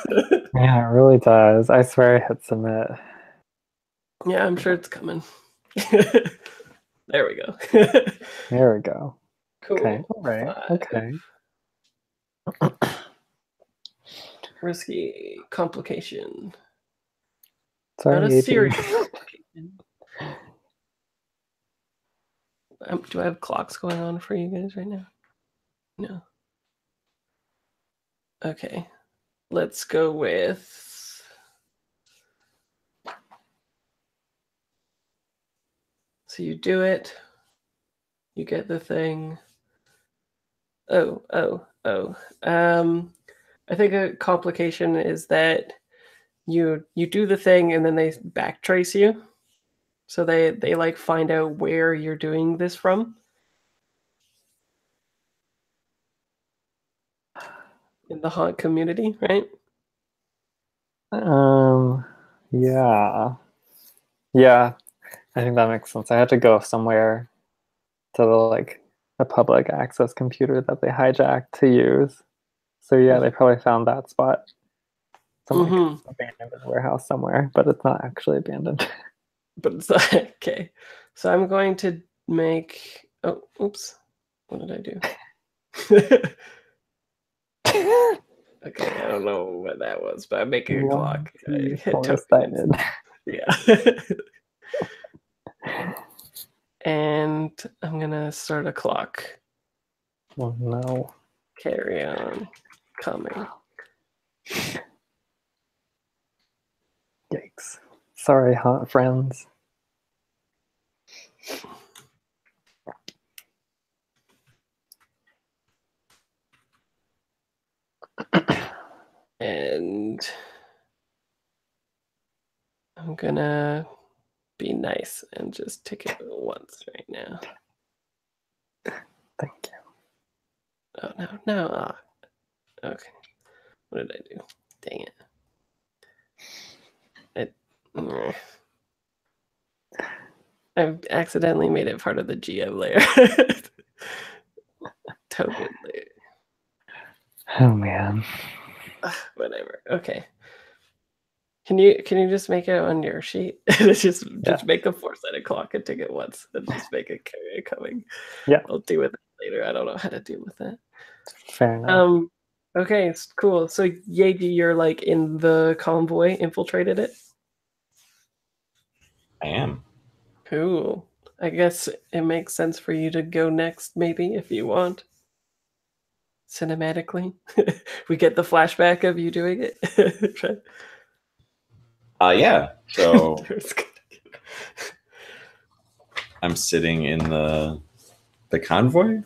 Yeah, it really does. I swear I hit submit. Yeah, I'm sure it's coming. There we go. There we go. Cool. Okay. All right. 5. Okay. Risky complication. Sorry, Not a AD. serious complication. Do I have clocks going on for you guys right now? No. Okay. Let's go with... So you do it. You get the thing. Oh. I think a complication is that you do the thing and then they backtrace you. So they like find out where you're doing this from. In the haunt community, right? Yeah. Yeah. I think that makes sense. I had to go somewhere to the a public access computer that they hijacked to use. So yeah, they probably found that spot. Some abandoned warehouse somewhere, but it's not actually abandoned. But it's not, okay. So I'm going to make... Oh, oops. What did I do? Okay, I don't know what that was, but I'm making a clock. I hit tokens. Yeah. And I'm gonna start a clock. Oh no. Carry on. Coming. Yikes. Sorry, haunt friends. And I'm gonna be nice and just tick it once right now. Thank you. Oh, no. Okay. What did I do? Dang it. I've accidentally made it part of the GM layer. Token layer. Oh man. Whatever. Okay. Can you just make it on your sheet? just make a 4-sided clock and tick it once and just make a carrier coming. Yeah. I'll deal with it later. I don't know how to deal with that. Fair enough. Okay, cool. So Yeji, you're like in the convoy, infiltrated it? I am. Cool. I guess it makes sense for you to go next, maybe, if you want. Cinematically. We get the flashback of you doing it. Yeah. So I'm sitting in the convoy.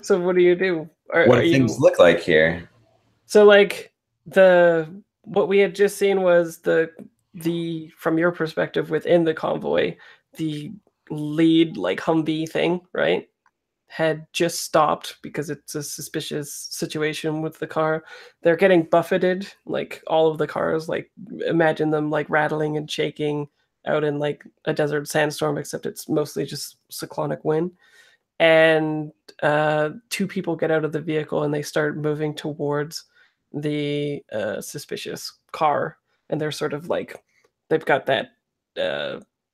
So what do you do? What do things look like here? So like what we had just seen was the from your perspective within the convoy, the lead like Humvee thing, right? Had just stopped because it's a suspicious situation with the car. They're getting buffeted, like all of the cars, like imagine them like rattling and shaking out in like a desert sandstorm, except it's mostly just cyclonic wind. And 2 people get out of the vehicle and they start moving towards the suspicious car. And they're sort of like, they've got that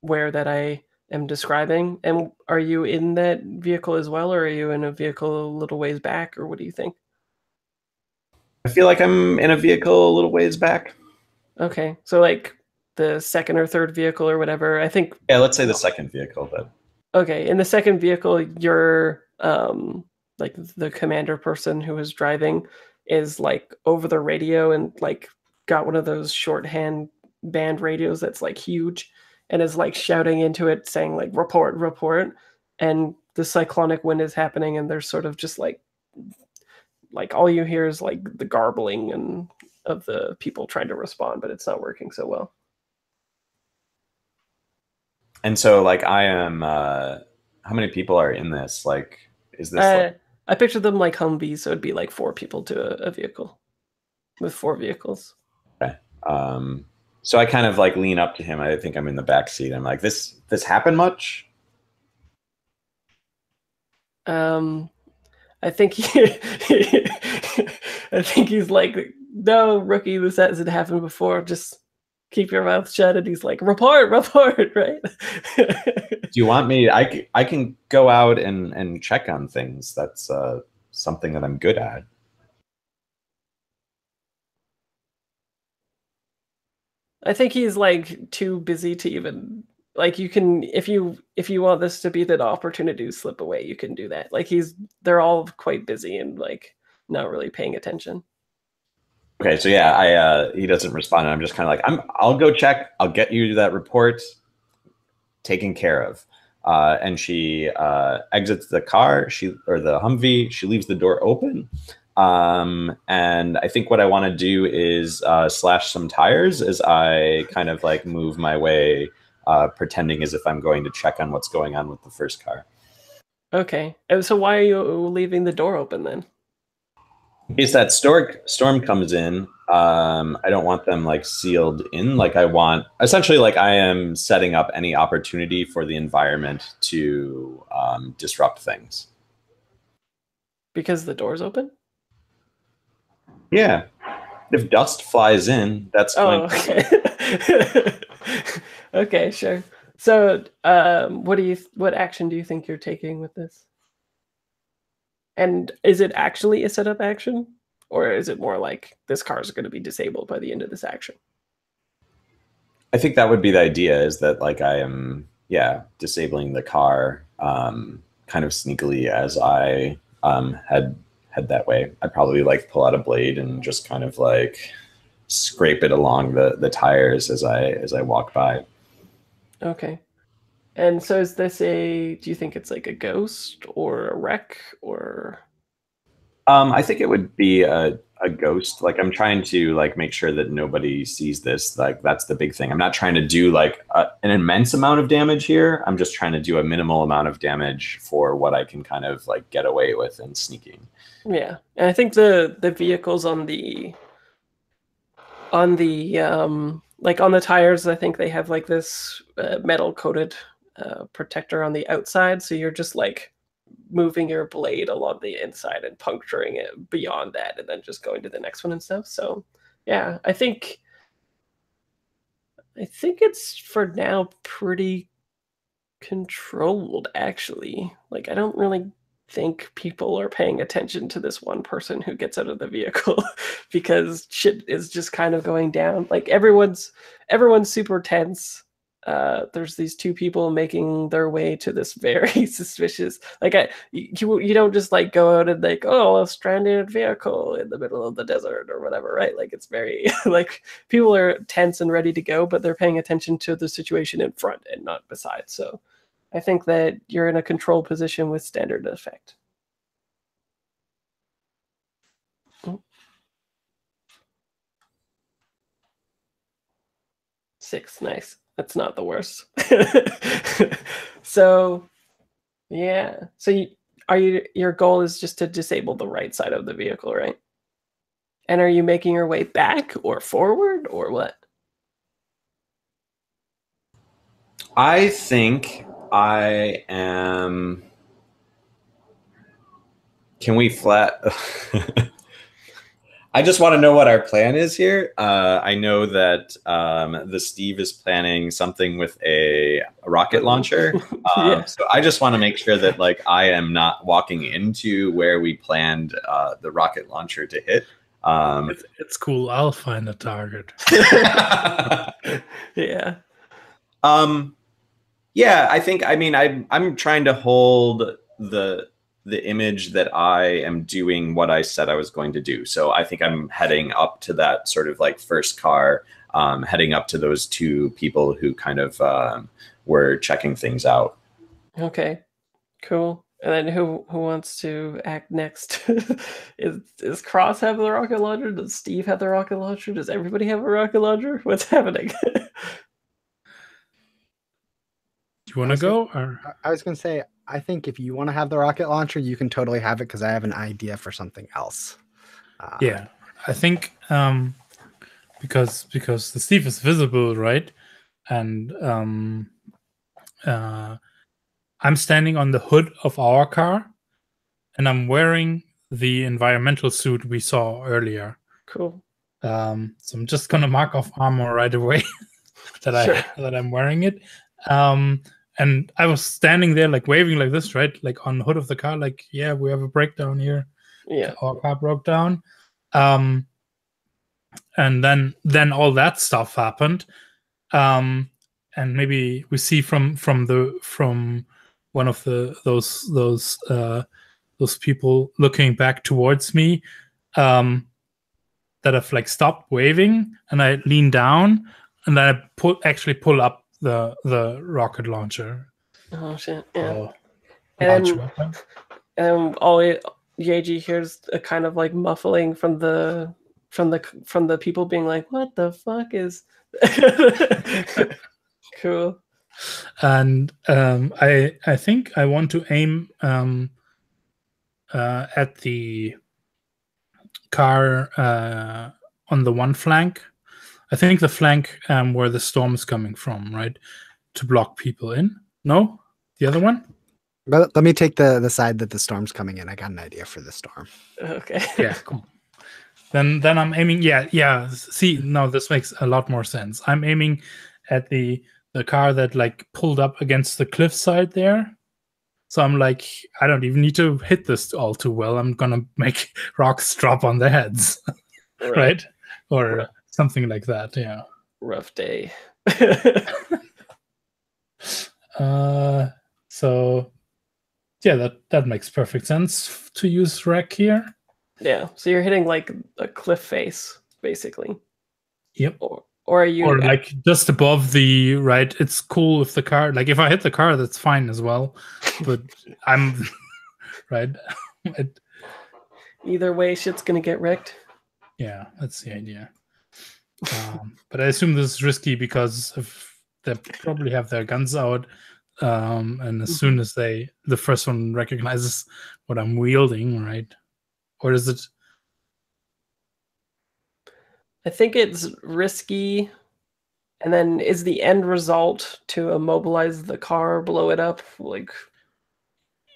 where that I am describing. And are you in that vehicle as well, or are you in a vehicle a little ways back, or what do you think? I feel like I'm in a vehicle a little ways back. Okay, so like the second or third vehicle or whatever, I think. Yeah, let's say the second vehicle, but. Okay, in the second vehicle, you're like the commander person who is driving is like over the radio and like got one of those shorthand band radios that's like huge and is like shouting into it saying like report, and the cyclonic wind is happening and there's sort of just like all you hear is like the garbling and of the people trying to respond, but it's not working so well. And so, like, I am. How many people are in this? Like, is this? I picture them like Humvees, so it'd be like 4 people to a vehicle with 4 vehicles. Okay. So I kind of like lean up to him. I think I'm in the back seat. I'm like, this happen much? I think I think he's like, no, rookie, this hasn't happened before. Just keep your mouth shut, and he's like, report, right? Do you want me? I can go out and check on things. That's something that I'm good at. I think he's like too busy to even like you can if you want this to be the opportunity to slip away, you can do that. Like they're all quite busy and like not really paying attention. Okay, so yeah, he doesn't respond, and I'm just kind of like, I'll go check. I'll get you that report taken care of. And she exits the car, or the Humvee. She leaves the door open. And I think what I want to do is slash some tires as I kind of like move my way, pretending as if I'm going to check on what's going on with the first car. Okay. So why are you leaving the door open then? In case that storm comes in, I don't want them like sealed in. Like I am setting up any opportunity for the environment to disrupt things. Because the door's open? Yeah. If dust flies in, that's going okay. Okay, sure. So what action do you think you're taking with this? And is it actually a setup action? Or is it more like this car is going to be disabled by the end of this action? I think that would be the idea, is that like I am, disabling the car kind of sneakily as I head that way. I'd probably like pull out a blade and just kind of like scrape it along the tires as I walk by. Okay. And so is this do you think it's like a ghost or a wreck or? I think it would be a ghost. Like I'm trying to like make sure that nobody sees this. Like that's the big thing. I'm not trying to do like an immense amount of damage here. I'm just trying to do a minimal amount of damage for what I can kind of like get away with in sneaking. Yeah. And I think the vehicles on the like on the tires, I think they have like this metal coated protector on the outside, so you're just like moving your blade along the inside and puncturing it beyond that and then just going to the next one and stuff. So yeah, I think it's for now pretty controlled actually. Like I don't really think people are paying attention to this one person who gets out of the vehicle because shit is just kind of going down. Like everyone's super tense. There's these two people making their way to this very suspicious. Like you don't just like go out and like, oh, a stranded vehicle in the middle of the desert or whatever, right? Like it's very like people are tense and ready to go, but they're paying attention to the situation in front and not beside. So I think that you're in a control position with standard effect. 6, nice. That's not the worst. So, yeah. So your goal is just to disable the right side of the vehicle, right? And are you making your way back or forward or what? I think I am. Can we flat? I just want to know what our plan is here. I know that the Steve is planning something with a rocket launcher. Yeah. So I just want to make sure that like I am not walking into where we planned the rocket launcher to hit. It's cool. I'll find a target. Yeah. Yeah, I think, I mean, I'm trying to hold the image that I am doing what I said I was going to do. So I think I'm heading up to that sort of like first car, heading up to those two people who kind of were checking things out. Okay, cool. And then who wants to act next? Is Cross have the rocket launcher? Does Steve have the rocket launcher? Does everybody have a rocket launcher? What's happening? Do you want to go? Or? I was going to say, I think if you want to have the rocket launcher, you can totally have it because I have an idea for something else. Yeah, I think because the Steve is visible, right? And I'm standing on the hood of our car, and I'm wearing the environmental suit we saw earlier. Cool. So I'm just gonna mark off armor right away that Sure. that I'm wearing it. And I was standing there like waving like this, right? Like on the hood of the car, like, yeah, we have a breakdown here. Yeah. Our car broke down. And then all that stuff happened. And maybe we see from one of those people looking back towards me, that have like stopped waving, and I lean down and then I pull up the rocket launcher. Oh shit. Yeah. So, And large then- weapon. Yeji hears a kind of like muffling from the people being like, "What the fuck is?" Cool. And I think I want to aim at the car on the one flank. I think the flank where the storm is coming from, right? To block people in. No? The other one? But let me take the side that the storm's coming in. I got an idea for the storm. Okay. Yeah, cool. Then I'm aiming. Yeah. See, no, this makes a lot more sense. I'm aiming at the car that like pulled up against the cliffside there. So I'm like, I don't even need to hit this all too well. I'm gonna make rocks drop on their heads, right? Or Right. something like that. Yeah. Rough day. So yeah, that makes perfect sense to use wreck here. Yeah. So you're hitting like a cliff face, basically. Yep. Or are you? Or like just above the right. It's cool if the car, like if I hit the car, that's fine as well. But I'm right. Either way, shit's gonna get wrecked. Yeah, that's the idea. But I assume this is risky because they probably have their guns out, and as soon as the first one recognizes what I'm wielding, right? Or is it? I think it's risky. And then is the end result to immobilize the car, blow it up, like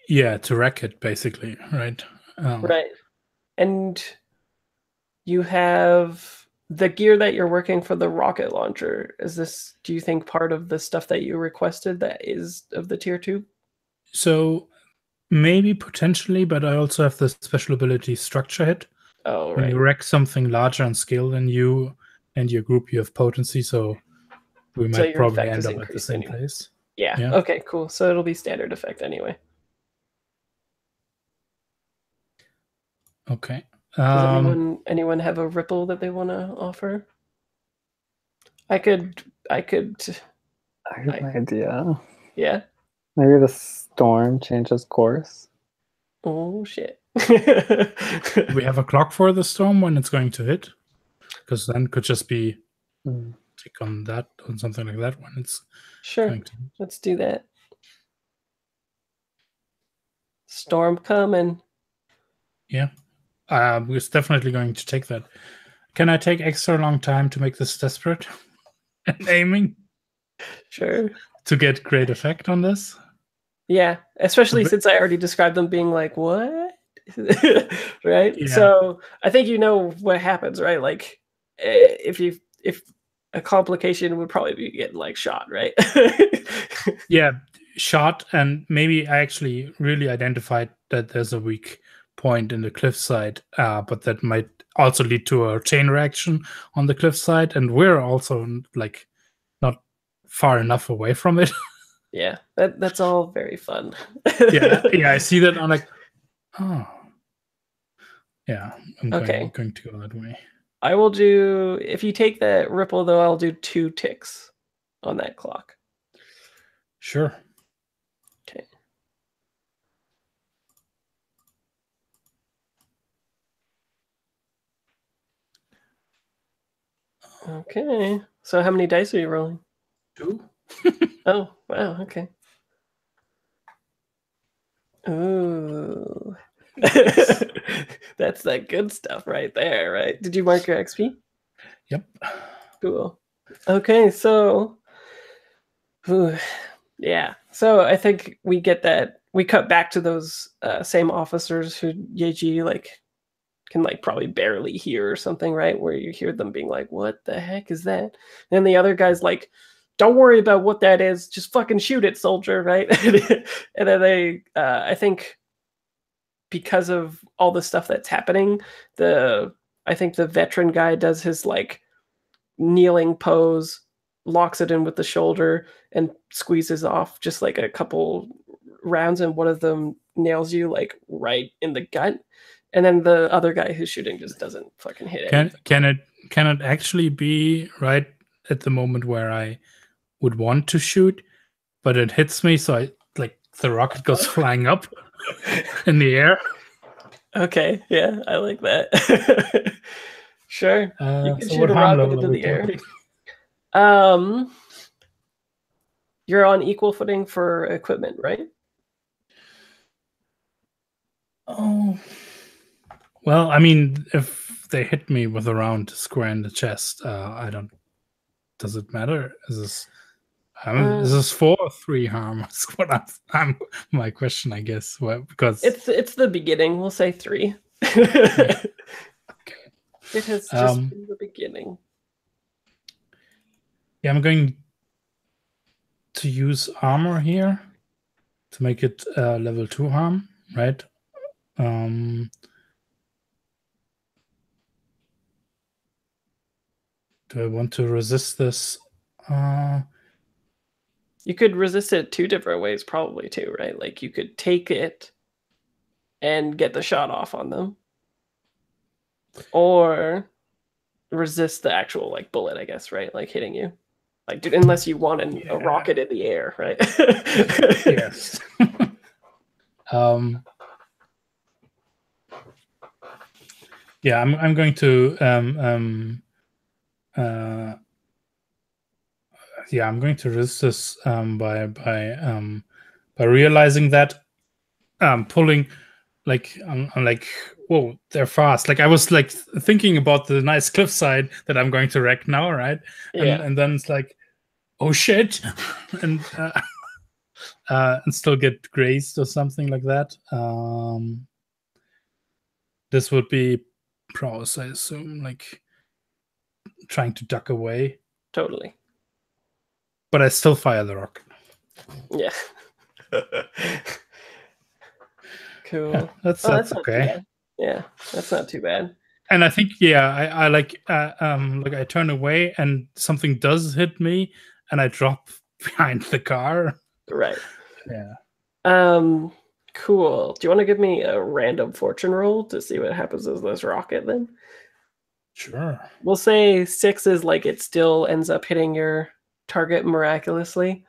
Yeah, to wreck it, basically, right? right? And you have the gear that you're working for the rocket launcher. Is this, do you think, part of the stuff that you requested that is of the tier 2? So maybe potentially, but I also have the special ability structure hit. Oh, When right. you wreck something larger in scale than you and your group, you have potency, so we So might your probably effect is end up at the increased same anyway. place. Yeah. Yeah. Okay, cool. So it'll be standard effect anyway. Okay. Does anyone have a ripple that they want to offer? I could. I have an idea. Yeah. Maybe the storm changes course. Oh shit. Do we have a clock for the storm when it's going to hit? Because then could just be tick on that or something like that when it's Sure. going to. Let's do that. Storm coming. Yeah. We're definitely going to take that. Can I take extra long time to make this desperate and aiming Sure. to get great effect on this? Yeah, especially Okay. since I already described them being like, what? Right? Yeah. So I think you know what happens, right? Like if a complication would probably be getting like shot, right? Yeah, shot, and maybe I actually really identified that there's a weak point in the cliffside, but that might also lead to a chain reaction on the cliffside, and we're also like not far enough away from it. Yeah, that's all very fun. yeah, I see that. I'm like, oh, yeah, I'm Okay. going to go that way. I will do, if you take that ripple though, I'll do 2 ticks on that clock. Sure. Okay. Okay. So how many dice are you rolling? 2. Oh, wow, okay. Ooh. That's that good stuff right there, right? Did you mark your XP? Yep. Cool. Okay, so yeah. So I think we get that. We cut back to those same officers who Yeji like can like probably barely hear or something, right? Where you hear them being like, "What the heck is that?" And the other guy's like, "Don't worry about what that is. Just fucking shoot it, soldier," right? And then they, I think, because of all the stuff that's happening, I think the veteran guy does his like kneeling pose, locks it in with the shoulder, and squeezes off just like a couple rounds, and one of them nails you like right in the gut, and then the other guy who's shooting just doesn't fucking hit anything. Can it actually be right at the moment where I would want to shoot, but it hits me, so the rocket goes flying up in the air? Okay, yeah, I like that. Sure, you can so shoot what a harm rocket level into are we the air. talking? You're on equal footing for equipment, right? Oh, well, I mean, if they hit me with a round square in the chest, I don't. Does it matter? Is this 4 or 3 harm? That's what I'm my question, I guess. Well, because It's the beginning. We'll say 3. Okay. It has just been the beginning. Yeah, I'm going to use armor here to make it level 2 harm, right? Do I want to resist this? You could resist it 2 different ways, probably too, right? Like you could take it and get the shot off on them, or resist the actual like bullet, I guess, right? Like hitting you, like unless you want a rocket in the air, right? Yes. Yeah, I'm going to yeah, I'm going to resist this by realizing that pulling like I'm like, whoa, they're fast. Like I was like thinking about the nice cliffside that I'm going to wreck now, right? Yeah. And then it's like, oh shit, and still get grazed or something like that. This would be prowess, I assume, like trying to duck away. Totally. But I still fire the rocket. Yeah. Cool. Yeah, that's okay. Yeah, that's not too bad. And I think, yeah, I like I turn away and something does hit me and I drop behind the car. Right. Yeah. Cool. Do you want to give me a random fortune roll to see what happens with this rocket then? Sure. We'll say 6 is like it still ends up hitting your target miraculously,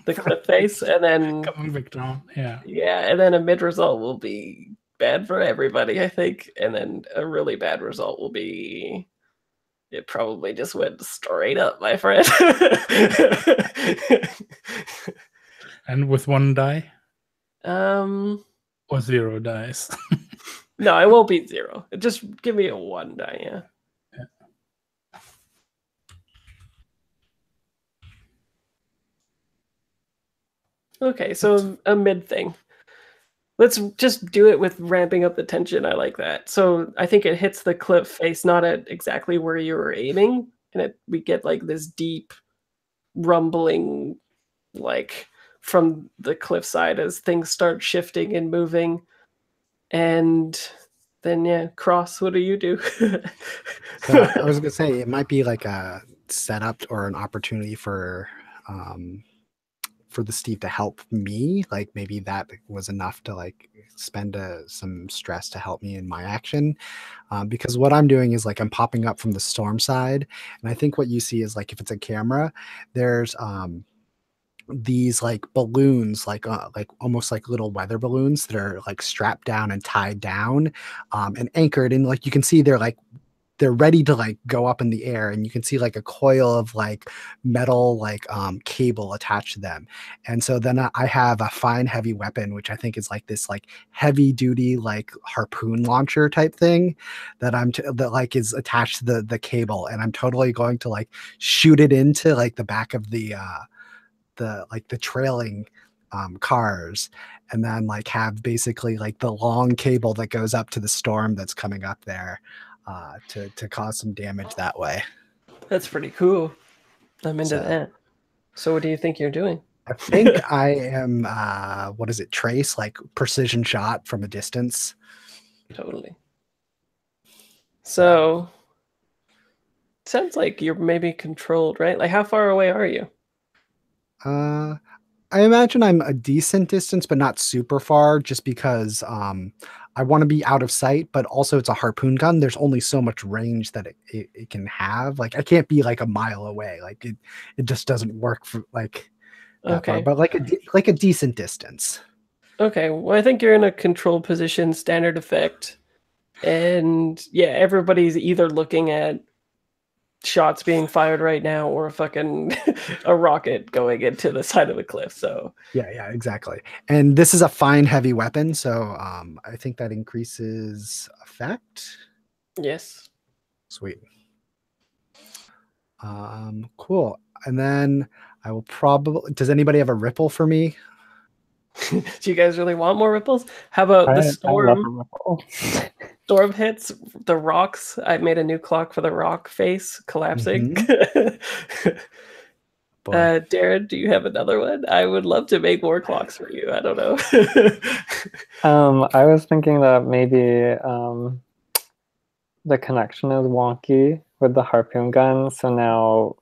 the cliff face, and then coming back down. Yeah. Yeah, and then a mid result will be bad for everybody, I think, and then a really bad result will be it probably just went straight up, my friend. And with 1 die? Or 0 dice? No, it won't be 0. Just give me a 1 die, yeah. Okay, so a mid thing. Let's just do it with ramping up the tension. I like that. So I think it hits the cliff face, not at exactly where you were aiming, and we get like this deep rumbling, like from the cliffside as things start shifting and moving. And then yeah, Cross, what do you do? So I was gonna say it might be like a setup or an opportunity for the Steve to help me. Like maybe that was enough to like spend some stress to help me in my action, because what I'm doing is like I'm popping up from the storm side, and I think what you see is like if it's a camera, there's these like balloons, like almost like little weather balloons that are like strapped down and tied down and anchored, and like you can see they're ready to like go up in the air, and you can see like a coil of like metal like cable attached to them. And so then I have a fine heavy weapon, which I think is like this like heavy duty like harpoon launcher type thing that that like is attached to the cable, and I'm totally going to like shoot it into like the back of the trailing cars, and then like have basically like the long cable that goes up to the storm that's coming up there to cause some damage that way. That's pretty cool. I'm into So- that. So what do you think you're doing? I think I am what is it, trace, like precision shot from a distance. Totally. So sounds like you're maybe controlled, right? Like how far away are you? I imagine I'm a decent distance, but not super far, just because I want to be out of sight, but also it's a harpoon gun. There's only so much range that it can have. Like I can't be like a mile away. Like it just doesn't work for like that far, Okay. but like a decent distance. Okay. Well, I think you're in a controlled position, standard effect. And yeah, everybody's either looking at shots being fired right now or a fucking a rocket going into the side of the cliff. So Yeah, exactly. And this is a fine heavy weapon, so I think that increases effect. yes. Sweet. Cool. And then I will probably. Does anybody have a ripple for me? Do you guys really want more ripples? How about the I love a storm? ripple. Storm hits the rocks. I made a new clock for the rock face collapsing. Boy. Darren, do you have another one? I would love to make more clocks for you. I don't know. I was thinking that maybe the connection is wonky with the harpoon gun, so now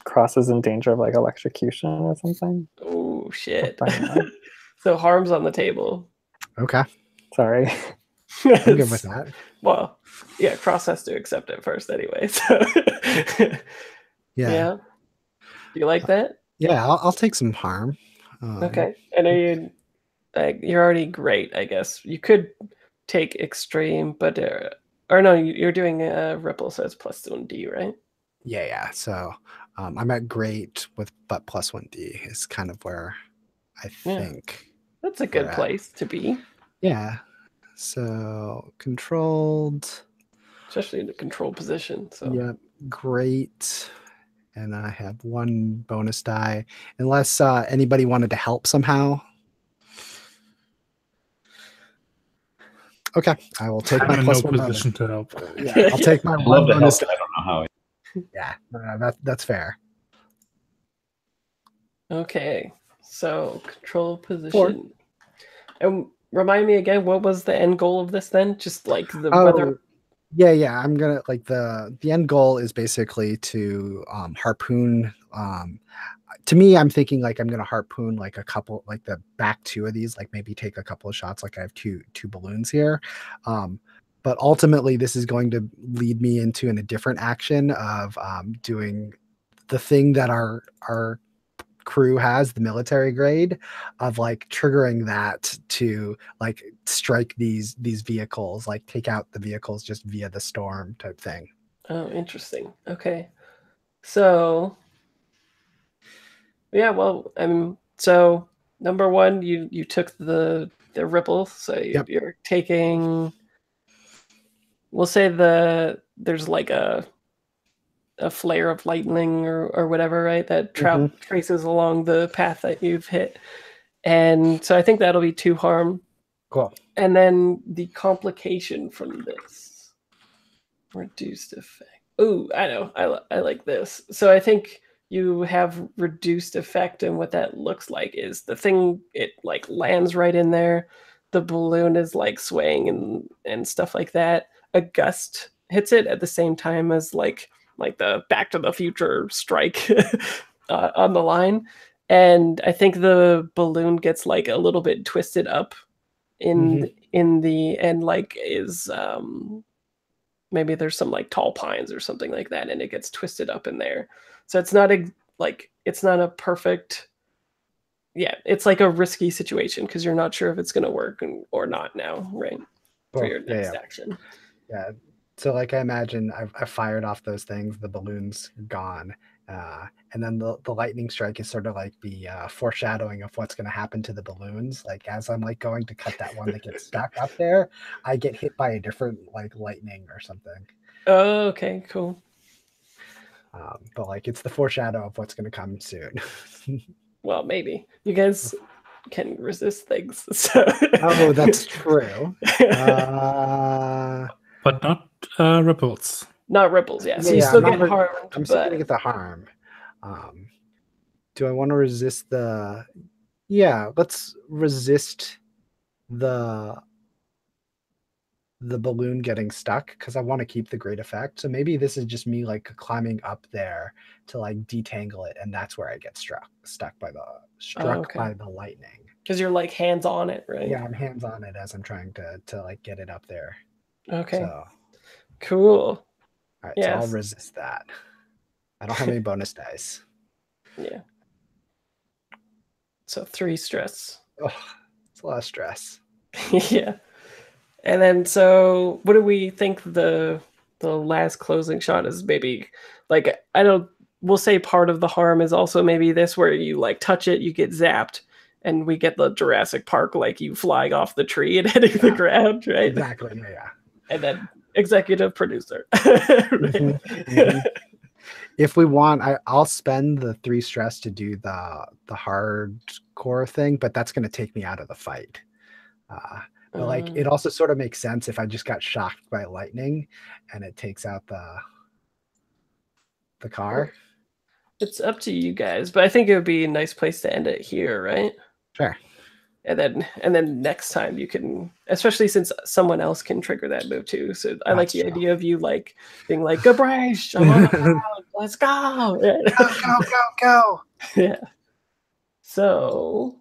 Cross is in danger of like electrocution or something. Oh shit! Fine. So harm's on the table. Okay, Sorry. I'm good with that. Well, yeah, Cross has to accept it first anyway. So Yeah. Do you like that? Yeah, I'll take some harm. Okay. And are you like you're already great, I guess. You could take extreme, but or no, you're doing a ripple, so it's plus 1d, right? Yeah. So I'm at great with but plus 1d is kind of where I Yeah. think. That's a good Right. place to be, Yeah. So controlled. especially in the control position. So Yep. Great. And I have one bonus die, unless anybody wanted to help somehow. Okay, I will take my I'm in plus no one bonus. position to help. Yeah, I'll take my I one love the help. bonus. I don't know how. Yeah, that's fair. okay. So control position. And remind me again, what was the end goal of this then? Just like the weather. Yeah. I'm gonna like the end goal is basically to harpoon. To me, I'm thinking like I'm gonna harpoon like a couple, like the back two of these, like maybe take a couple of shots. Like I have two balloons here, but ultimately this is going to lead me into a different action of doing the thing that our crew has, the military grade, of like triggering that to like strike these vehicles, like take out the vehicles just via the storm type thing. Oh, interesting. Okay. So yeah, well, so number one, you took the ripple, so Yep. you're taking. We'll say there's like a flare of lightning or whatever, right? That traces along the path that you've hit, and so I think that'll be 2 harm. Cool. And then the complication from this reduced effect. Ooh, I know. I like this. So I think you have reduced effect, and what that looks like is the thing, it like lands right in there. The balloon is like swaying and stuff like that. A gust hits it at the same time as like the Back to the Future strike on the line. And I think the balloon gets like a little bit twisted up in the end, like is maybe there's some like tall pines or something like that, and it gets twisted up in there. So it's not it's not a perfect. Yeah, it's like a risky situation because you're not sure if it's going to work or not now, right? For your next action. Yeah. So like I imagine I've fired off those things, the balloon's gone. And then the lightning strike is sort of like the foreshadowing of what's going to happen to the balloons. Like as I'm like going to cut that one that gets stuck up there, I get hit by a different like lightning or something. Oh, okay, cool. But like it's the foreshadow of what's going to come soon. well, maybe you guys can resist things. So. Oh, that's true. But not ripples. Not ripples, yeah. So Yeah, you yeah, still I'm get not harmed, I'm still but gonna get the harm. Do I want to resist the? Yeah, let's resist the balloon getting stuck because I want to keep the great effect. So maybe this is just me like climbing up there to like detangle it, and that's where I get stuck by the lightning. because you're like hands on it, right? Yeah, I'm hands on it as I'm trying to like get it up there. Okay. So Cool. all right, so I'll resist that. I don't have any bonus dice. Yeah. So 3 stress. Oh, it's a lot of stress. Yeah. And then so what do we think the last closing shot is? Maybe like we'll say part of the harm is also maybe this where you like touch it, you get zapped, and we get the Jurassic Park like you flying off the tree and hitting the ground, right? Exactly. Yeah. And then executive producer. If we want, I'll spend the 3 stress to do the hardcore thing, but that's going to take me out of the fight. But like, it also sort of makes sense if I just got shocked by lightning and it takes out the car. It's up to you guys, but I think it would be a nice place to end it here, right? Sure. And then next time you can, especially since someone else can trigger that move too. So I like the idea of you like being like, Gabrish, I'm on the ground, let's go. Go. Yeah. So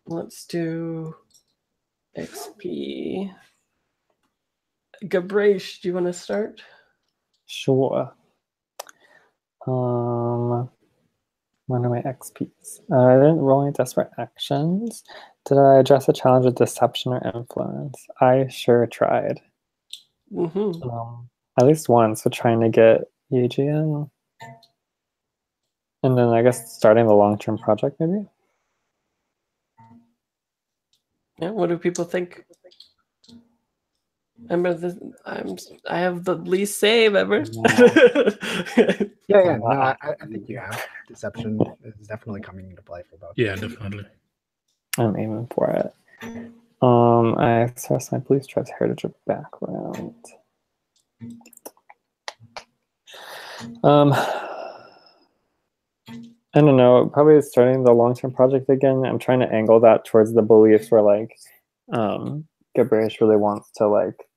let's do XP. Gabrish, do you want to start? Sure. What are my XPs? I didn't roll any desperate actions. Did I address a challenge with deception or influence? I sure tried. At least once with trying to get Yuji in. And then I guess starting the long-term project maybe? Yeah, what do people think? Remember this, I have the least save ever. Yeah. No, I think you have. Deception is definitely coming into play for both. Yeah, definitely. I'm aiming for it. I access my police trust heritage of background. I don't know, probably starting the long-term project again. I'm trying to angle that towards the beliefs where like Gabrish really wants to like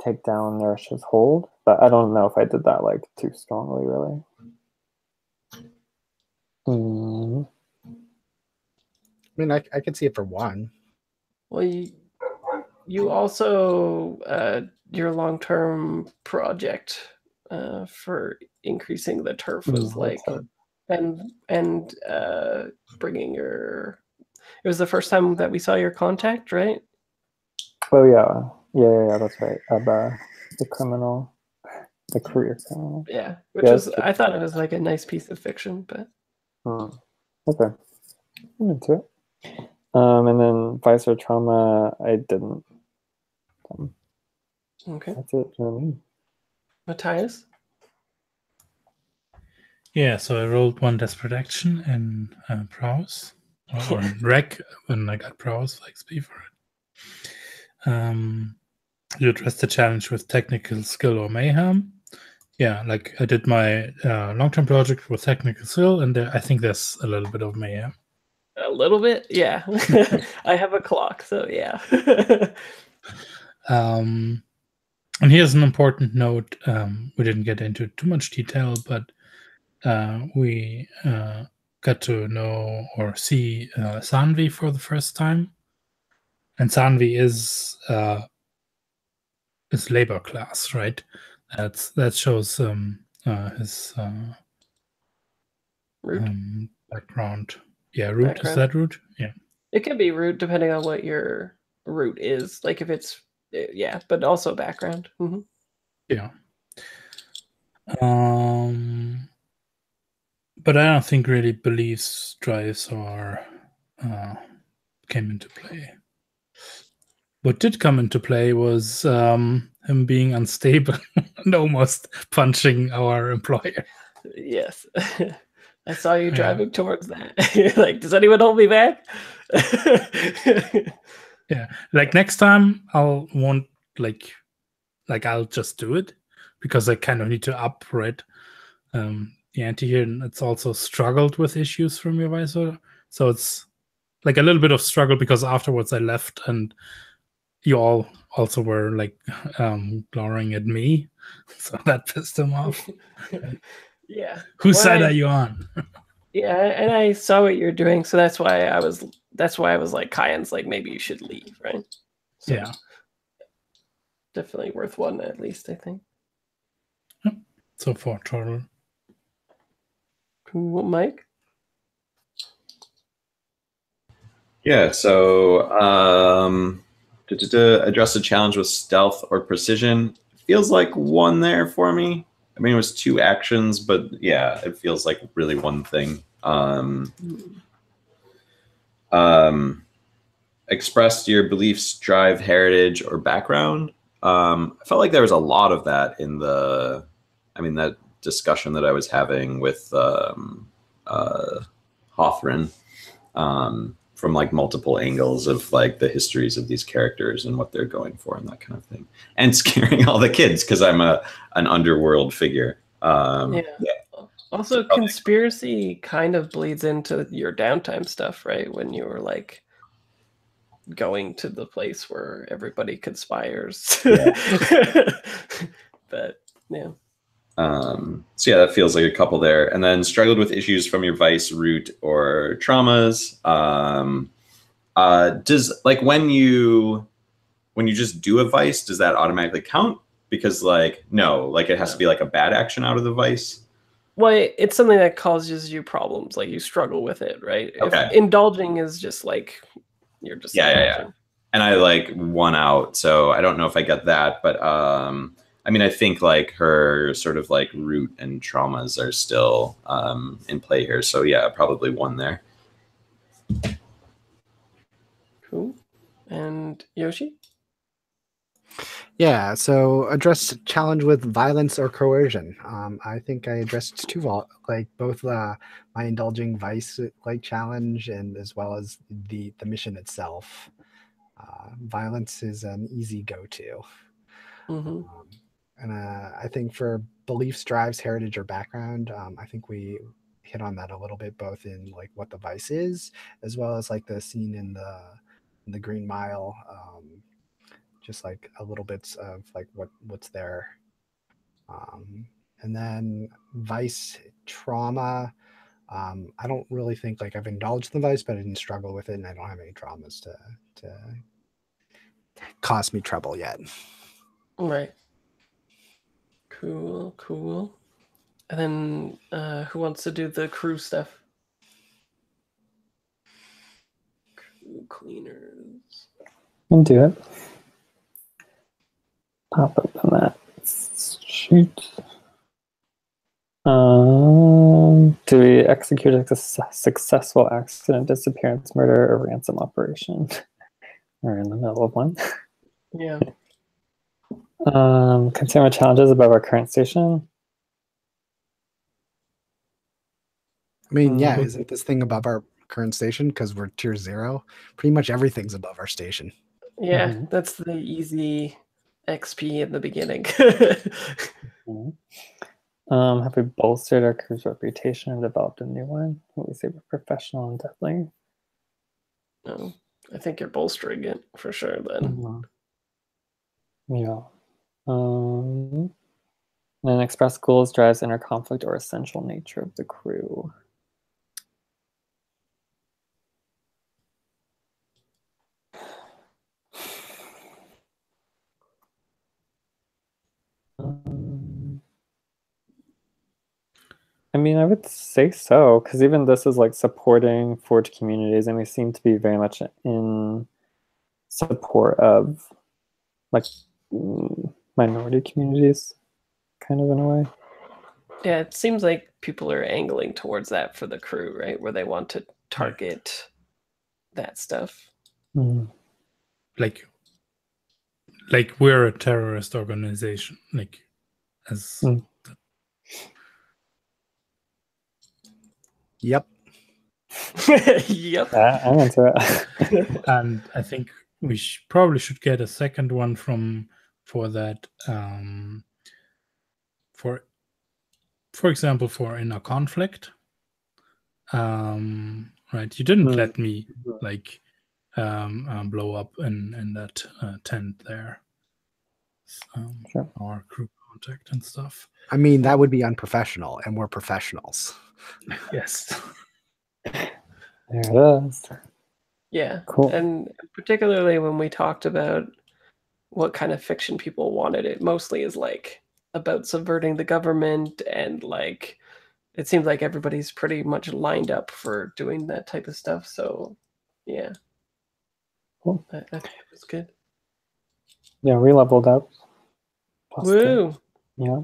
take down Nourish's hold, but I don't know if I did that like too strongly really. I mean, I could see it for one. Well, you also your long-term project for increasing the turf was like and bringing your. It was the first time that we saw your contact, right? Oh yeah, that's right. The criminal, the career criminal. Yeah, which was I thought it was like a nice piece of fiction, but. Okay, I'm into it. And then Visor Trauma, I didn't. Okay. That's it for me. Matthias? Yeah, so I rolled 1 desperate action in Prowess, or in Rec when I got Prowess for XP for it. You addressed the challenge with technical skill or mayhem. Yeah, like I did my long-term project with technical skill, and I think there's a little bit of mayhem. A little bit, yeah. I have a clock, so yeah. And here's an important note. We didn't get into too much detail, but we got to know or see Sanvi for the first time. And Sanvi is labor class, right? That shows his root background. Yeah, root. Background. Is that root? Yeah. It can be root depending on what your root is. Like if it's but also background. Yeah. But I don't think really beliefs, drives, or came into play. What did come into play was him being unstable and almost punching our employer. Yes. I saw you Yeah. driving towards that. You're like, does anyone hold me back? Yeah, like next time I'll want like I'll just do it because I kind of need to upgrade the ante here, and it's also struggled with issues from your visor, so it's like a little bit of struggle because afterwards I left and you all also were like glowering at me, so that pissed him off. Yeah. Whose Well, side are you on? Yeah, and I saw what you're doing, so that's why I was like, Kyan's like, maybe you should leave, right? So Yeah. definitely worth one at least, I think. So for total. Cool, Mike? Yeah, so address the challenge with stealth or precision. Feels like one there for me. I mean, it was 2 actions, but yeah, it feels like really one thing. Express your beliefs, drive, heritage, or background. I felt like there was a lot of that in that discussion that I was having with Hawthorne. From like multiple angles of like the histories of these characters and what they're going for and that kind of thing, and scaring all the kids because I'm an underworld figure. Yeah. Also, conspiracy kind of bleeds into your downtime stuff, right? When you were like going to the place where everybody conspires. But yeah. So yeah, that feels like a couple there. And then struggled with issues from your vice, root, or traumas. Does like when you just do a vice, does that automatically count? Because like no, like it has to be like a bad action out of the vice. Well, it's something that causes you problems, like you struggle with it, right? Okay. If indulging is just like you're just yeah. And I like won out, so I don't know if I get that, but I mean, I think like her sort of like root and traumas are still in play here. So yeah, probably 1 there. Cool. And Yoshi? Yeah, so address challenge with violence or coercion. I think I addressed 2 both my indulging vice like challenge and as well as the mission itself. Violence is an easy go-to. Mm-hmm. And I think for beliefs, drives, heritage, or background, I think we hit on that a little bit, both in like what the vice is, as well as like the scene in the Green Mile, just like a little bits of like what's there. And then vice, trauma. I don't really think like I've indulged in the vice, but I didn't struggle with it, and I don't have any traumas to cause me trouble yet. Right. Cool. And then who wants to do the crew stuff? Crew cleaners. I'll do it. Pop open that sheet. Do we execute a successful accident, disappearance, murder, or ransom operation? We're in the middle of one. Yeah. Consumer challenges above our current station. I mean, yeah, isn't this thing above our current station because we're tier 0? Pretty much everything's above our station. Yeah, that's the easy XP in the beginning. Have we bolstered our crew's reputation and developed a new one? What we say we're professional and deadly? No, I think you're bolstering it for sure then. Yeah. Then express goals, drives, inner conflict, or essential nature of the crew. I mean, I would say so, because even this is like supporting Forge communities, and we seem to be very much in support of like minority communities, kind of in a way. Yeah, it seems like people are angling towards that for the crew, right? Where they want to target that stuff. Like we're a terrorist organization, like as Yep. Yep. I'm into it. And I think we probably should get a second one for that. For example, for in a conflict. Right, you didn't let me like blow up in that tent there. Sure. Our crew contact and stuff. I mean, that would be unprofessional, and we're professionals. Yes. There it is. Yeah. Cool. And particularly when we talked about what kind of fiction people wanted, it mostly is like about subverting the government, and like it seems like everybody's pretty much lined up for doing that type of stuff. So yeah. Cool. I think it was good. Yeah, we leveled up. Plus Woo! yeah.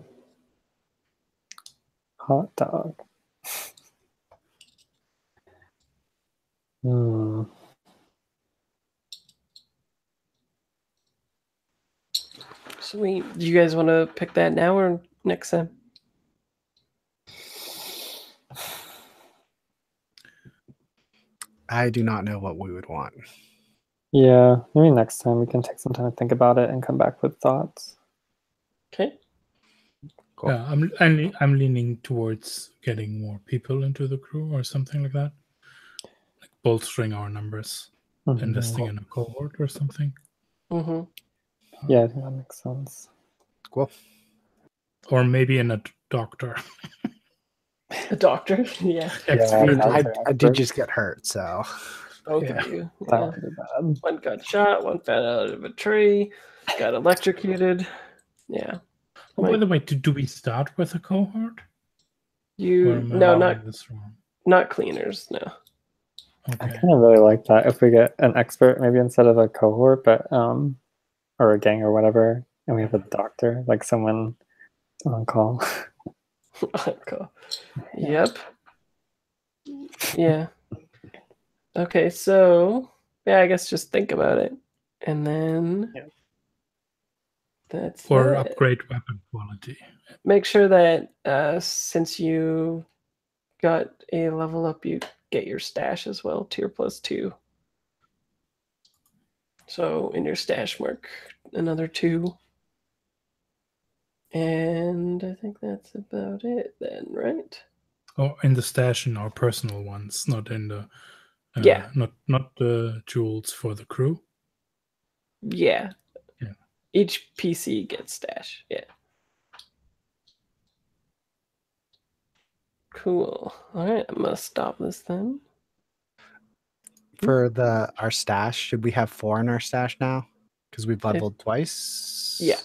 Hot dog. Sweet. Do you guys want to pick that now or next time? I do not know what we would want. Yeah, maybe next time we can take some time to think about it and come back with thoughts. Okay. Cool. Yeah, I'm leaning towards getting more people into the crew or something like that, like bolstering our numbers, investing in a cohort or something. Mm-hmm. Yeah, I think that makes sense. Cool. Or maybe in a doctor. A doctor? Yeah. I mean, I expert. did just get hurt, so Both Yeah. of you. That Yeah. would be bad. One got shot, one fell out of a tree, got electrocuted. Yeah. Oh, by the way, do we start with a cohort? Or You am I no, reading this wrong? not cleaners, no. I Okay. kind of really like that. If we get an expert, maybe instead of a cohort, but or a gang or whatever, and we have a doctor, like someone on call. Cool. Yep. Yeah. Okay, so yeah, I guess just think about it. And then that's Or it. upgrade weapon quality. Make sure that since you got a level up, you get your stash as well, tier +2. So in your stash mark another 2. And I think that's about it then, right? Oh, in the stash in our personal ones, not in the Yeah. not the jewels for the crew. Yeah. Yeah. Each PC gets stash. Yeah. Cool. All right, I'm gonna stop this then. for our stash, should we have 4 in our stash now? Because we've leveled twice. Yeah.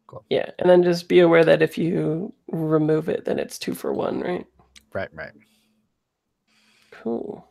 Cool. Yeah, and then just be aware that if you remove it, then it's 2 for 1, right? Right. Cool.